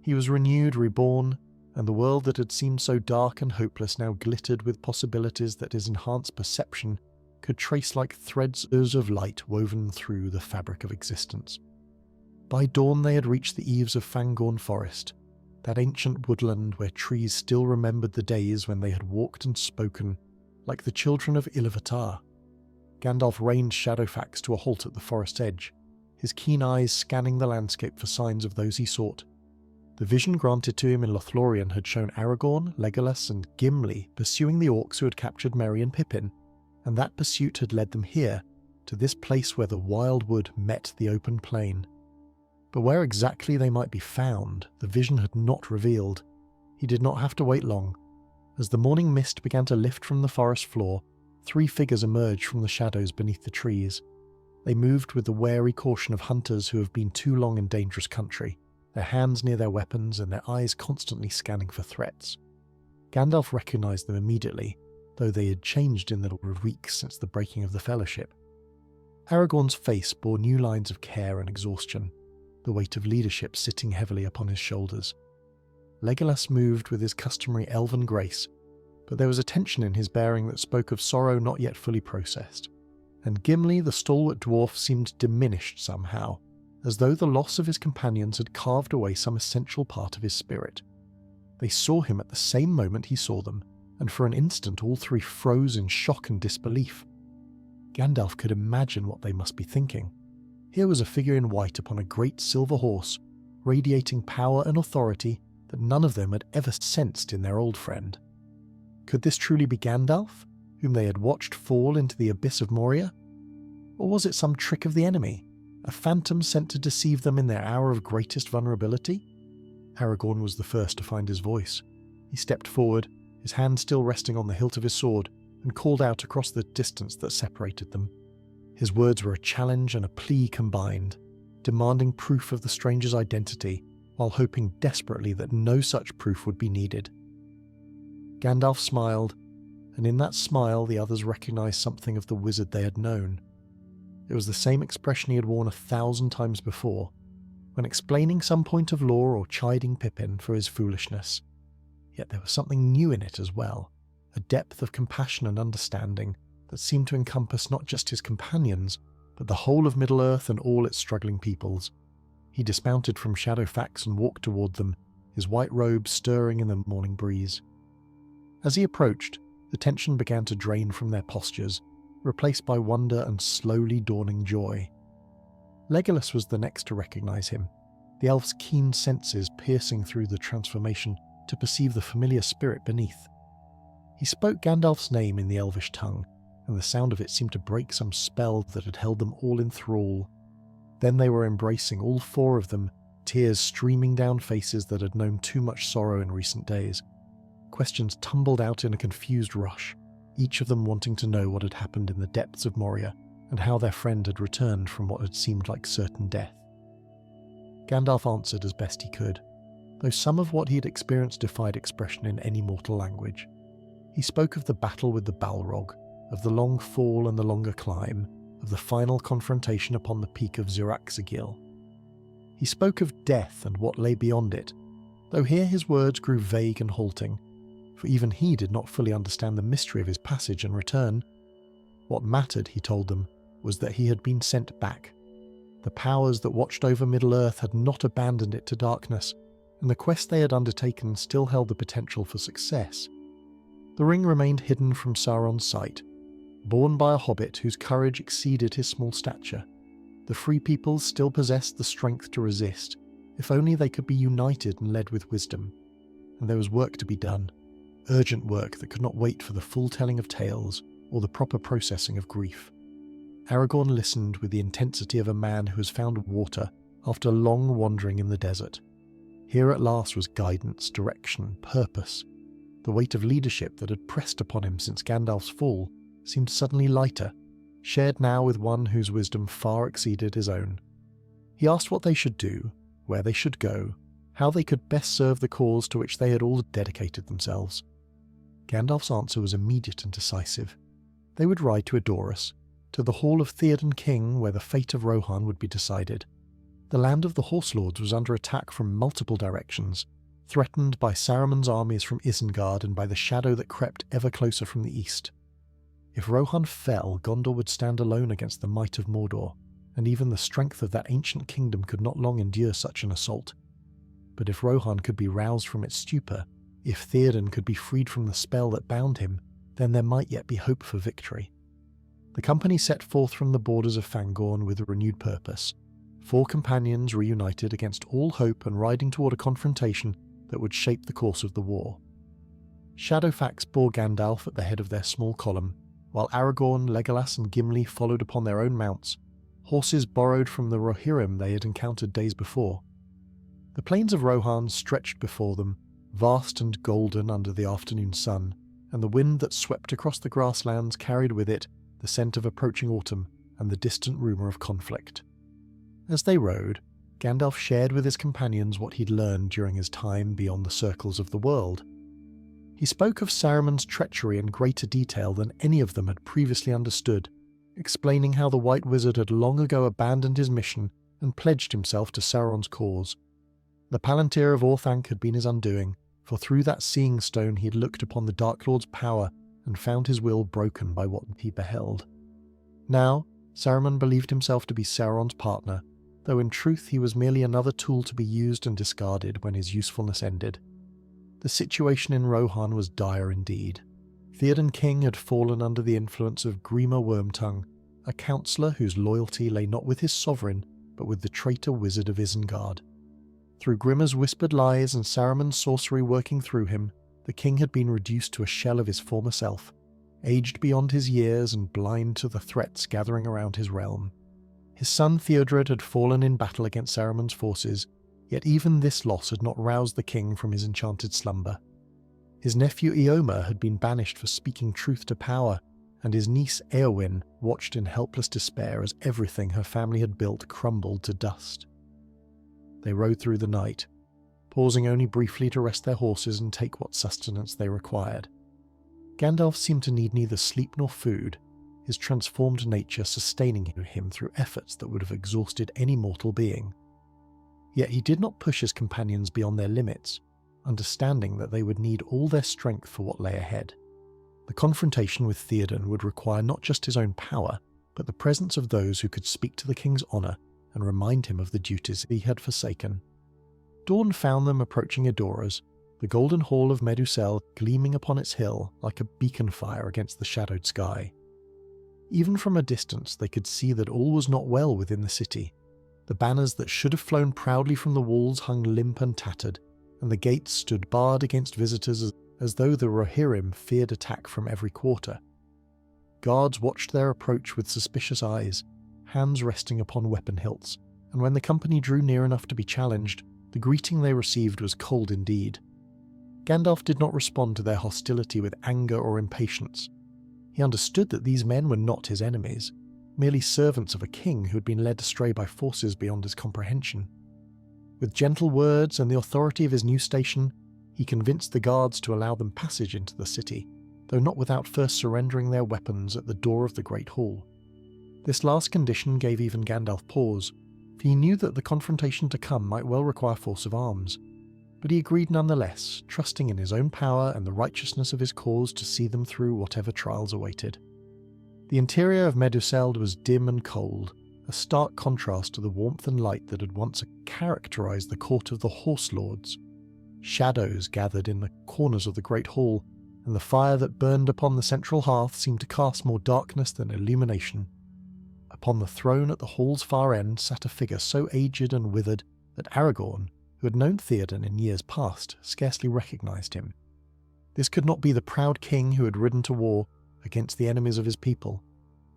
He was renewed, reborn, and the world that had seemed so dark and hopeless now glittered with possibilities that his enhanced perception could trace like threads of light woven through the fabric of existence. By dawn they had reached the eaves of Fangorn Forest, that ancient woodland where trees still remembered the days when they had walked and spoken like the children of LOTR. Gandalf reined Shadowfax to a halt at the forest edge, his keen eyes scanning the landscape for signs of those he sought. The vision granted to him in Lothlorien had shown Aragorn, Legolas and Gimli pursuing the orcs who had captured Merry and Pippin, and that pursuit had led them here, to this place where the wild wood met the open plain. But where exactly they might be found, the vision had not revealed. He did not have to wait long. As the morning mist began to lift from the forest floor, 3 figures emerged from the shadows beneath the trees. They moved with the wary caution of hunters who have been too long in dangerous country, their hands near their weapons and their eyes constantly scanning for threats. Gandalf recognized them immediately, though they had changed in the weeks since the breaking of the Fellowship. Aragorn's face bore new lines of care and exhaustion, the weight of leadership sitting heavily upon his shoulders. Legolas moved with his customary elven grace, but there was a tension in his bearing that spoke of sorrow not yet fully processed. And Gimli, the stalwart dwarf, seemed diminished somehow, as though the loss of his companions had carved away some essential part of his spirit. They saw him at the same moment he saw them, and for an instant all 3 froze in shock and disbelief. Gandalf could imagine what they must be thinking. Here was a figure in white upon a great silver horse, radiating power and authority that none of them had ever sensed in their old friend. Could this truly be Gandalf, whom they had watched fall into the abyss of Moria? Or was it some trick of the enemy, a phantom sent to deceive them in their hour of greatest vulnerability? Aragorn was the first to find his voice. He stepped forward, his hand still resting on the hilt of his sword, and called out across the distance that separated them. His words were a challenge and a plea combined, demanding proof of the stranger's identity, while hoping desperately that no such proof would be needed. Gandalf smiled, and in that smile the others recognized something of the wizard they had known. It was the same expression he had worn 1,000 times before, when explaining some point of law or chiding Pippin for his foolishness. Yet there was something new in it as well, a depth of compassion and understanding that seemed to encompass not just his companions, but the whole of Middle-earth and all its struggling peoples. He dismounted from Shadowfax and walked toward them, his white robe stirring in the morning breeze. As he approached, the tension began to drain from their postures, replaced by wonder and slowly dawning joy. Legolas was the next to recognize him, the elf's keen senses piercing through the transformation to perceive the familiar spirit beneath. He spoke Gandalf's name in the elvish tongue, and the sound of it seemed to break some spell that had held them all in thrall. Then they were embracing, all 4 of them, tears streaming down faces that had known too much sorrow in recent days. Questions tumbled out in a confused rush, each of them wanting to know what had happened in the depths of Moria, and how their friend had returned from what had seemed like certain death. Gandalf answered as best he could, though some of what he had experienced defied expression in any mortal language. He spoke of the battle with the Balrog, of the long fall and the longer climb, of the final confrontation upon the peak of Ziraxagil. He spoke of death and what lay beyond it, though here his words grew vague and halting, for even he did not fully understand the mystery of his passage and return. What mattered, he told them, was that he had been sent back. The powers that watched over Middle-earth had not abandoned it to darkness, and the quest they had undertaken still held the potential for success. The ring remained hidden from Sauron's sight, borne by a hobbit whose courage exceeded his small stature. The free peoples still possessed the strength to resist, if only they could be united and led with wisdom. And there was work to be done, urgent work that could not wait for the full telling of tales or the proper processing of grief. Aragorn listened with the intensity of a man who has found water after long wandering in the desert. Here at last was guidance, direction, purpose. The weight of leadership that had pressed upon him since Gandalf's fall seemed suddenly lighter, shared now with one whose wisdom far exceeded his own. He asked what they should do, where they should go, how they could best serve the cause to which they had all dedicated themselves. Gandalf's answer was immediate and decisive. They would ride to Edoras, to the hall of Theoden King where the fate of Rohan would be decided. The land of the Horse Lords was under attack from multiple directions, threatened by Saruman's armies from Isengard and by the shadow that crept ever closer from the east. If Rohan fell, Gondor would stand alone against the might of Mordor, and even the strength of that ancient kingdom could not long endure such an assault. But if Rohan could be roused from its stupor, if Theoden could be freed from the spell that bound him, then there might yet be hope for victory. The company set forth from the borders of Fangorn with a renewed purpose, 4 companions reunited against all hope and riding toward a confrontation that would shape the course of the war. Shadowfax bore Gandalf at the head of their small column, while Aragorn, Legolas and Gimli followed upon their own mounts, horses borrowed from the Rohirrim they had encountered days before. The plains of Rohan stretched before them, vast and golden under the afternoon sun, and the wind that swept across the grasslands carried with it the scent of approaching autumn and the distant rumour of conflict. As they rode, Gandalf shared with his companions what he'd learned during his time beyond the circles of the world. He spoke of Saruman's treachery in greater detail than any of them had previously understood, explaining how the White Wizard had long ago abandoned his mission and pledged himself to Sauron's cause. The Palantir of Orthanc had been his undoing, for through that seeing stone he had looked upon the Dark Lord's power and found his will broken by what he beheld. Now, Saruman believed himself to be Sauron's partner, though in truth he was merely another tool to be used and discarded when his usefulness ended. The situation in Rohan was dire indeed. Theoden King had fallen under the influence of Grima Wormtongue, a counsellor whose loyalty lay not with his sovereign, but with the traitor wizard of Isengard. Through Grima's whispered lies and Saruman's sorcery working through him, the king had been reduced to a shell of his former self, aged beyond his years and blind to the threats gathering around his realm. His son Theodred had fallen in battle against Saruman's forces, yet even this loss had not roused the king from his enchanted slumber. His nephew Eomer had been banished for speaking truth to power, and his niece Eowyn watched in helpless despair as everything her family had built crumbled to dust. They rode through the night, pausing only briefly to rest their horses and take what sustenance they required. Gandalf seemed to need neither sleep nor food, his transformed nature sustaining him through efforts that would have exhausted any mortal being. Yet he did not push his companions beyond their limits, understanding that they would need all their strength for what lay ahead. The confrontation with Theoden would require not just his own power, but the presence of those who could speak to the king's honour and remind him of the duties he had forsaken. Dawn found them approaching Edoras, the golden hall of Medusel gleaming upon its hill like a beacon fire against the shadowed sky. Even from a distance they could see that all was not well within the city. The banners that should have flown proudly from the walls hung limp and tattered, and the gates stood barred against visitors as though the Rohirrim feared attack from every quarter. Guards watched their approach with suspicious eyes, hands resting upon weapon hilts, and when the company drew near enough to be challenged, the greeting they received was cold indeed. Gandalf did not respond to their hostility with anger or impatience. He understood that these men were not his enemies, merely servants of a king who had been led astray by forces beyond his comprehension. With gentle words and the authority of his new station, he convinced the guards to allow them passage into the city, though not without first surrendering their weapons at the door of the Great Hall. This last condition gave even Gandalf pause, for he knew that the confrontation to come might well require force of arms. But he agreed nonetheless, trusting in his own power and the righteousness of his cause to see them through whatever trials awaited. The interior of Meduseld was dim and cold, a stark contrast to the warmth and light that had once characterized the court of the Horse Lords. Shadows gathered in the corners of the great hall, and the fire that burned upon the central hearth seemed to cast more darkness than illumination. Upon the throne at the hall's far end sat a figure so aged and withered that Aragorn, who had known Theoden in years past, scarcely recognized him. This could not be the proud king who had ridden to war against the enemies of his people,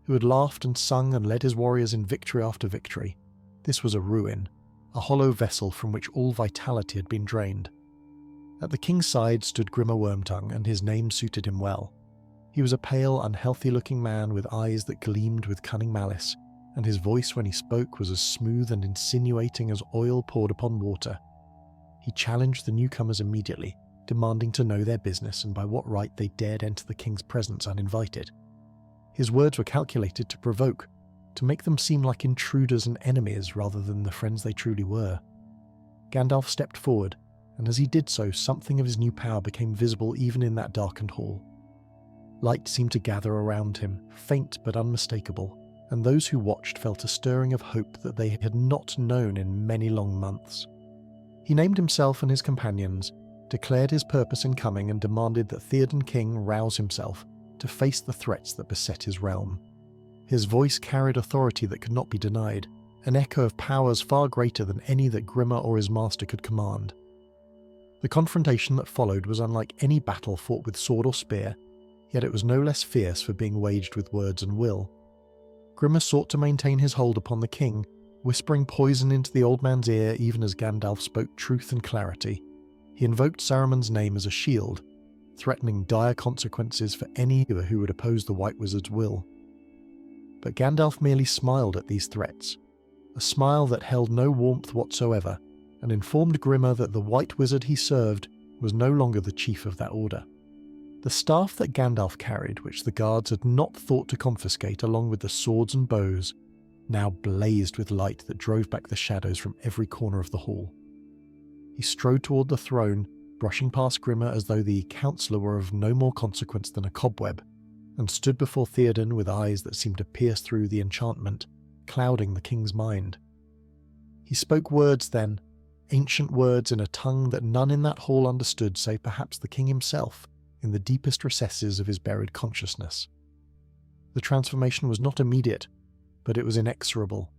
who had laughed and sung and led his warriors in victory after victory. This was a ruin, a hollow vessel from which all vitality had been drained. At the king's side stood Grima Wormtongue, and his name suited him well. He was a pale, unhealthy-looking man with eyes that gleamed with cunning malice, and his voice when he spoke was as smooth and insinuating as oil poured upon water. He challenged the newcomers immediately, demanding to know their business and by what right they dared enter the king's presence uninvited. His words were calculated to provoke, to make them seem like intruders and enemies rather than the friends they truly were. Gandalf stepped forward, and as he did so, something of his new power became visible even in that darkened hall. Light seemed to gather around him, faint but unmistakable, and those who watched felt a stirring of hope that they had not known in many long months. He named himself and his companions, declared his purpose in coming, and demanded that Theoden King rouse himself to face the threats that beset his realm. His voice carried authority that could not be denied, an echo of powers far greater than any that Grimmer or his master could command. The confrontation that followed was unlike any battle fought with sword or spear, yet it was no less fierce for being waged with words and will. Grimmer sought to maintain his hold upon the king, whispering poison into the old man's ear even as Gandalf spoke truth and clarity. He invoked Saruman's name as a shield, threatening dire consequences for any who would oppose the White Wizard's will. But Gandalf merely smiled at these threats, a smile that held no warmth whatsoever, and informed Grimmer that the White Wizard he served was no longer the chief of that order. The staff that Gandalf carried, which the guards had not thought to confiscate along with the swords and bows, now blazed with light that drove back the shadows from every corner of the hall. He strode toward the throne, brushing past Grimmer as though the counsellor were of no more consequence than a cobweb, and stood before Theoden with eyes that seemed to pierce through the enchantment, clouding the king's mind. He spoke words then, ancient words in a tongue that none in that hall understood save perhaps the king himself, in the deepest recesses of his buried consciousness. The transformation was not immediate, but it was inexorable.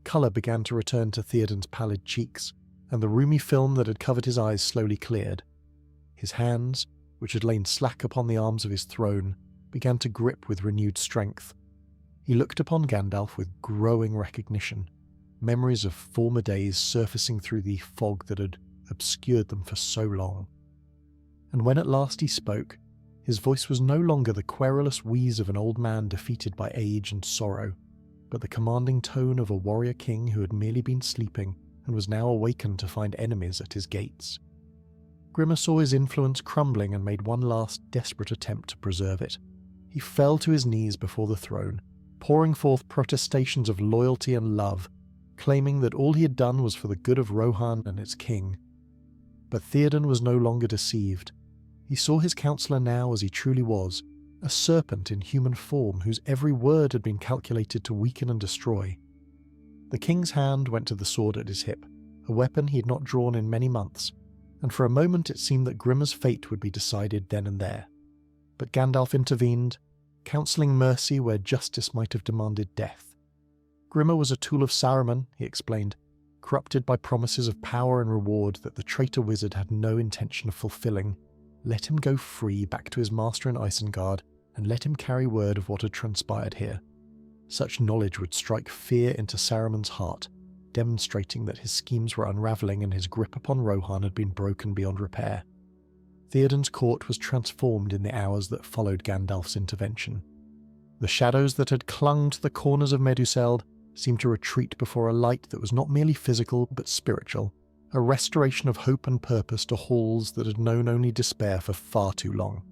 Colour began to return to Theoden's pallid cheeks, and the rheumy film that had covered his eyes slowly cleared. His hands, which had lain slack upon the arms of his throne, began to grip with renewed strength. He looked upon Gandalf with growing recognition, memories of former days surfacing through the fog that had obscured them for so long. And when at last he spoke, his voice was no longer the querulous wheeze of an old man defeated by age and sorrow, but the commanding tone of a warrior king who had merely been sleeping and was now awakened to find enemies at his gates. Grimmer saw his influence crumbling and made one last desperate attempt to preserve it. He fell to his knees before the throne, pouring forth protestations of loyalty and love, claiming that all he had done was for the good of Rohan and its king. But Theoden was no longer deceived. He saw his counsellor now as he truly was, a serpent in human form whose every word had been calculated to weaken and destroy. The king's hand went to the sword at his hip, a weapon he had not drawn in many months, and for a moment it seemed that Grimmer's fate would be decided then and there. But Gandalf intervened, counselling mercy where justice might have demanded death. Grimmer was a tool of Saruman, he explained, corrupted by promises of power and reward that the traitor wizard had no intention of fulfilling. Let him go free back to his master in Isengard, and let him carry word of what had transpired here. Such knowledge would strike fear into Saruman's heart, demonstrating that his schemes were unravelling and his grip upon Rohan had been broken beyond repair. Theoden's court was transformed in the hours that followed Gandalf's intervention. The shadows that had clung to the corners of Meduseld seemed to retreat before a light that was not merely physical but spiritual, a restoration of hope and purpose to halls that had known only despair for far too long.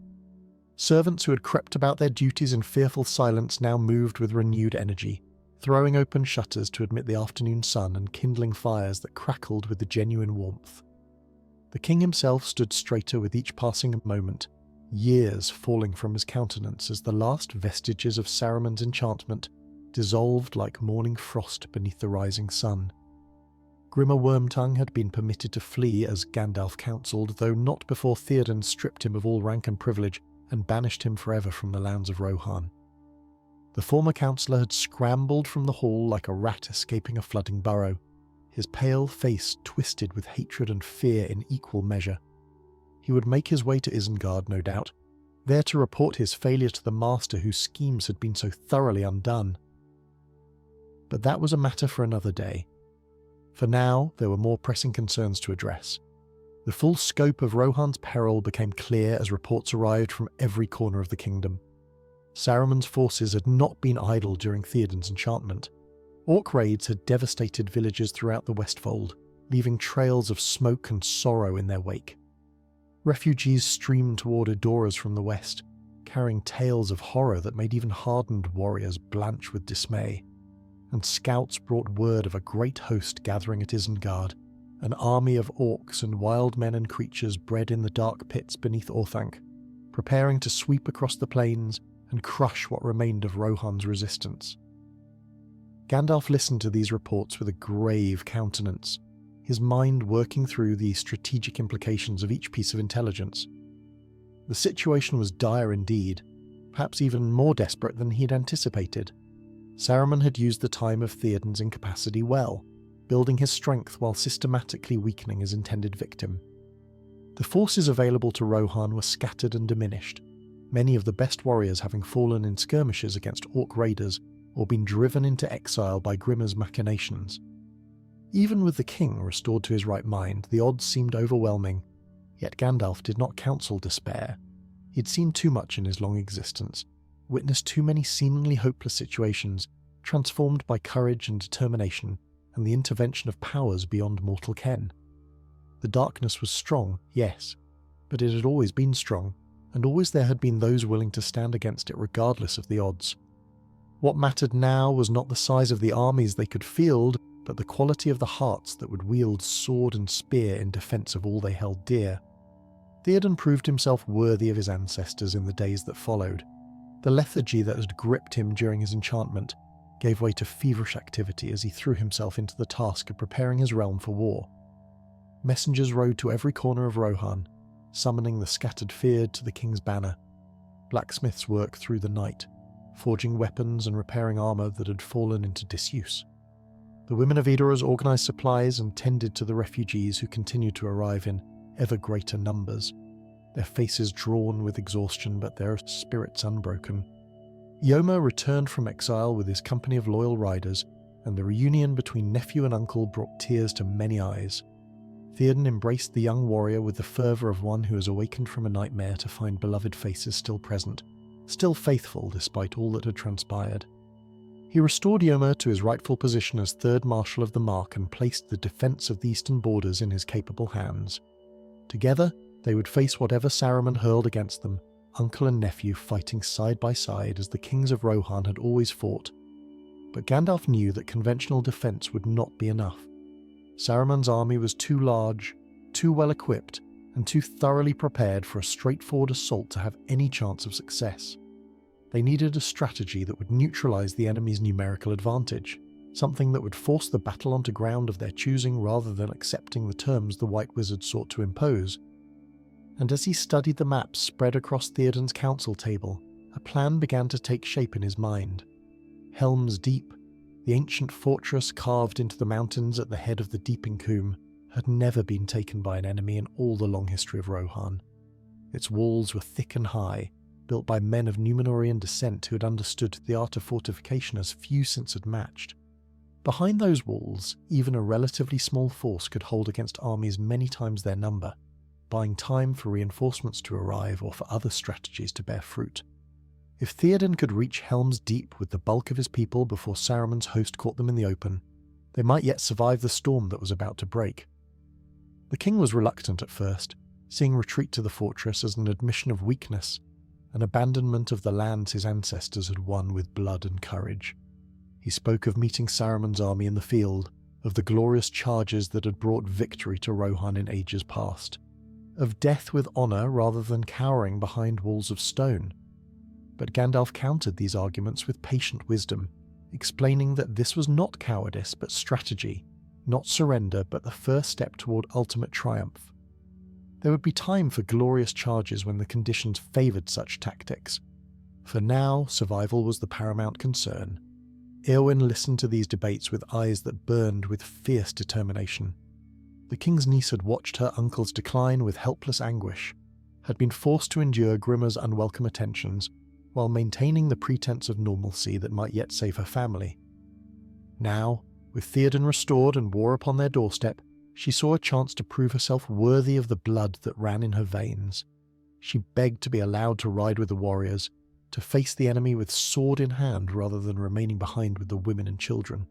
Servants who had crept about their duties in fearful silence now moved with renewed energy, throwing open shutters to admit the afternoon sun and kindling fires that crackled with the genuine warmth. The king himself stood straighter with each passing moment, years falling from his countenance as the last vestiges of Saruman's enchantment dissolved like morning frost beneath the rising sun. Grimmer Wormtongue had been permitted to flee as Gandalf counselled, though not before Theoden stripped him of all rank and privilege and banished him forever from the lands of Rohan. The former counsellor had scrambled from the hall like a rat escaping a flooding burrow, his pale face twisted with hatred and fear in equal measure. He would make his way to Isengard, no doubt, there to report his failure to the master whose schemes had been so thoroughly undone. But that was a matter for another day. For now, there were more pressing concerns to address. The full scope of Rohan's peril became clear as reports arrived from every corner of the kingdom. Saruman's forces had not been idle during Theoden's enchantment. Orc raids had devastated villages throughout the Westfold, leaving trails of smoke and sorrow in their wake. Refugees streamed toward Edoras from the west, carrying tales of horror that made even hardened warriors blanch with dismay. And scouts brought word of a great host gathering at Isengard, an army of orcs and wild men and creatures bred in the dark pits beneath Orthanc, preparing to sweep across the plains and crush what remained of Rohan's resistance. Gandalf listened to these reports with a grave countenance, his mind working through the strategic implications of each piece of intelligence. The situation was dire indeed, perhaps even more desperate than he'd anticipated. Saruman had used the time of Theoden's incapacity well, building his strength while systematically weakening his intended victim. The forces available to Rohan were scattered and diminished, many of the best warriors having fallen in skirmishes against orc raiders or been driven into exile by Grimmer's machinations. Even with the king restored to his right mind, the odds seemed overwhelming, yet Gandalf did not counsel despair. He had seen too much in his long existence, witnessed too many seemingly hopeless situations, transformed by courage and determination and the intervention of powers beyond mortal ken. The darkness was strong, yes, but it had always been strong, and always there had been those willing to stand against it regardless of the odds. What mattered now was not the size of the armies they could field, but the quality of the hearts that would wield sword and spear in defence of all they held dear. Theoden proved himself worthy of his ancestors in the days that followed. The lethargy that had gripped him during his enchantment gave way to feverish activity as he threw himself into the task of preparing his realm for war. Messengers rode to every corner of Rohan, summoning the scattered Fyrd to the king's banner. Blacksmiths worked through the night, forging weapons and repairing armour that had fallen into disuse. The women of Edoras organised supplies and tended to the refugees who continued to arrive in ever greater numbers, their faces drawn with exhaustion but their spirits unbroken. Ioma returned from exile with his company of loyal riders, and the reunion between nephew and uncle brought tears to many eyes. Theoden embraced the young warrior with the fervour of one who has awakened from a nightmare to find beloved faces still present, still faithful despite all that had transpired. He restored Ioma to his rightful position as Third Marshal of the Mark and placed the defence of the eastern borders in his capable hands. Together, they would face whatever Saruman hurled against them, uncle and nephew fighting side by side as the kings of Rohan had always fought. But Gandalf knew that conventional defence would not be enough. Saruman's army was too large, too well equipped, and too thoroughly prepared for a straightforward assault to have any chance of success. They needed a strategy that would neutralise the enemy's numerical advantage, something that would force the battle onto ground of their choosing rather than accepting the terms the White Wizard sought to impose. And as he studied the maps spread across Theoden's council table, a plan began to take shape in his mind. Helm's Deep, the ancient fortress carved into the mountains at the head of the Deeping Combe, had never been taken by an enemy in all the long history of Rohan. Its walls were thick and high, built by men of Númenórean descent who had understood the art of fortification as few since had matched. Behind those walls, even a relatively small force could hold against armies many times their number, buying time for reinforcements to arrive or for other strategies to bear fruit. If Theoden could reach Helm's Deep with the bulk of his people before Saruman's host caught them in the open, they might yet survive the storm that was about to break. The king was reluctant at first, seeing retreat to the fortress as an admission of weakness, an abandonment of the lands his ancestors had won with blood and courage. He spoke of meeting Saruman's army in the field, of the glorious charges that had brought victory to Rohan in ages past, of death with honour rather than cowering behind walls of stone. But Gandalf countered these arguments with patient wisdom, explaining that this was not cowardice but strategy, not surrender but the first step toward ultimate triumph. There would be time for glorious charges when the conditions favoured such tactics. For now, survival was the paramount concern. Éowyn listened to these debates with eyes that burned with fierce determination. The king's niece had watched her uncle's decline with helpless anguish, had been forced to endure Grimmer's unwelcome attentions, while maintaining the pretense of normalcy that might yet save her family. Now, with Theoden restored and war upon their doorstep, she saw a chance to prove herself worthy of the blood that ran in her veins. She begged to be allowed to ride with the warriors, to face the enemy with sword in hand rather than remaining behind with the women and children.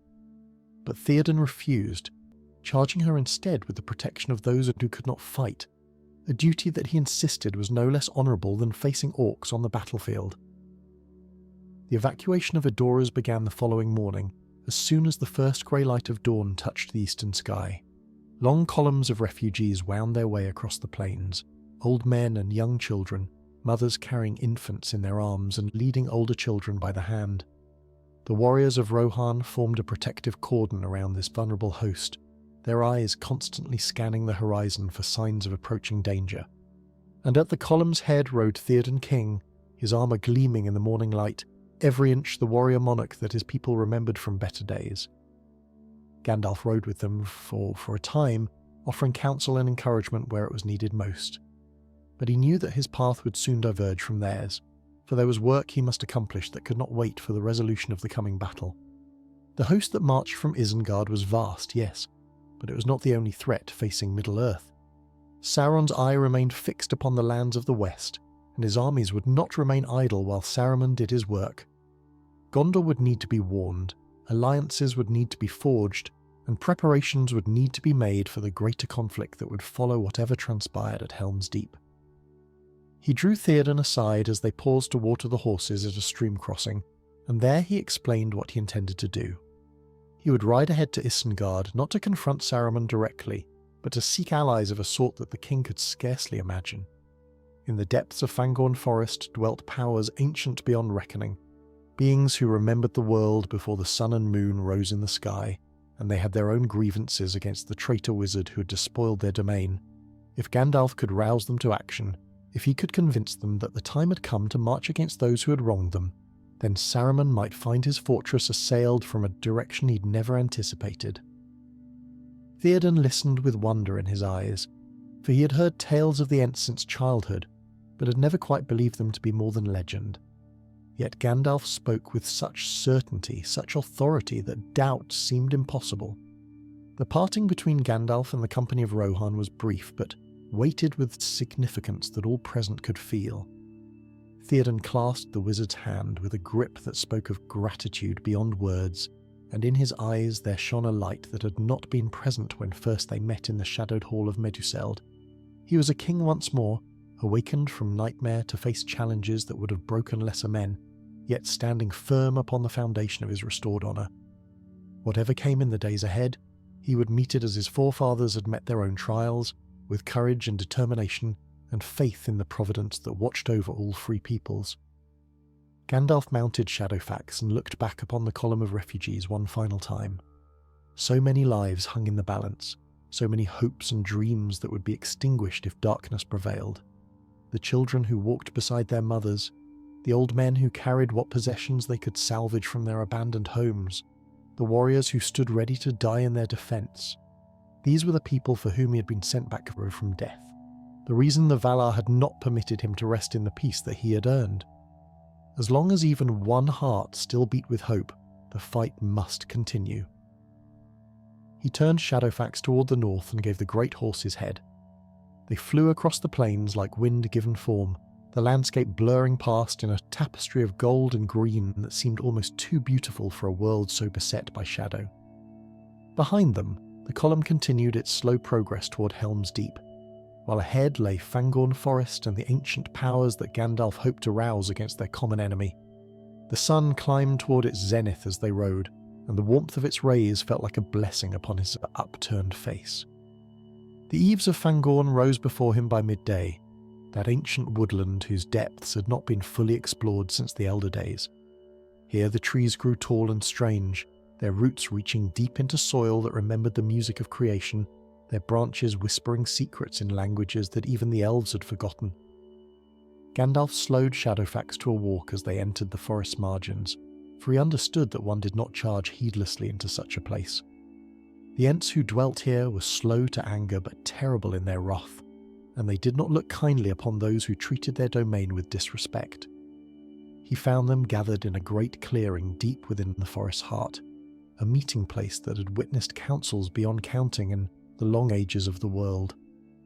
But Theoden refused, charging her instead with the protection of those who could not fight, a duty that he insisted was no less honourable than facing orcs on the battlefield. The evacuation of Edoras began the following morning, as soon as the first grey light of dawn touched the eastern sky. Long columns of refugees wound their way across the plains, old men and young children, mothers carrying infants in their arms and leading older children by the hand. The warriors of Rohan formed a protective cordon around this vulnerable host, their eyes constantly scanning the horizon for signs of approaching danger. And at the column's head rode Theoden King, his armour gleaming in the morning light, every inch the warrior monarch that his people remembered from better days. Gandalf rode with them for a time, offering counsel and encouragement where it was needed most. But he knew that his path would soon diverge from theirs, for there was work he must accomplish that could not wait for the resolution of the coming battle. The host that marched from Isengard was vast, yes, but it was not the only threat facing Middle-earth. Sauron's eye remained fixed upon the lands of the west, and his armies would not remain idle while Saruman did his work. Gondor would need to be warned, alliances would need to be forged, and preparations would need to be made for the greater conflict that would follow whatever transpired at Helm's Deep. He drew Theoden aside as they paused to water the horses at a stream crossing, and there he explained what he intended to do. He would ride ahead to Isengard not to confront Saruman directly, but to seek allies of a sort that the king could scarcely imagine. In the depths of Fangorn Forest dwelt powers ancient beyond reckoning, beings who remembered the world before the sun and moon rose in the sky, and they had their own grievances against the traitor wizard who had despoiled their domain. If Gandalf could rouse them to action, if he could convince them that the time had come to march against those who had wronged them, then Saruman might find his fortress assailed from a direction he'd never anticipated. Theoden listened with wonder in his eyes, for he had heard tales of the Ents since childhood, but had never quite believed them to be more than legend. Yet Gandalf spoke with such certainty, such authority, that doubt seemed impossible. The parting between Gandalf and the company of Rohan was brief, but weighted with significance that all present could feel. Theoden clasped the wizard's hand with a grip that spoke of gratitude beyond words, and in his eyes there shone a light that had not been present when first they met in the shadowed hall of Meduseld. He was a king once more, awakened from nightmare to face challenges that would have broken lesser men, yet standing firm upon the foundation of his restored honour. Whatever came in the days ahead, he would meet it as his forefathers had met their own trials, with courage and determination, and faith in the providence that watched over all free peoples. Gandalf mounted Shadowfax and looked back upon the column of refugees one final time. So many lives hung in the balance, so many hopes and dreams that would be extinguished if darkness prevailed. The children who walked beside their mothers, the old men who carried what possessions they could salvage from their abandoned homes, the warriors who stood ready to die in their defence. These were the people for whom he had been sent back from death, the reason the Valar had not permitted him to rest in the peace that he had earned. As long as even one heart still beat with hope, the fight must continue. He turned Shadowfax toward the north and gave the great horse his head. They flew across the plains like wind given form, the landscape blurring past in a tapestry of gold and green that seemed almost too beautiful for a world so beset by shadow. Behind them, the column continued its slow progress toward Helm's Deep, while ahead lay Fangorn Forest and the ancient powers that Gandalf hoped to rouse against their common enemy. The sun climbed toward its zenith as they rode, and the warmth of its rays felt like a blessing upon his upturned face. The eaves of Fangorn rose before him by midday, that ancient woodland whose depths had not been fully explored since the Elder Days. Here the trees grew tall and strange, their roots reaching deep into soil that remembered the music of creation, their branches whispering secrets in languages that even the elves had forgotten. Gandalf slowed Shadowfax to a walk as they entered the forest's margins, for he understood that one did not charge heedlessly into such a place. The Ents who dwelt here were slow to anger but terrible in their wrath, and they did not look kindly upon those who treated their domain with disrespect. He found them gathered in a great clearing deep within the forest's heart, a meeting place that had witnessed councils beyond counting in the long ages of the world.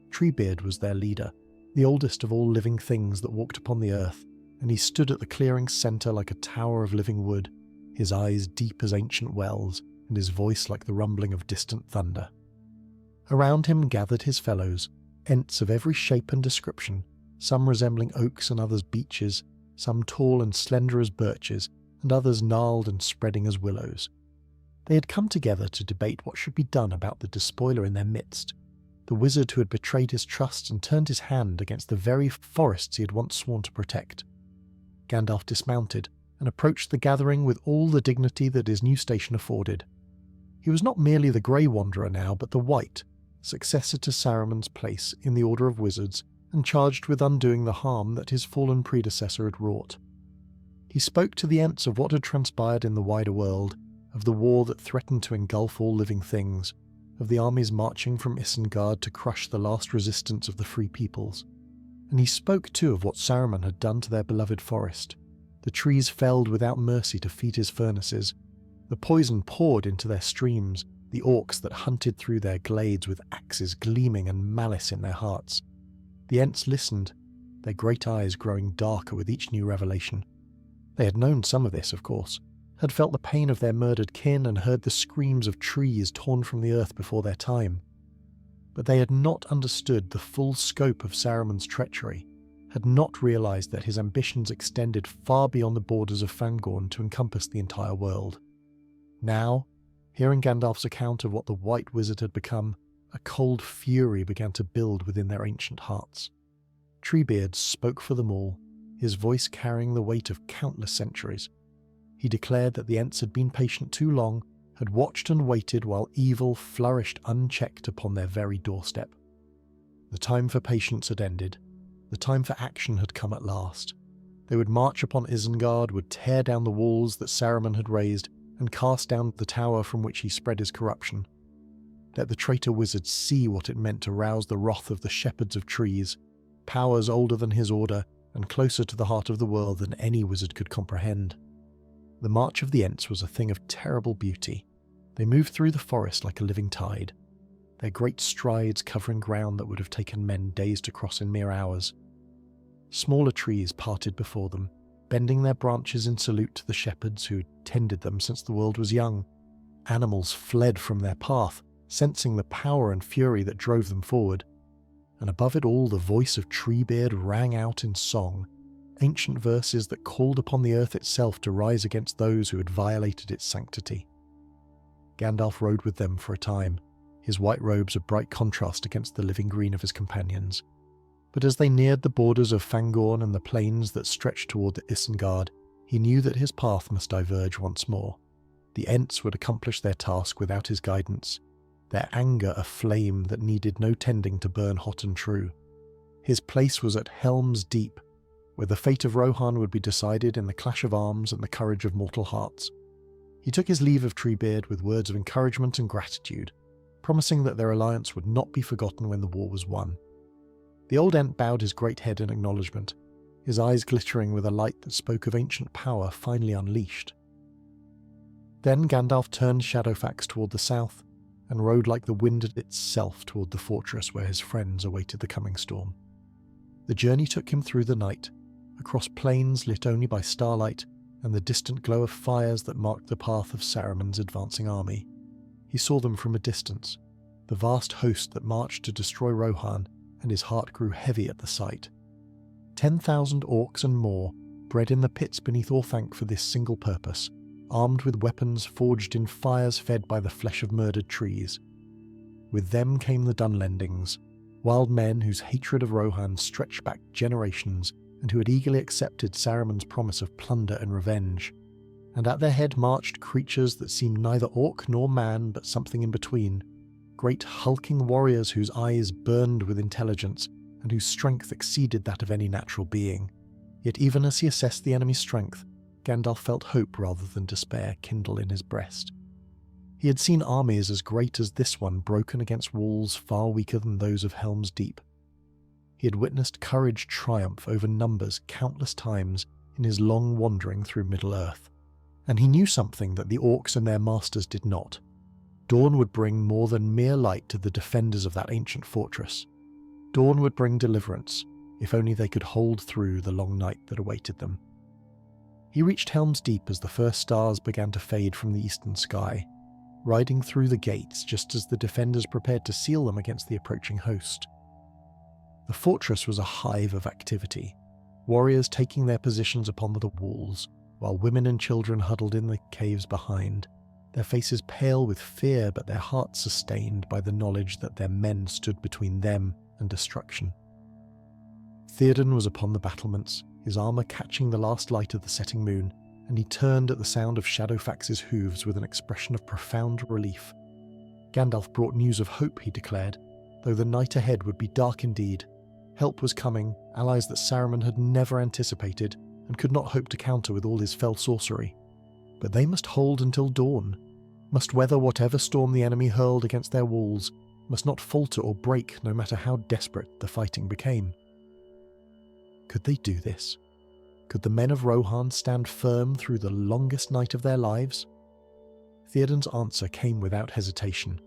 Treebeard was their leader, the oldest of all living things that walked upon the earth, and he stood at the clearing's centre like a tower of living wood, his eyes deep as ancient wells, and his voice like the rumbling of distant thunder. Around him gathered his fellows, Ents of every shape and description, some resembling oaks and others beeches, some tall and slender as birches, and others gnarled and spreading as willows. They had come together to debate what should be done about the despoiler in their midst, the wizard who had betrayed his trust and turned his hand against the very forests he had once sworn to protect. Gandalf dismounted and approached the gathering with all the dignity that his new station afforded. He was not merely the Grey Wanderer now, but the White, successor to Saruman's place in the Order of Wizards and charged with undoing the harm that his fallen predecessor had wrought. He spoke to the Ents of what had transpired in the wider world, of the war that threatened to engulf all living things, of the armies marching from Isengard to crush the last resistance of the Free Peoples. And he spoke too of what Saruman had done to their beloved forest, the trees felled without mercy to feed his furnaces, the poison poured into their streams, the orcs that hunted through their glades with axes gleaming and malice in their hearts. The Ents listened, their great eyes growing darker with each new revelation. They had known some of this, of course, had felt the pain of their murdered kin and heard the screams of trees torn from the earth before their time. But they had not understood the full scope of Saruman's treachery, had not realised that his ambitions extended far beyond the borders of Fangorn to encompass the entire world. Now, hearing Gandalf's account of what the White Wizard had become, a cold fury began to build within their ancient hearts. Treebeard spoke for them all, his voice carrying the weight of countless centuries. He declared that the Ents had been patient too long, had watched and waited while evil flourished unchecked upon their very doorstep. The time for patience had ended. The time for action had come at last. They would march upon Isengard, would tear down the walls that Saruman had raised, and cast down the tower from which he spread his corruption. Let the traitor wizard see what it meant to rouse the wrath of the shepherds of trees, powers older than his order and closer to the heart of the world than any wizard could comprehend. The march of the Ents was a thing of terrible beauty. They moved through the forest like a living tide, their great strides covering ground that would have taken men days to cross in mere hours. Smaller trees parted before them, bending their branches in salute to the shepherds who had tended them since the world was young. Animals fled from their path, sensing the power and fury that drove them forward. And above it all, the voice of Treebeard rang out in song, ancient verses that called upon the earth itself to rise against those who had violated its sanctity. Gandalf rode with them for a time, his white robes a bright contrast against the living green of his companions. But as they neared the borders of Fangorn and the plains that stretched toward the Isengard, he knew that his path must diverge once more. The Ents would accomplish their task without his guidance, their anger a flame that needed no tending to burn hot and true. His place was at Helm's Deep, where the fate of Rohan would be decided in the clash of arms and the courage of mortal hearts. He took his leave of Treebeard with words of encouragement and gratitude, promising that their alliance would not be forgotten when the war was won. The old Ent bowed his great head in acknowledgement, his eyes glittering with a light that spoke of ancient power finally unleashed. Then Gandalf turned Shadowfax toward the south, and rode like the wind itself toward the fortress where his friends awaited the coming storm. The journey took him through the night, across plains lit only by starlight and the distant glow of fires that marked the path of Saruman's advancing army. He saw them from a distance, the vast host that marched to destroy Rohan, and his heart grew heavy at the sight. 10,000 orcs and more, bred in the pits beneath Orthanc for this single purpose, armed with weapons forged in fires fed by the flesh of murdered trees. With them came the Dunlendings, wild men whose hatred of Rohan stretched back generations and who had eagerly accepted Saruman's promise of plunder and revenge. And at their head marched creatures that seemed neither orc nor man but something in between, great hulking warriors whose eyes burned with intelligence and whose strength exceeded that of any natural being. Yet even as he assessed the enemy's strength, Gandalf felt hope rather than despair kindle in his breast. He had seen armies as great as this one broken against walls far weaker than those of Helm's Deep. He had witnessed courage triumph over numbers countless times in his long wandering through Middle-earth, and he knew something that the orcs and their masters did not. Dawn would bring more than mere light to the defenders of that ancient fortress. Dawn would bring deliverance, if only they could hold through the long night that awaited them. He reached Helm's Deep as the first stars began to fade from the eastern sky, riding through the gates just as the defenders prepared to seal them against the approaching host. The fortress was a hive of activity, warriors taking their positions upon the walls, while women and children huddled in the caves behind. their faces pale with fear but their hearts sustained by the knowledge that their men stood between them and destruction. Theoden was upon the battlements, his armour catching the last light of the setting moon, and he turned at the sound of Shadowfax's hooves with an expression of profound relief. Gandalf brought news of hope, he declared, though the night ahead would be dark indeed. Help was coming, allies that Saruman had never anticipated and could not hope to counter with all his fell sorcery. But they must hold until dawn, must weather whatever storm the enemy hurled against their walls, must not falter or break no matter how desperate the fighting became. Could they do this? Could the men of Rohan stand firm through the longest night of their lives? Theoden's answer came without hesitation.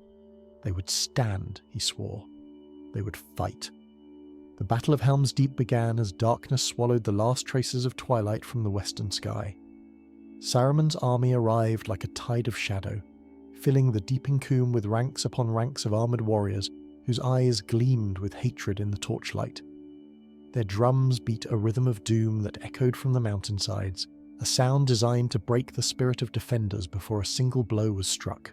They would stand, he swore. They would fight. The Battle of Helm's Deep began as darkness swallowed the last traces of twilight from the western sky. Saruman's army arrived like a tide of shadow, filling the deep encoomb with ranks upon ranks of armoured warriors whose eyes gleamed with hatred in the torchlight. Their drums beat a rhythm of doom that echoed from the mountainsides, a sound designed to break the spirit of defenders before a single blow was struck.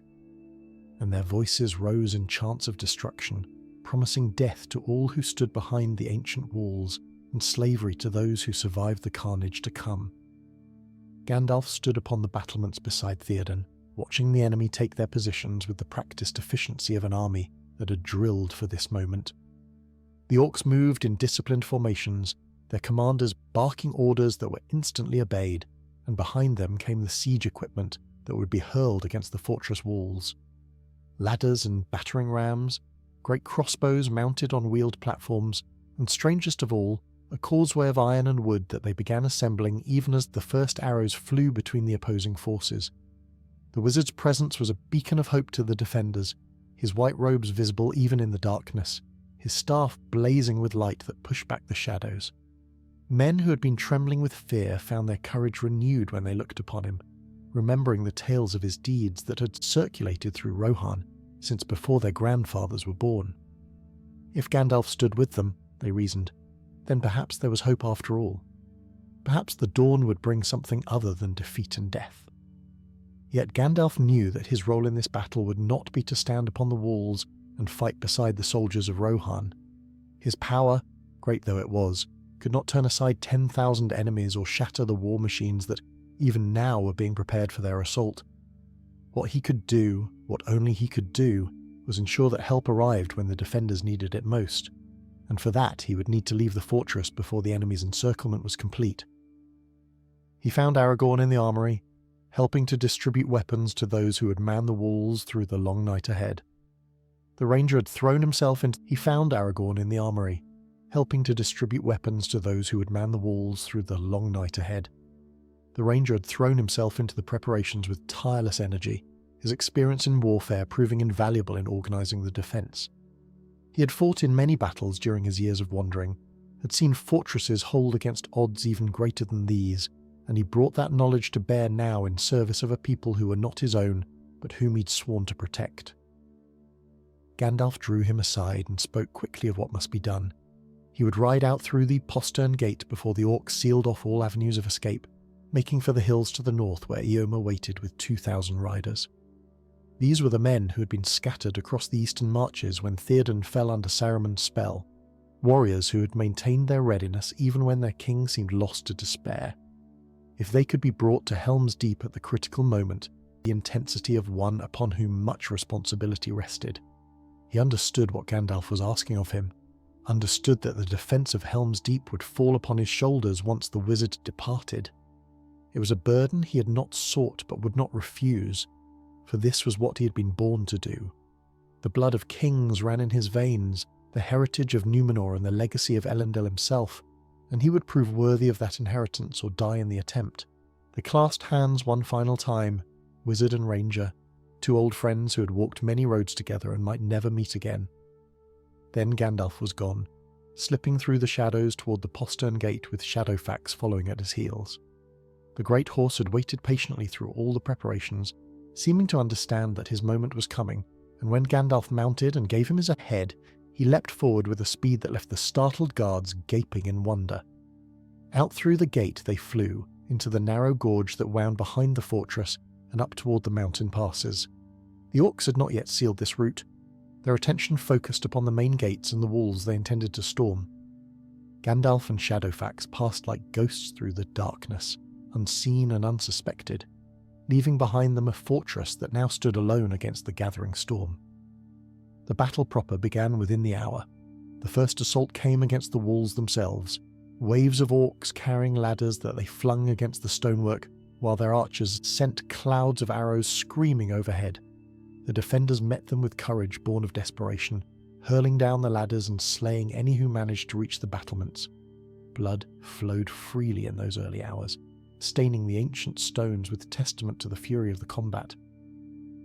And their voices rose in chants of destruction, promising death to all who stood behind the ancient walls and slavery to those who survived the carnage to come. Gandalf stood upon the battlements beside Theoden, watching the enemy take their positions with the practiced efficiency of an army that had drilled for this moment. The orcs moved in disciplined formations, their commanders barking orders that were instantly obeyed, and behind them came the siege equipment that would be hurled against the fortress walls. Ladders and battering rams, great crossbows mounted on wheeled platforms, and strangest of all, a causeway of iron and wood that they began assembling even as the first arrows flew between the opposing forces. The wizard's presence was a beacon of hope to the defenders, his white robes visible even in the darkness, his staff blazing with light that pushed back the shadows. Men who had been trembling with fear found their courage renewed when they looked upon him, remembering the tales of his deeds that had circulated through Rohan since before their grandfathers were born. If Gandalf stood with them, they reasoned, then perhaps there was hope after all. Perhaps the dawn would bring something other than defeat and death. Yet Gandalf knew that his role in this battle would not be to stand upon the walls and fight beside the soldiers of Rohan. His power, great though it was, could not turn aside 10,000 enemies or shatter the war machines that even now were being prepared for their assault. What he could do, what only he could do, was ensure that help arrived when the defenders needed it most, and for that he would need to leave the fortress before the enemy's encirclement was complete. He found Aragorn in the armory, helping to distribute weapons to those who would man the walls through the long night ahead. The ranger had thrown himself into... He found Aragorn in the armory, helping to distribute weapons to those who would man the walls through the long night ahead. The ranger had thrown himself into the preparations with tireless energy, his experience in warfare proving invaluable in organising the defence. He had fought in many battles during his years of wandering, had seen fortresses hold against odds even greater than these, and he brought that knowledge to bear now in service of a people who were not his own, but whom he'd sworn to protect. Gandalf drew him aside and spoke quickly of what must be done. He would ride out through the postern gate before the orcs sealed off all avenues of escape, making for the hills to the north where Eomer waited with 2,000 riders. These were the men who had been scattered across the eastern marches when Theoden fell under Saruman's spell, warriors who had maintained their readiness even when their king seemed lost to despair. If they could be brought to Helm's Deep at the critical moment, the intensity of one upon whom much responsibility rested. He understood what Gandalf was asking of him, understood that the defence of Helm's Deep would fall upon his shoulders once the wizard departed. It was a burden he had not sought but would not refuse, for this was what he had been born to do. The blood of kings ran in his veins, the heritage of Númenor and the legacy of Elendil himself, and he would prove worthy of that inheritance or die in the attempt. They clasped hands one final time, wizard and ranger, two old friends who had walked many roads together and might never meet again. Then Gandalf was gone, slipping through the shadows toward the postern gate with Shadowfax following at his heels. The great horse had waited patiently through all the preparations, seeming to understand that his moment was coming, and when Gandalf mounted and gave him his head, he leapt forward with a speed that left the startled guards gaping in wonder. Out through the gate they flew, into the narrow gorge that wound behind the fortress, and up toward the mountain passes. The orcs had not yet sealed this route. Their attention focused upon the main gates and the walls they intended to storm. Gandalf and Shadowfax passed like ghosts through the darkness, unseen and unsuspected, leaving behind them a fortress that now stood alone against the gathering storm. The battle proper began within the hour. The first assault came against the walls themselves, waves of orcs carrying ladders that they flung against the stonework, while their archers sent clouds of arrows screaming overhead. The defenders met them with courage born of desperation, hurling down the ladders and slaying any who managed to reach the battlements. Blood flowed freely in those early hours, staining the ancient stones with testament to the fury of the combat.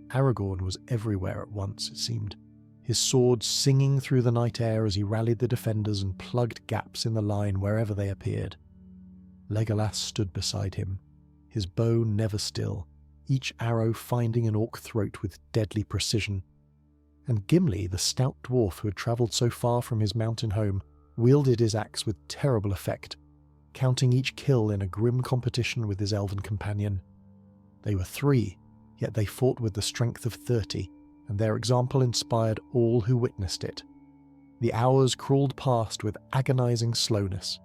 Aragorn was everywhere at once, it seemed, his sword singing through the night air as he rallied the defenders and plugged gaps in the line wherever they appeared. Legolas stood beside him, his bow never still, each arrow finding an orc throat with deadly precision. And Gimli, the stout dwarf who had travelled so far from his mountain home, wielded his axe with terrible effect, counting each kill in a grim competition with his elven companion. They were 3, yet they fought with the strength of 30, and their example inspired all who witnessed it. The hours crawled past with agonizing slowness.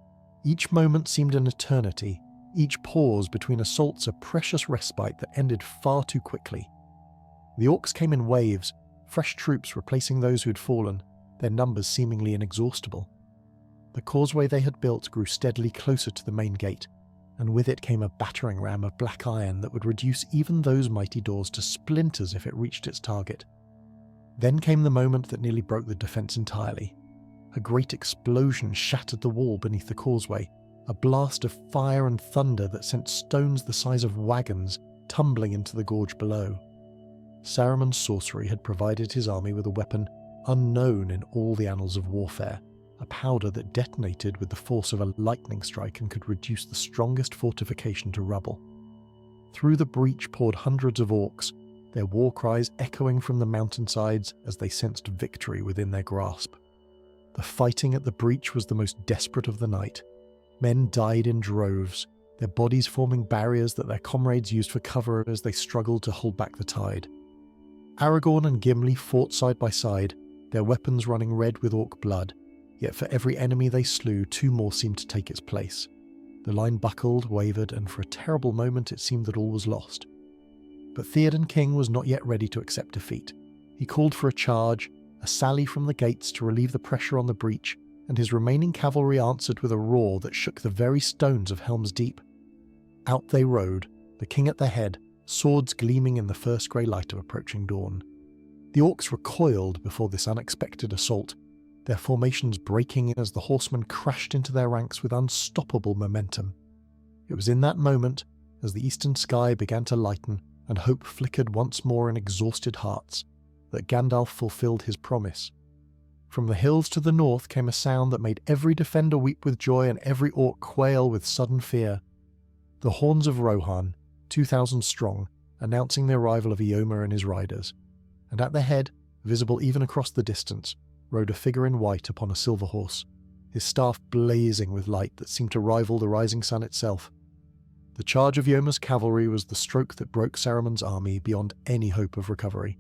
Each moment seemed an eternity, each pause between assaults a precious respite that ended far too quickly. The orcs came in waves, fresh troops replacing those who had fallen, their numbers seemingly inexhaustible. The causeway they had built grew steadily closer to the main gate, and with it came a battering ram of black iron that would reduce even those mighty doors to splinters if it reached its target. Then came the moment that nearly broke the defence entirely. A great explosion shattered the wall beneath the causeway, a blast of fire and thunder that sent stones the size of wagons tumbling into the gorge below. Saruman's sorcery had provided his army with a weapon unknown in all the annals of warfare, a powder that detonated with the force of a lightning strike and could reduce the strongest fortification to rubble. Through the breach poured hundreds of orcs, their war cries echoing from the mountainsides as they sensed victory within their grasp. The fighting at the breach was the most desperate of the night. Men died in droves, their bodies forming barriers that their comrades used for cover as they struggled to hold back the tide. Aragorn and Gimli fought side by side, their weapons running red with orc blood, yet for every enemy they slew, 2 more seemed to take its place. The line buckled, wavered, and for a terrible moment it seemed that all was lost. But Theoden King was not yet ready to accept defeat. He called for a charge, a sally from the gates to relieve the pressure on the breach, and his remaining cavalry answered with a roar that shook the very stones of Helm's Deep. Out they rode, the king at their head, swords gleaming in the first grey light of approaching dawn. The orcs recoiled before this unexpected assault, their formations breaking as the horsemen crashed into their ranks with unstoppable momentum. It was in that moment, as the eastern sky began to lighten and hope flickered once more in exhausted hearts, that Gandalf fulfilled his promise. From the hills to the north came a sound that made every defender weep with joy and every orc quail with sudden fear. The horns of Rohan, 2,000 strong, announcing the arrival of Eomer and his riders, and at their head, visible even across the distance, rode a figure in white upon a silver horse, his staff blazing with light that seemed to rival the rising sun itself. The charge of Eomer's cavalry was the stroke that broke Saruman's army beyond any hope of recovery.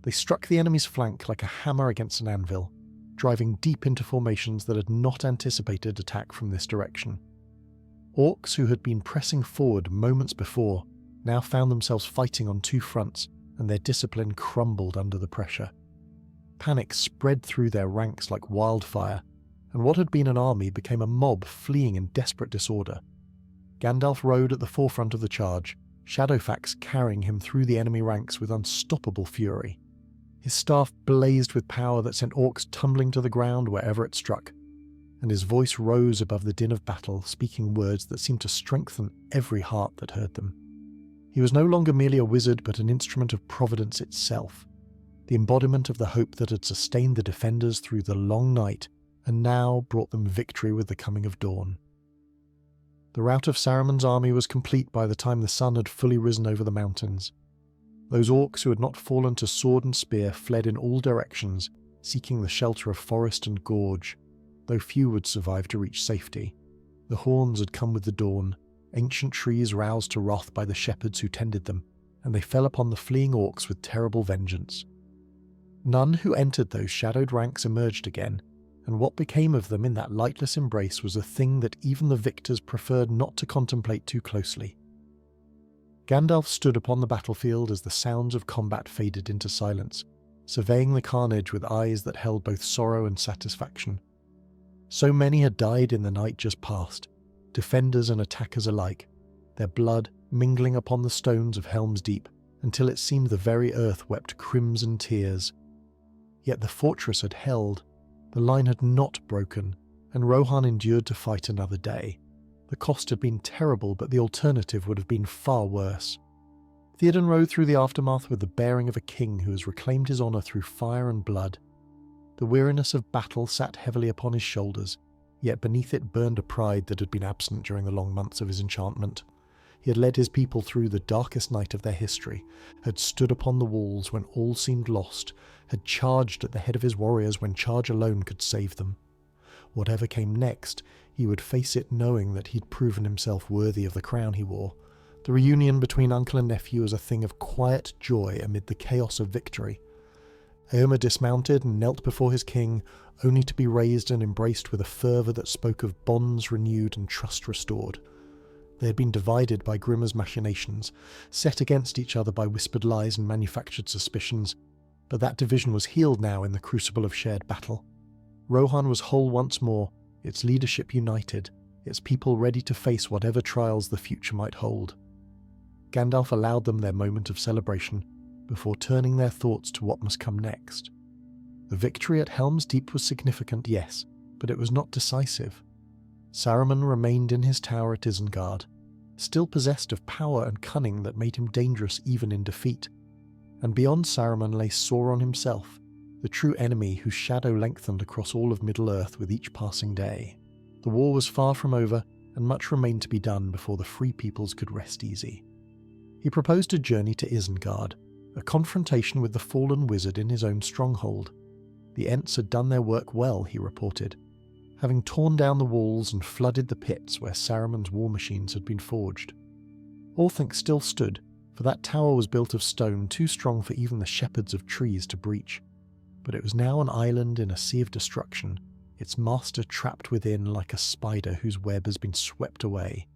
They struck the enemy's flank like a hammer against an anvil, driving deep into formations that had not anticipated attack from this direction. Orcs who had been pressing forward moments before now found themselves fighting on 2 fronts, and their discipline crumbled under the pressure. Panic spread through their ranks like wildfire, and what had been an army became a mob fleeing in desperate disorder. Gandalf rode at the forefront of the charge, Shadowfax carrying him through the enemy ranks with unstoppable fury. His staff blazed with power that sent orcs tumbling to the ground wherever it struck, and his voice rose above the din of battle, speaking words that seemed to strengthen every heart that heard them. He was no longer merely a wizard, but an instrument of Providence itself, the embodiment of the hope that had sustained the defenders through the long night and now brought them victory with the coming of dawn. The rout of Saruman's army was complete by the time the sun had fully risen over the mountains. Those orcs who had not fallen to sword and spear fled in all directions, seeking the shelter of forest and gorge, though few would survive to reach safety. The horns had come with the dawn, ancient trees roused to wrath by the shepherds who tended them, and they fell upon the fleeing orcs with terrible vengeance. None who entered those shadowed ranks emerged again, and what became of them in that lightless embrace was a thing that even the victors preferred not to contemplate too closely. Gandalf stood upon the battlefield as the sounds of combat faded into silence, surveying the carnage with eyes that held both sorrow and satisfaction. So many had died in the night just past, defenders and attackers alike, their blood mingling upon the stones of Helm's Deep until it seemed the very earth wept crimson tears. Yet the fortress had held, the line had not broken, and Rohan endured to fight another day. The cost had been terrible, but the alternative would have been far worse. Theoden rode through the aftermath with the bearing of a king who has reclaimed his honour through fire and blood. The weariness of battle sat heavily upon his shoulders, yet beneath it burned a pride that had been absent during the long months of his enchantment. He had led his people through the darkest night of their history, had stood upon the walls when all seemed lost, had charged at the head of his warriors when charge alone could save them. Whatever came next, he would face it knowing that he'd proven himself worthy of the crown he wore. The reunion between uncle and nephew was a thing of quiet joy amid the chaos of victory. Éomer dismounted and knelt before his king, only to be raised and embraced with a fervour that spoke of bonds renewed and trust restored. They had been divided by Grimmer's machinations, set against each other by whispered lies and manufactured suspicions, but that division was healed now in the crucible of shared battle. Rohan was whole once more, its leadership united, its people ready to face whatever trials the future might hold. Gandalf allowed them their moment of celebration, before turning their thoughts to what must come next. The victory at Helm's Deep was significant, yes, but it was not decisive. Saruman remained in his tower at Isengard, still possessed of power and cunning that made him dangerous even in defeat. And beyond Saruman lay Sauron himself, the true enemy whose shadow lengthened across all of Middle-earth with each passing day. The war was far from over, and much remained to be done before the free peoples could rest easy. He proposed a journey to Isengard, a confrontation with the fallen wizard in his own stronghold. The Ents had done their work well, he reported, having torn down the walls and flooded the pits where Saruman's war machines had been forged. Orthanc still stood, for that tower was built of stone too strong for even the shepherds of trees to breach. But it was now an island in a sea of destruction, its master trapped within like a spider whose web has been swept away.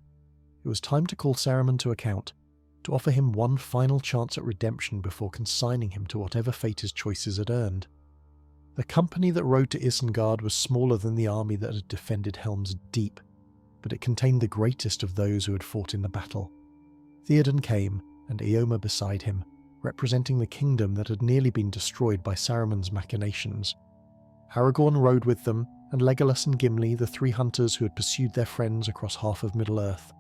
It was time to call Saruman to account, to offer him one final chance at redemption before consigning him to whatever fate his choices had earned. The company that rode to Isengard was smaller than the army that had defended Helm's Deep, but it contained the greatest of those who had fought in the battle. Theoden came, and Éomer beside him, representing the kingdom that had nearly been destroyed by Saruman's machinations. Aragorn rode with them, and Legolas and Gimli, the three hunters who had pursued their friends across half of Middle-earth.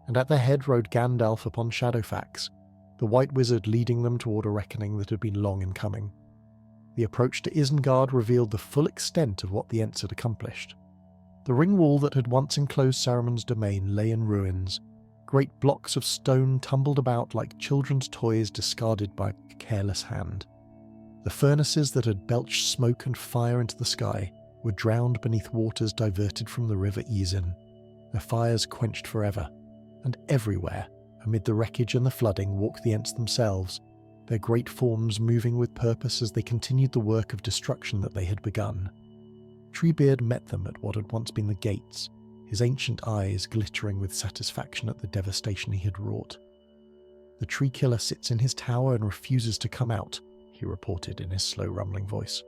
And at their head rode Gandalf upon Shadowfax, the White Wizard leading them toward a reckoning that had been long in coming. The approach to Isengard revealed the full extent of what the Ents had accomplished. The ring wall that had once enclosed Saruman's domain lay in ruins. Great blocks of stone tumbled about like children's toys discarded by a careless hand. The furnaces that had belched smoke and fire into the sky were drowned beneath waters diverted from the river Isin, their fires quenched forever. And everywhere, amid the wreckage and the flooding, walked the Ents themselves, their great forms moving with purpose as they continued the work of destruction that they had begun. Treebeard met them at what had once been the gates, his ancient eyes glittering with satisfaction at the devastation he had wrought. "The tree killer sits in his tower and refuses to come out," he reported in his slow rumbling voice.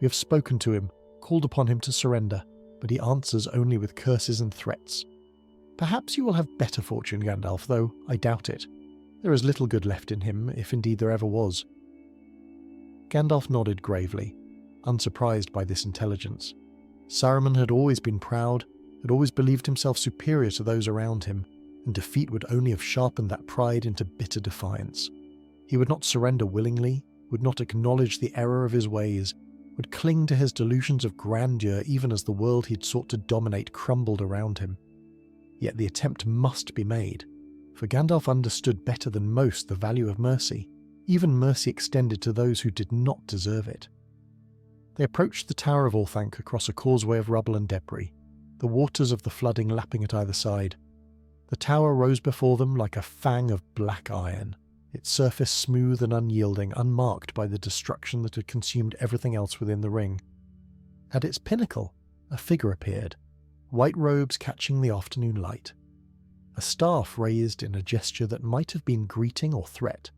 "We have spoken to him, called upon him to surrender, but he answers only with curses and threats. Perhaps you will have better fortune, Gandalf, though I doubt it. There is little good left in him, if indeed there ever was." Gandalf nodded gravely, unsurprised by this intelligence. Saruman had always been proud, had always believed himself superior to those around him, and defeat would only have sharpened that pride into bitter defiance. He would not surrender willingly, would not acknowledge the error of his ways, would cling to his delusions of grandeur even as the world he'd sought to dominate crumbled around him. Yet the attempt must be made, for Gandalf understood better than most the value of mercy, even mercy extended to those who did not deserve it. They approached the Tower of Orthanc across a causeway of rubble and debris, the waters of the flooding lapping at either side. The tower rose before them like a fang of black iron, its surface smooth and unyielding, unmarked by the destruction that had consumed everything else within the ring. At its pinnacle, a figure appeared, white robes catching the afternoon light. A staff raised in a gesture that might have been greeting or threat.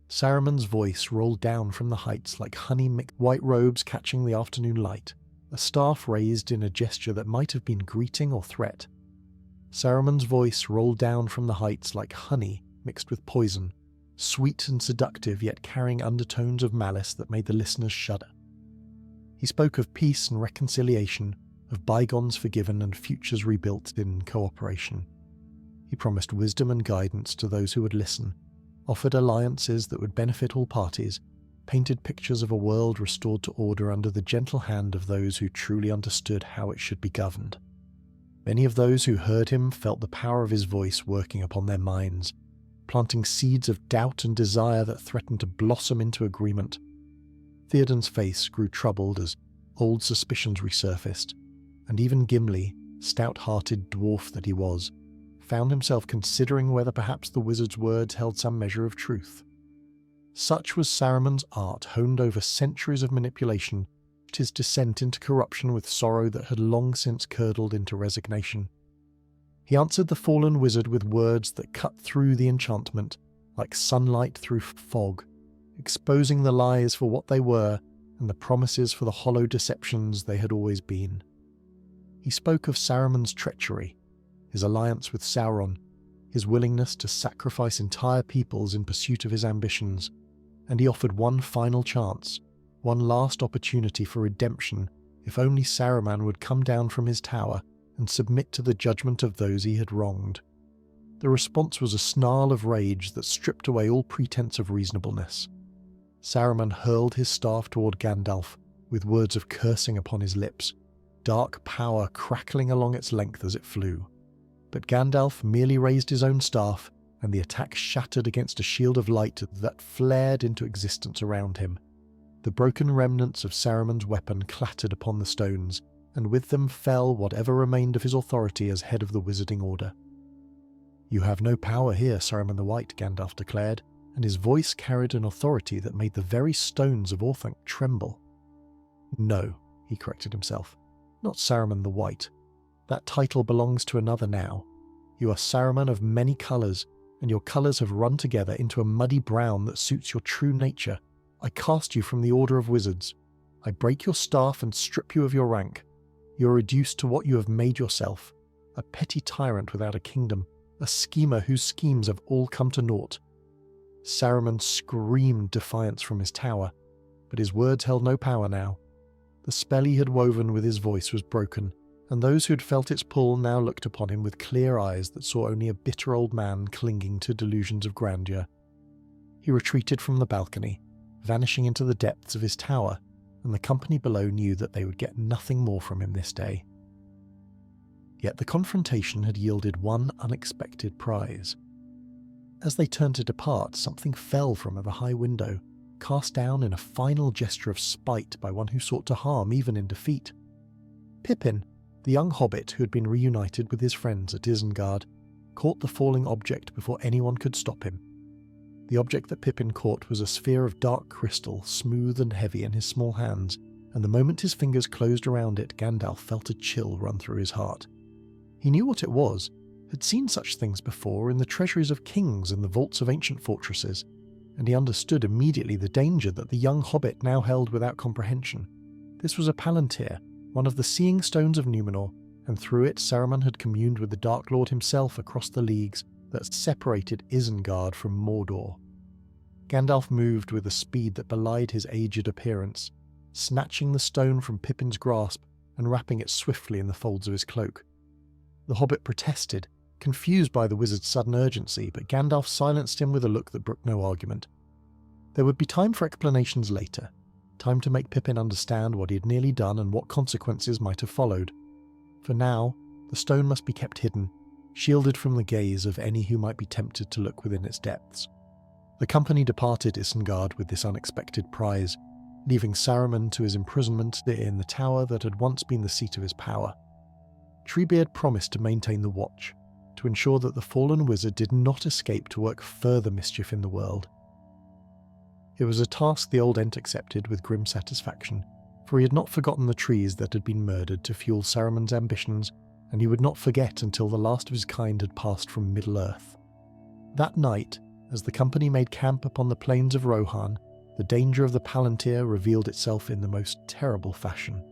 Saruman's voice rolled down from the heights like honey mixed white robes catching the afternoon light. A staff raised in a gesture that might have been greeting or threat. Saruman's voice rolled down from the heights like honey mixed with poison, sweet and seductive yet carrying undertones of malice that made the listeners shudder. He spoke of peace and reconciliation, of bygones forgiven and futures rebuilt in cooperation. He promised wisdom and guidance to those who would listen, offered alliances that would benefit all parties, painted pictures of a world restored to order under the gentle hand of those who truly understood how it should be governed. Many of those who heard him felt the power of his voice working upon their minds, planting seeds of doubt and desire that threatened to blossom into agreement. Theoden's face grew troubled as old suspicions resurfaced, and even Gimli, stout-hearted dwarf that he was, found himself considering whether perhaps the wizard's words held some measure of truth. Such was Saruman's art, honed over centuries of manipulation, his descent into corruption with sorrow that had long since curdled into resignation. He answered the fallen wizard with words that cut through the enchantment, like sunlight through fog, exposing the lies for what they were and the promises for the hollow deceptions they had always been. He spoke of Saruman's treachery, his alliance with Sauron, his willingness to sacrifice entire peoples in pursuit of his ambitions, and he offered one final chance, one last opportunity for redemption if only Saruman would come down from his tower and submit to the judgment of those he had wronged. The response was a snarl of rage that stripped away all pretense of reasonableness. Saruman hurled his staff toward Gandalf, with words of cursing upon his lips, dark power crackling along its length as it flew. But Gandalf merely raised his own staff, and the attack shattered against a shield of light that flared into existence around him. The broken remnants of Saruman's weapon clattered upon the stones, and with them fell whatever remained of his authority as head of the Wizarding Order. "You have no power here, Saruman the White," Gandalf declared, and his voice carried an authority that made the very stones of Orthanc tremble. "No," he corrected himself, "not Saruman the White. That title belongs to another now. You are Saruman of many colours, and your colours have run together into a muddy brown that suits your true nature. I cast you from the Order of Wizards. I break your staff and strip you of your rank. You are reduced to what you have made yourself, a petty tyrant without a kingdom, a schemer whose schemes have all come to naught." Saruman screamed defiance from his tower, but his words held no power now. The spell he had woven with his voice was broken, and those who had felt its pull now looked upon him with clear eyes that saw only a bitter old man clinging to delusions of grandeur. He retreated from the balcony, vanishing into the depths of his tower, and the company below knew that they would get nothing more from him this day. Yet the confrontation had yielded one unexpected prize. As they turned to depart, something fell from the high window, cast down in a final gesture of spite by one who sought to harm even in defeat. Pippin, the young hobbit who had been reunited with his friends at Isengard, caught the falling object before anyone could stop him. The object that Pippin caught was a sphere of dark crystal, smooth and heavy in his small hands, and the moment his fingers closed around it, Gandalf felt a chill run through his heart. He knew what it was, had seen such things before in the treasuries of kings and the vaults of ancient fortresses, and he understood immediately the danger that the young hobbit now held without comprehension. This was a Palantir, one of the seeing stones of Númenor, and through it Saruman had communed with the Dark Lord himself across the leagues that separated Isengard from Mordor. Gandalf moved with a speed that belied his aged appearance, snatching the stone from Pippin's grasp and wrapping it swiftly in the folds of his cloak. The hobbit protested, confused by the wizard's sudden urgency, but Gandalf silenced him with a look that brooked no argument. There would be time for explanations later, time to make Pippin understand what he had nearly done and what consequences might have followed. For now, the stone must be kept hidden, shielded from the gaze of any who might be tempted to look within its depths. The company departed Isengard with this unexpected prize, leaving Saruman to his imprisonment in the tower that had once been the seat of his power. Treebeard promised to maintain the watch, to ensure that the fallen wizard did not escape to work further mischief in the world. It was a task the old Ent accepted with grim satisfaction, for he had not forgotten the trees that had been murdered to fuel Saruman's ambitions, and he would not forget until the last of his kind had passed from Middle-earth. That night, as the company made camp upon the plains of Rohan, the danger of the Palantir revealed itself in the most terrible fashion.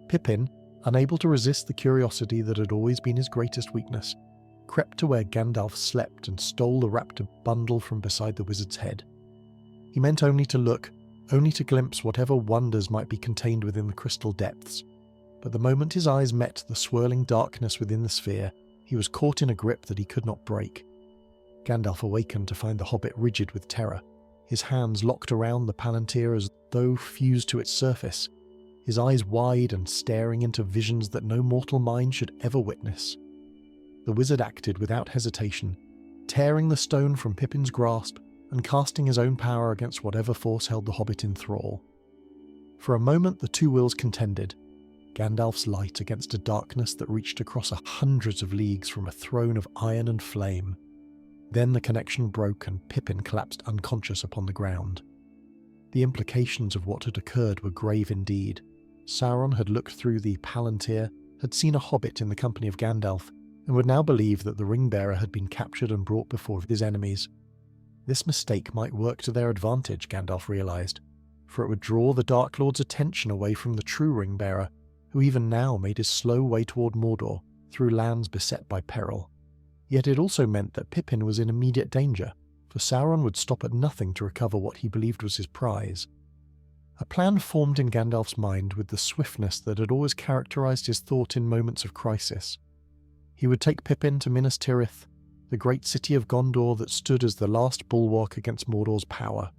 Pippin, unable to resist the curiosity that had always been his greatest weakness, crept to where Gandalf slept and stole the wrapped bundle from beside the wizard's head. He meant only to look, only to glimpse whatever wonders might be contained within the crystal depths, but the moment his eyes met the swirling darkness within the sphere, he was caught in a grip that he could not break. Gandalf awakened to find the hobbit rigid with terror, his hands locked around the Palantir as though fused to its surface, his eyes wide and staring into visions that no mortal mind should ever witness. The wizard acted without hesitation, tearing the stone from Pippin's grasp and casting his own power against whatever force held the hobbit in thrall. For a moment the two wills contended, Gandalf's light against a darkness that reached across hundreds of leagues from a throne of iron and flame. Then the connection broke and Pippin collapsed unconscious upon the ground. The implications of what had occurred were grave indeed. Sauron had looked through the Palantir, had seen a hobbit in the company of Gandalf, and would now believe that the ring-bearer had been captured and brought before his enemies. This mistake might work to their advantage, Gandalf realised, for it would draw the Dark Lord's attention away from the true ring-bearer, who even now made his slow way toward Mordor, through lands beset by peril. Yet it also meant that Pippin was in immediate danger, for Sauron would stop at nothing to recover what he believed was his prize. A plan formed in Gandalf's mind with the swiftness that had always characterised his thought in moments of crisis. He would take Pippin to Minas Tirith, the great city of Gondor that stood as the last bulwark against Mordor's power.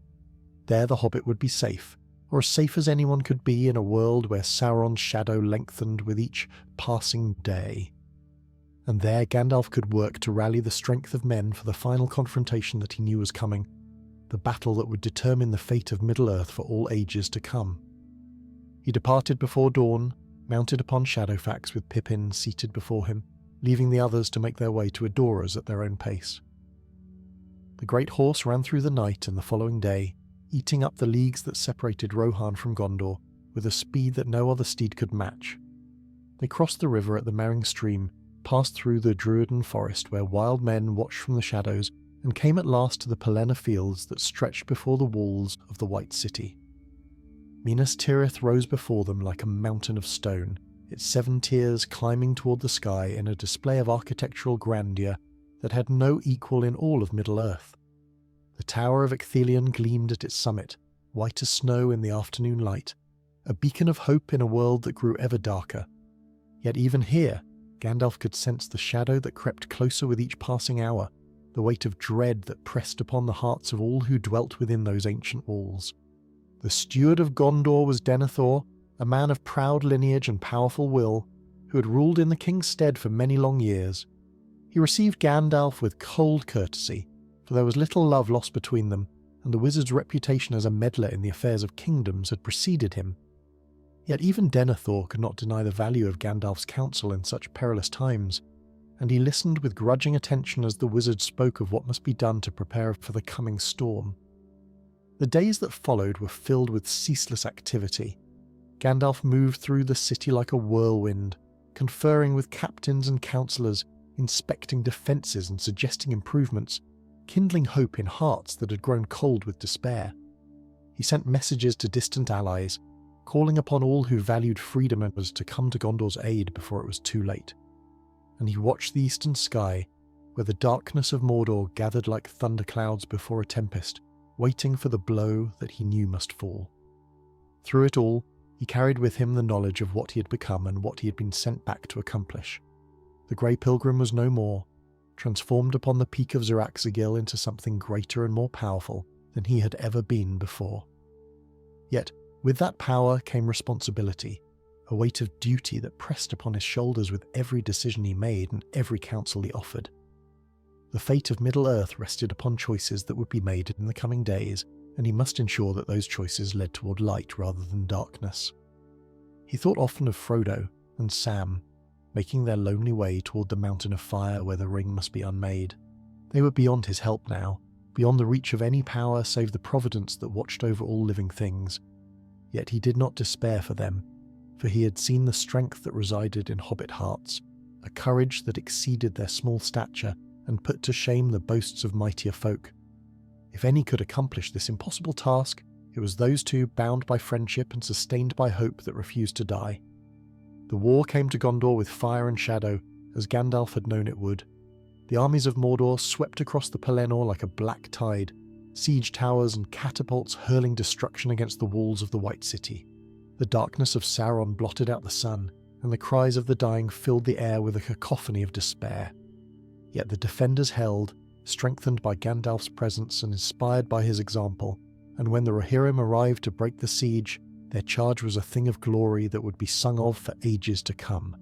There the hobbit would be safe, or as safe as anyone could be in a world where Sauron's shadow lengthened with each passing day. And there Gandalf could work to rally the strength of men for the final confrontation that he knew was coming, the battle that would determine the fate of Middle-earth for all ages to come. He departed before dawn, mounted upon Shadowfax with Pippin seated before him, leaving the others to make their way to Adorers at their own pace. The great horse ran through the night and the following day, eating up the leagues that separated Rohan from Gondor, with a speed that no other steed could match. They crossed the river at the Mering Stream, passed through the Druiden forest where wild men watched from the shadows, and came at last to the Pelennor fields that stretched before the walls of the White City. Minas Tirith rose before them like a mountain of stone, its 7 tiers climbing toward the sky in a display of architectural grandeur that had no equal in all of Middle-earth. The Tower of Ecthelion gleamed at its summit, white as snow in the afternoon light, a beacon of hope in a world that grew ever darker. Yet even here, Gandalf could sense the shadow that crept closer with each passing hour, the weight of dread that pressed upon the hearts of all who dwelt within those ancient walls. The steward of Gondor was Denethor, a man of proud lineage and powerful will, who had ruled in the king's stead for many long years. He received Gandalf with cold courtesy, for there was little love lost between them, and the wizard's reputation as a meddler in the affairs of kingdoms had preceded him. Yet even Denethor could not deny the value of Gandalf's counsel in such perilous times, and he listened with grudging attention as the wizard spoke of what must be done to prepare for the coming storm. The days that followed were filled with ceaseless activity. Gandalf moved through the city like a whirlwind, conferring with captains and councillors, inspecting defences and suggesting improvements, kindling hope in hearts that had grown cold with despair. He sent messages to distant allies, calling upon all who valued freedom to come to Gondor's aid before it was too late. And he watched the eastern sky, where the darkness of Mordor gathered like thunderclouds before a tempest, waiting for the blow that he knew must fall. Through it all, he carried with him the knowledge of what he had become and what he had been sent back to accomplish. The Grey Pilgrim was no more, transformed upon the peak of Ziraxagil into something greater and more powerful than he had ever been before. Yet, with that power came responsibility, a weight of duty that pressed upon his shoulders with every decision he made and every counsel he offered. The fate of Middle-earth rested upon choices that would be made in the coming days, and he must ensure that those choices led toward light rather than darkness. He thought often of Frodo and Sam, making their lonely way toward the mountain of fire where the ring must be unmade. They were beyond his help now, beyond the reach of any power save the providence that watched over all living things. Yet he did not despair for them, for he had seen the strength that resided in hobbit hearts, a courage that exceeded their small stature and put to shame the boasts of mightier folk. If any could accomplish this impossible task, it was those two bound by friendship and sustained by hope that refused to die. The war came to Gondor with fire and shadow, as Gandalf had known it would. The armies of Mordor swept across the Pelennor like a black tide, siege towers and catapults hurling destruction against the walls of the White City. The darkness of Sauron blotted out the sun, and the cries of the dying filled the air with a cacophony of despair. Yet the defenders held, strengthened by Gandalf's presence and inspired by his example, and when the Rohirrim arrived to break the siege, their charge was a thing of glory that would be sung of for ages to come.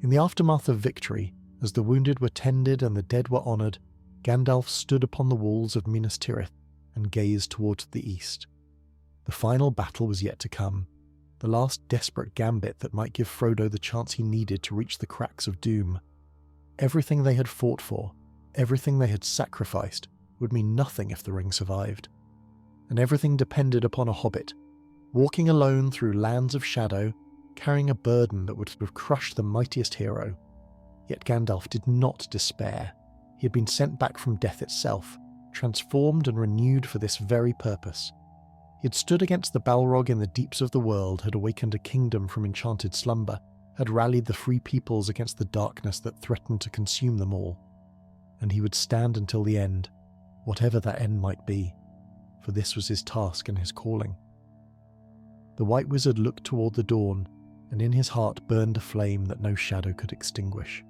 In the aftermath of victory, as the wounded were tended and the dead were honoured, Gandalf stood upon the walls of Minas Tirith and gazed towards the east. The final battle was yet to come, the last desperate gambit that might give Frodo the chance he needed to reach the cracks of doom. Everything they had fought for, everything they had sacrificed, would mean nothing if the ring survived. And everything depended upon a hobbit, walking alone through lands of shadow, carrying a burden that would have crushed the mightiest hero. Yet Gandalf did not despair. He had been sent back from death itself, transformed and renewed for this very purpose. He had stood against the Balrog in the deeps of the world, had awakened a kingdom from enchanted slumber, had rallied the free peoples against the darkness that threatened to consume them all. And he would stand until the end, whatever that end might be, for this was his task and his calling. The White Wizard looked toward the dawn, and in his heart burned a flame that no shadow could extinguish.